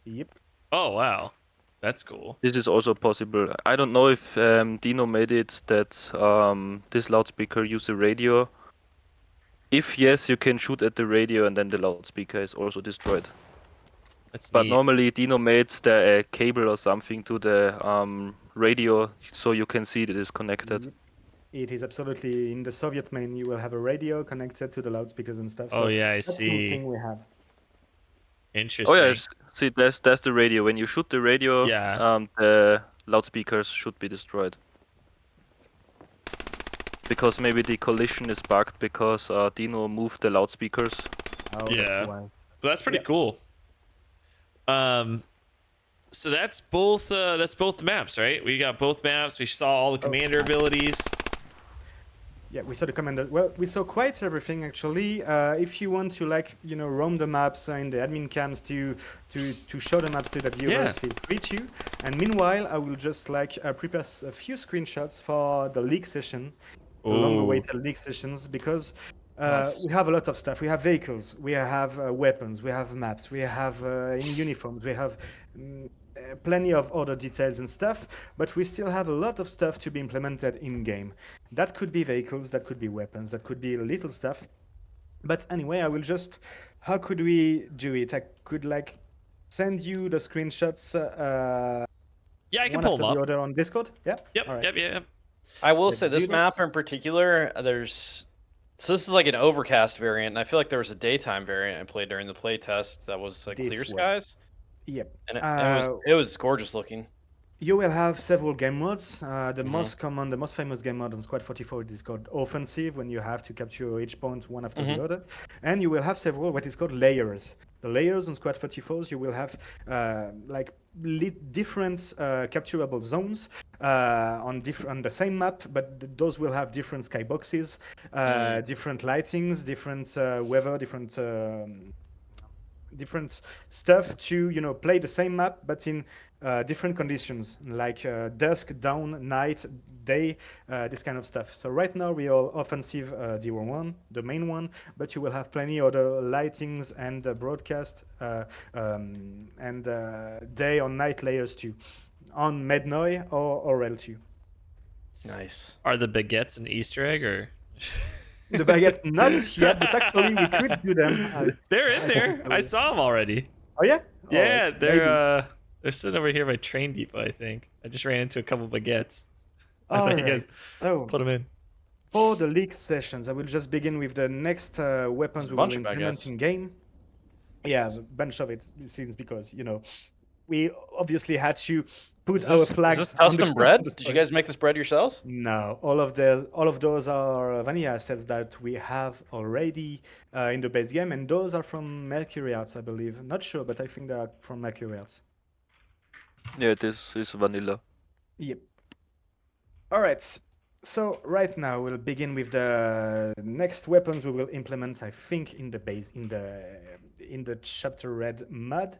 Yep. Oh, wow. That's cool. This is also possible. I don't know if Dino made it that this loudspeaker use a radio. If yes, you can shoot at the radio and then the loudspeaker is also destroyed. That's But neat. normally Dino made the cable or something to the radio so you can see that it's connected. Yep. It is absolutely in the Soviet main. You will have a radio connected to the loudspeakers and stuff. Oh, So yeah, I that's see. something we have. Interesting. Oh yeah, see that's the radio. When you shoot the radio, Yeah. the loudspeakers should be destroyed. Because maybe the collision is bugged because Dino moved the loudspeakers. Oh, Yeah. that's why. But that's pretty Yeah. cool. So that's both the maps, right? We got both maps. We saw all the commander abilities. Yeah, we saw the commander. Well, we saw quite everything actually. If you want to roam the maps in the admin cams to show the maps to the viewers, Yeah. feel free to. And meanwhile, I will just prepare a few screenshots for the league session, the long-awaited league sessions, because Nice. we have a lot of stuff. We have vehicles, we have weapons, we have maps, we have in uniforms, we have plenty of other details and stuff, but we still have a lot of stuff to be implemented in game. That could be vehicles, that could be weapons, that could be little stuff. But anyway, I will just. How could we do it? I could send you the screenshots. Yeah, I can one pull after them the up. other on Discord. Yeah. Yep, All right. yep. I will Let's say this do map this. in particular, so this is like an overcast variant, and I feel like there was a daytime variant I played during the play test that was like This clear was- skies, Yep. and it was gorgeous looking. You will have several game modes. The Mhm. most common, the most famous game mode on Squad 44 is called offensive, when you have to capture each point one after Mhm. the other. And you will have several what is called layers. The layers on Squad 44s, you will have different capturable zones on the same map, but those will have different skyboxes, different lightings, different weather, different stuff to play the same map but in different conditions like dusk, dawn, night, day, this kind of stuff. So right now we are offensive 01, the main one, but you will have plenty other lightings and broadcast and day or night layers too on Mednoy or L2. Nice. Are the baguettes an Easter egg or? The baguettes not yet, but actually we could do them. They're in there. I saw them already. Oh yeah? Yeah, Alright, they're maybe. they're sitting over here by Train Depot. I think I just ran into a couple baguettes. I thought you guys Alright, so put them in. for the league sessions, I will just begin with the next weapons There's a we will bunch of implement baguettes. in game. Yeah, a bunch of it seems because we obviously had to put our flags. Is this on the custom ground bread? on the Did you side. guys make this bread yourselves? No, all of those are vanilla assets that we have already in the base game, and those are from Mercury Arts, I believe. Not sure, but I think they are from Mercury Arts. Yeah, this is vanilla. Yep. All right. So right now we'll begin with the next weapons we will implement. I think in the base in the chapter red mod.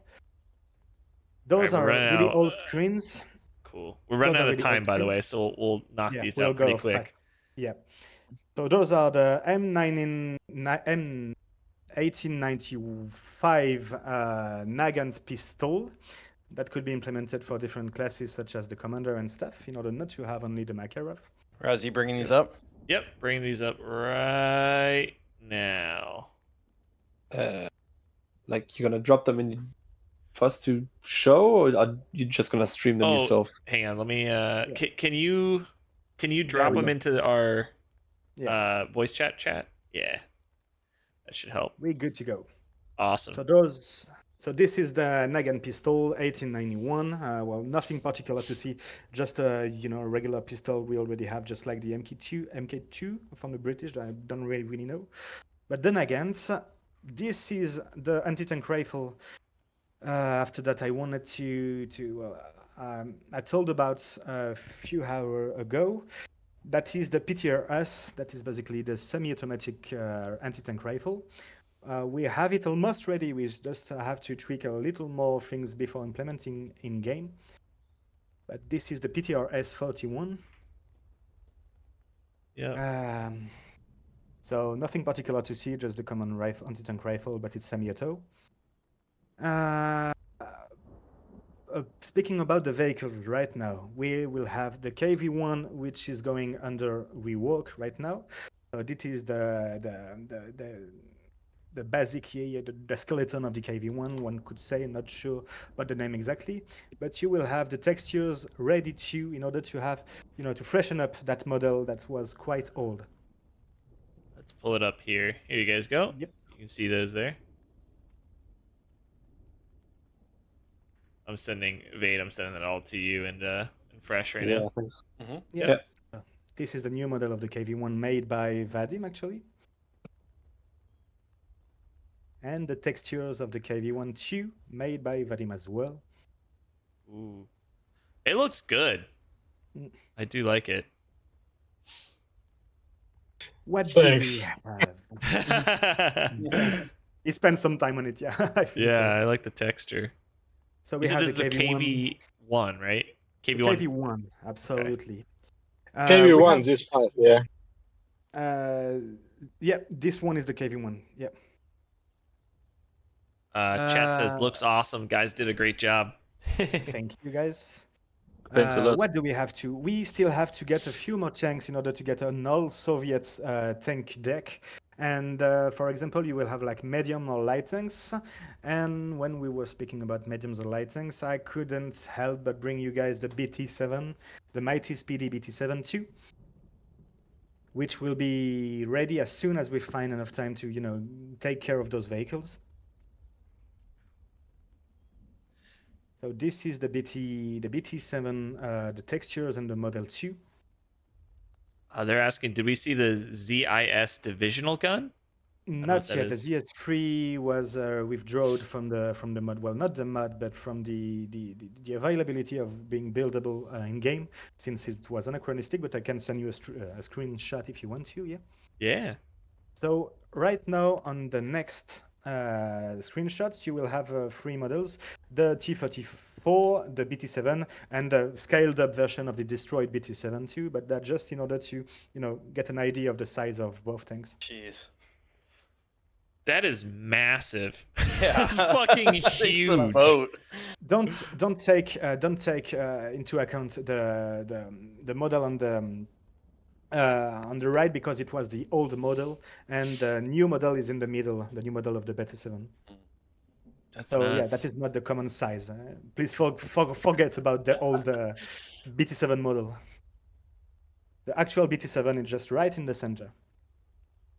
Those Alright, we're are running really out. old screens. Cool. We're running Those are out of really time, old by the screens. way, so we'll knock Yeah, these we'll out pretty go quick. fast. Yeah. So those are the M1895 Nagant pistol that could be implemented for different classes such as the commander and stuff in order not to have only the Makarov. Raz, you bringing these up? Yep, bringing these up right now. Like you're gonna drop them in for us to show, or are you just gonna stream them Oh, yourself? hang on. Let me. Can you drop we them go. into our Yeah. voice chat? Yeah, that should help. We're good to go. Awesome. So this is the Nagant pistol 1891. Well, nothing particular to see, just a regular pistol we already have, just like the MK2 from the British. I don't really know, but the Nagants. This is the anti-tank rifle. After that, I wanted I told about a few hours ago. That is the PTRS. That is basically the semi-automatic anti-tank rifle. We have it almost ready. We just have to tweak a little more things before implementing in game. But this is the PTRS 41. Yeah. So nothing particular to see, just the common rifle, anti-tank rifle, but it's semi-auto. Speaking about the vehicles right now, we will have the KV1, which is going under rework right now. So this is the basic, the skeleton of the KV1, one could say, not sure about the name exactly, but you will have the textures ready in order to have, to freshen up that model that was quite old. Let's pull it up here. Here you guys go. Yep. You can see those there. I'm sending that all to you and Fresh right now. Thanks. Yeah. So this is the new model of the KV1 made by Vadim, actually. And the textures of the KV1 2 made by Vadim as well. Ooh. It looks good. I do like it. What do we Thanks. have? Thanks. He spent some time on it, yeah. I think yeah, so. I like the texture. So You we said have this the is the KV1. KV1, right? The KV1. KV1, absolutely. KV We one, have, this 5, yeah. yeah, this one is the KV1. Yeah. Chat says Uh, looks awesome. Guys did a great job. Thank you, guys. Thanks a lot. What do we have to? We still have to get a few more tanks in order to get an all Soviet tank deck. And for example, you will have like medium or light tanks. And when we were speaking about mediums or light tanks, I couldn't help but bring you guys the BT7, the mighty speedy BT7 too, which will be ready as soon as we find enough time to, take care of those vehicles. So this is the BT7, the textures and the Model 2. They're asking, did we see the ZIS divisional gun? I don't know what Not that yet. The is. ZS3 was withdrawn from the mod. Well, not the mod, but from the availability of being buildable in game, since it was anachronistic. But I can send you a screenshot if you want to. Yeah. Yeah. So right now on the next screenshots, you will have three models: the T-34, the BT-7, and the scaled-up version of the destroyed BT-7 too. But that just in order to, get an idea of the size of both tanks. Jeez. That is massive. Yeah. It's fucking Thanks for the huge. boat. Don't take into account the model on the right, because it was the old model, and the new model is in the middle, the new model of the Beta 7. That's So yeah, nuts. that is not the common size. Please forget about the old BT7 model. The actual BT7 is just right in the center.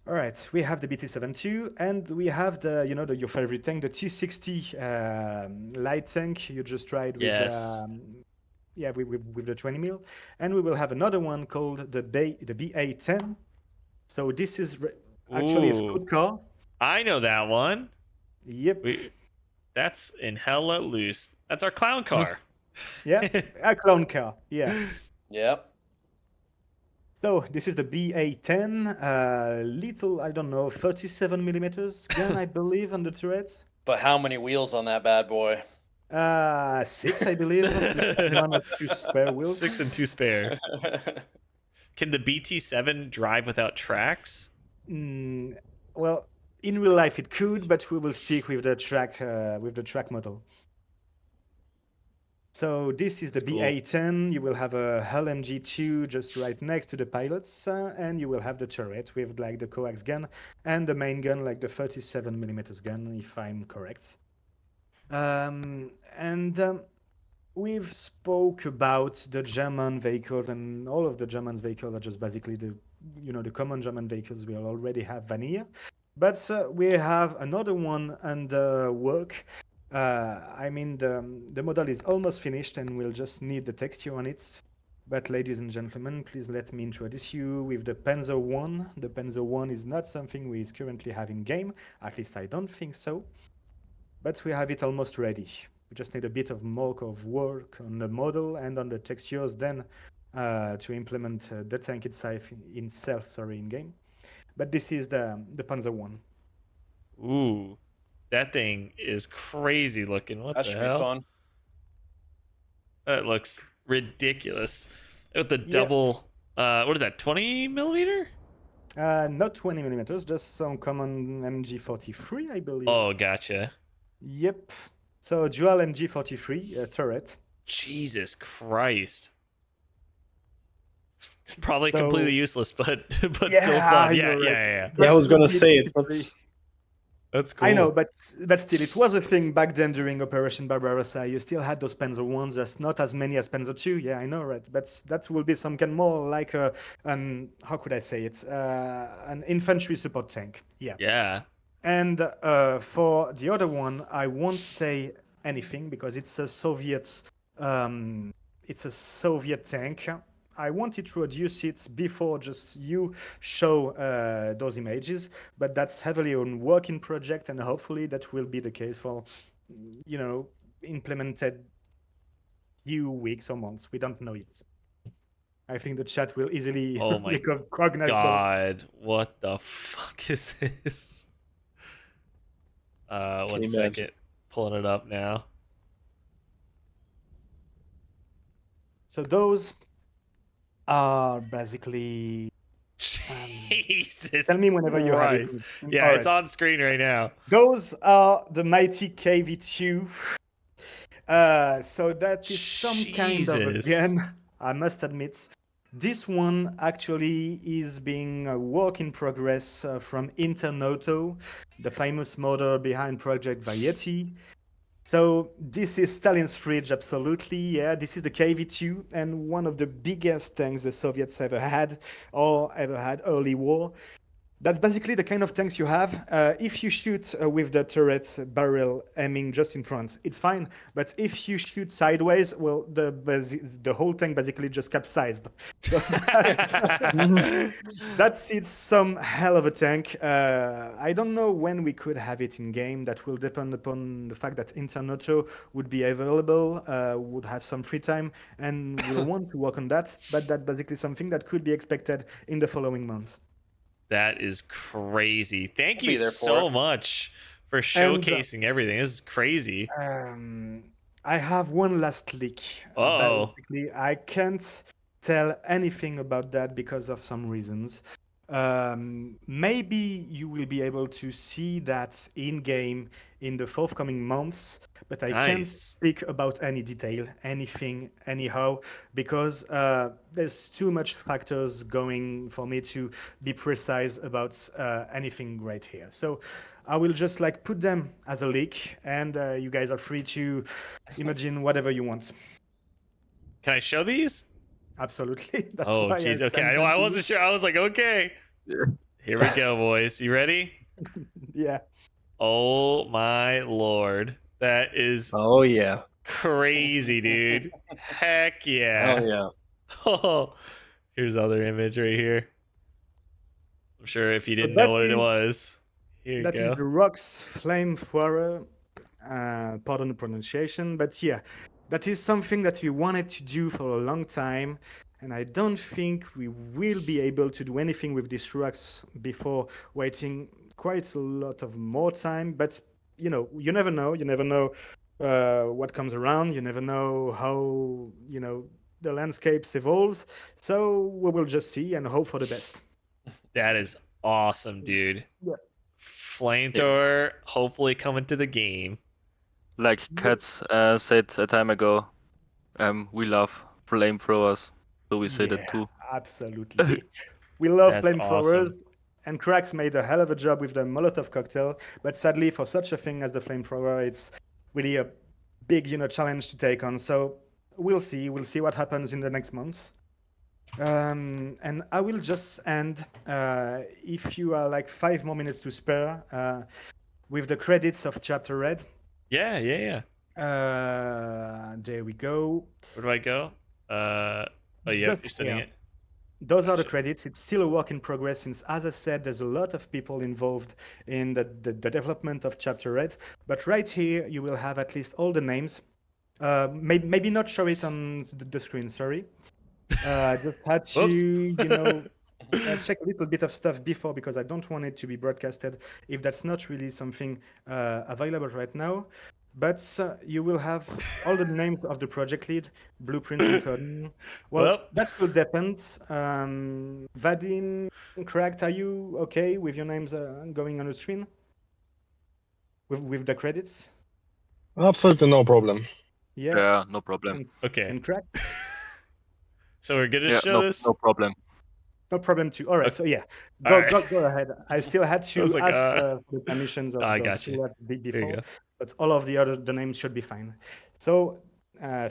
All right, we have the BT7 too, and we have your favorite tank, the T60 light tank you just tried with Yes. with the 20 mil, and we will have another one called the BA10. So this is actually a Ooh. scout car. I know that one. Yep. That's in hella loose. That's our clown car. Yeah, a clone car. Yeah. Yep. So this is the BA10, little, I don't know, 37 millimeters gun, I believe, on the turrets. But how many wheels on that bad boy? 6, I believe. One or two spare wheels. 6 and 2 spare. Can the BT7 drive without tracks? Well, in real life it could, but we will stick with the track model. So this is the That's cool. BA10. You will have a Hull MG2 just right next to the pilots, and you will have the turret with like the coax gun and the main gun, like the 37 millimeters gun, if I'm correct. We've spoke about the German vehicles, and all of the German vehicles are just basically the common German vehicles we already have vanilla. But we have another one under work. I mean, the model is almost finished, and we'll just need the texture on it. But ladies and gentlemen, please let me introduce you with the Panzer 1. The Panzer 1 is not something we currently have in game, at least I don't think so. But we have it almost ready. We just need a bit of more of work on the model and on the textures, then to implement the tank itself in game. But this is the Panzer 1. Ooh. That thing is crazy looking. What That the should hell? be fun. That looks ridiculous. With the Yeah. double, what is that, 20 millimeter? Not 20 millimeters, just some common MG43, I believe. Oh, gotcha. Yep. So dual MG43 turret. Jesus Christ. It's probably So- completely useless, but still Yeah, fun. I Yeah, know, right? yeah. Yeah, I was gonna say it's not. That's cool. I know, but still, it was a thing back then during Operation Barbarossa. You still had those Panzer 1s, just not as many as Panzer 2. Yeah, I know, right? But that will be some kind more like how could I say it? An infantry support tank. Yeah. Yeah. And for the other one, I won't say anything because it's a Soviet tank. I won't introduce it before just you show those images, but that's heavily on working project, and hopefully that will be the case for, implemented few weeks or months. We don't know yet. I think the chat will easily Oh my recognize those. God, what the fuck is this? One imagine. second, pulling it up now. So those are basically. Jesus Tell me whenever you have it. Christ. Yeah, All it's right. on screen right now. Those are the mighty KV2. So that is some kind of a Jesus. gun, I must admit. This one actually is being a work in progress from Internoto, the famous model behind Project Variety. So this is Stalin's fridge, absolutely. Yeah, this is the KV2 and one of the biggest tanks the Soviets ever had or ever had early war. That's basically the kind of tanks you have. If you shoot with the turret barrel aiming just in front, it's fine. But if you shoot sideways, well, the whole tank basically just capsized. So that's it's some hell of a tank. I don't know when we could have it in game. That will depend upon the fact that Internoto would be available, would have some free time, and will want to work on that. But that's basically something that could be expected in the following months. That is crazy. Thank I'll be you there for so it. much for And, showcasing everything. This is crazy. I have one last leak. Uh-oh. Basically, I can't tell anything about that because of some reasons. Maybe you will be able to see that in game in the forthcoming months, but I can't Nice. speak about any detail, anything, anyhow, because there's too much factors going for me to be precise about anything right here. So I will just like put them as a leak, and you guys are free to imagine whatever you want. Can I show these? Absolutely. That's Oh, why jeez. I Okay, sent I them to you. wasn't sure. I was like, okay. Here we go, boys. You ready? Yeah. Oh my lord. That is Oh yeah. crazy, dude. Heck yeah. Oh yeah. Oh, here's other image right here. I'm sure if you didn't that know what it is- was. Here you That is go. the Rock's Flamethrower. Pardon the pronunciation, but yeah, that is something that we wanted to do for a long time, and I don't think we will be able to do anything with these rocks before waiting quite a lot of more time. But you know, you never know. You never know what comes around. You never know how the landscapes evolves. So we will just see and hope for the best. That is awesome, dude. Yeah. Flamethrower hopefully coming to the game. Like Katz said a time ago, we love flamethrowers, so we say that Yeah, too. absolutely. We love That's flamethrowers, awesome. and Cracks made a hell of a job with the Molotov cocktail. But sadly, for such a thing as the flamethrower, it's really a big, challenge to take on. So we'll see. We'll see what happens in the next months. And I will just end, if you are like 5 more minutes to spare, with the credits of Chapter Red. Yeah. There we go. Where do I go? Oh, yeah, Just you're sending here. it. Those are the Gotcha. credits. It's still a work in progress since, as I said, there's a lot of people involved in the development of Chapter Red. But right here, you will have at least all the names. Maybe not show it on the screen, sorry. Just had to, check a little bit of stuff before because I don't want it to be broadcasted if that's not really something available right now. But you will have all the names of the project lead, blueprints and coding. Well, that will depend. Vadim, Cracked, are you okay with your names going on the screen? With the credits? Absolutely no problem. Yeah. Yeah, no problem. Okay. And Cracked? So we're gonna Yeah, show no, this? no problem. No problem too. All right, Okay. so yeah, All right. go ahead. I still had I was to like, ask the permissions of I those got you. two There you before, go. but all of the names should be fine. So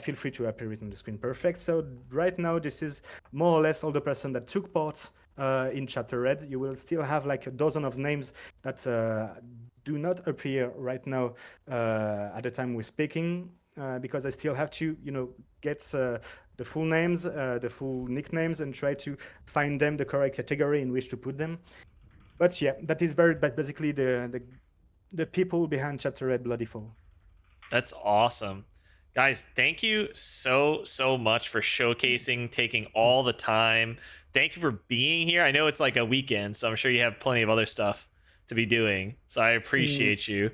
feel free to appear it on the screen. Perfect. So right now, this is more or less all the person that took part in Chapter Red. You will still have like a dozen of names that do not appear right now at the time we're speaking, because I still have to, get the full names, the full nicknames, and try to find them the correct category in which to put them. But yeah, that is basically the people behind Chapter Red Bloody Fall. That's awesome. Guys, thank you so much for showcasing, taking all the time. Thank you for being here. I know it's like a weekend, so I'm sure you have plenty of other stuff to be doing. So I appreciate you.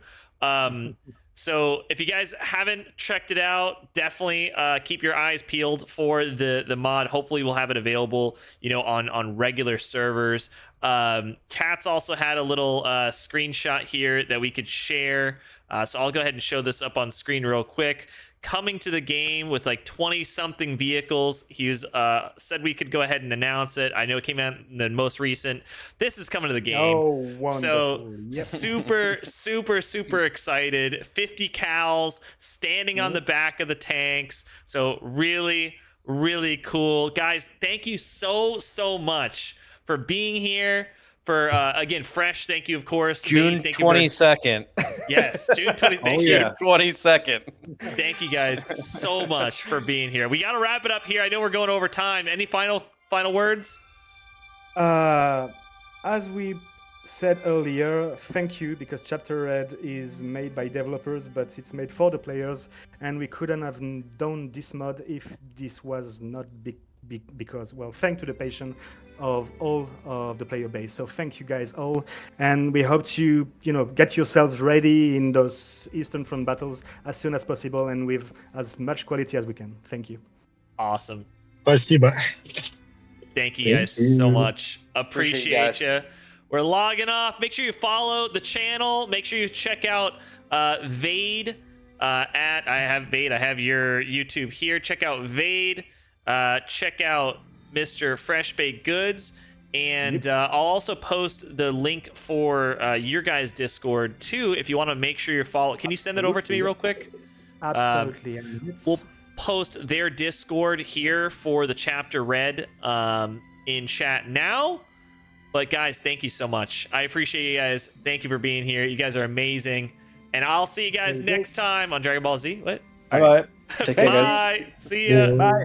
So if you guys haven't checked it out, definitely keep your eyes peeled for the mod. Hopefully we'll have it available, on regular servers. Kat's also had a little screenshot here that we could share. So I'll go ahead and show this up on screen real quick. Coming to the game with like 20 something vehicles. He was said we could go ahead and announce it. I know it came out in the most recent. This is coming to the game. Oh, wonderful. So Yep. super excited. 50 cows standing on the back of the tanks. So really cool. Guys, thank you so much for being here. For again, Fresh, thank you, of course. June Thank you for- 22nd. Yes, June 20. Thank you. June 22nd. Thank you guys so much for being here. We got to wrap it up here. I know we're going over time. Any final words? As we said earlier, thank you, because Chapter Red is made by developers, but it's made for the players, and we couldn't have done this mod if this was not because, well, thanks to the patience of all of the player base. So thank you guys all, and we hope to, get yourselves ready in those Eastern Front battles as soon as possible and with as much quality as we can. Thank you. Awesome. Спасибо. Thank you Thank guys so you. much. Appreciate Appreciate you you. guys. We're logging off. Make sure you follow the channel. Make sure you check out Vade. I have your YouTube here. Check out Vade. Check out Mr. Fresh Baked Goods. And I'll also post the link for your guys' Discord too, if you want to make sure you're following. Can you send it over to me real quick? Absolutely. And it's- We'll post their Discord here for the Chapter Red in chat now. But guys, thank you so much. I appreciate you guys. Thank you for being here. You guys are amazing. And I'll see you guys There you go. next time on Dragon Ball Z. What? All right. Take care, guys. Bye. See ya. Bye.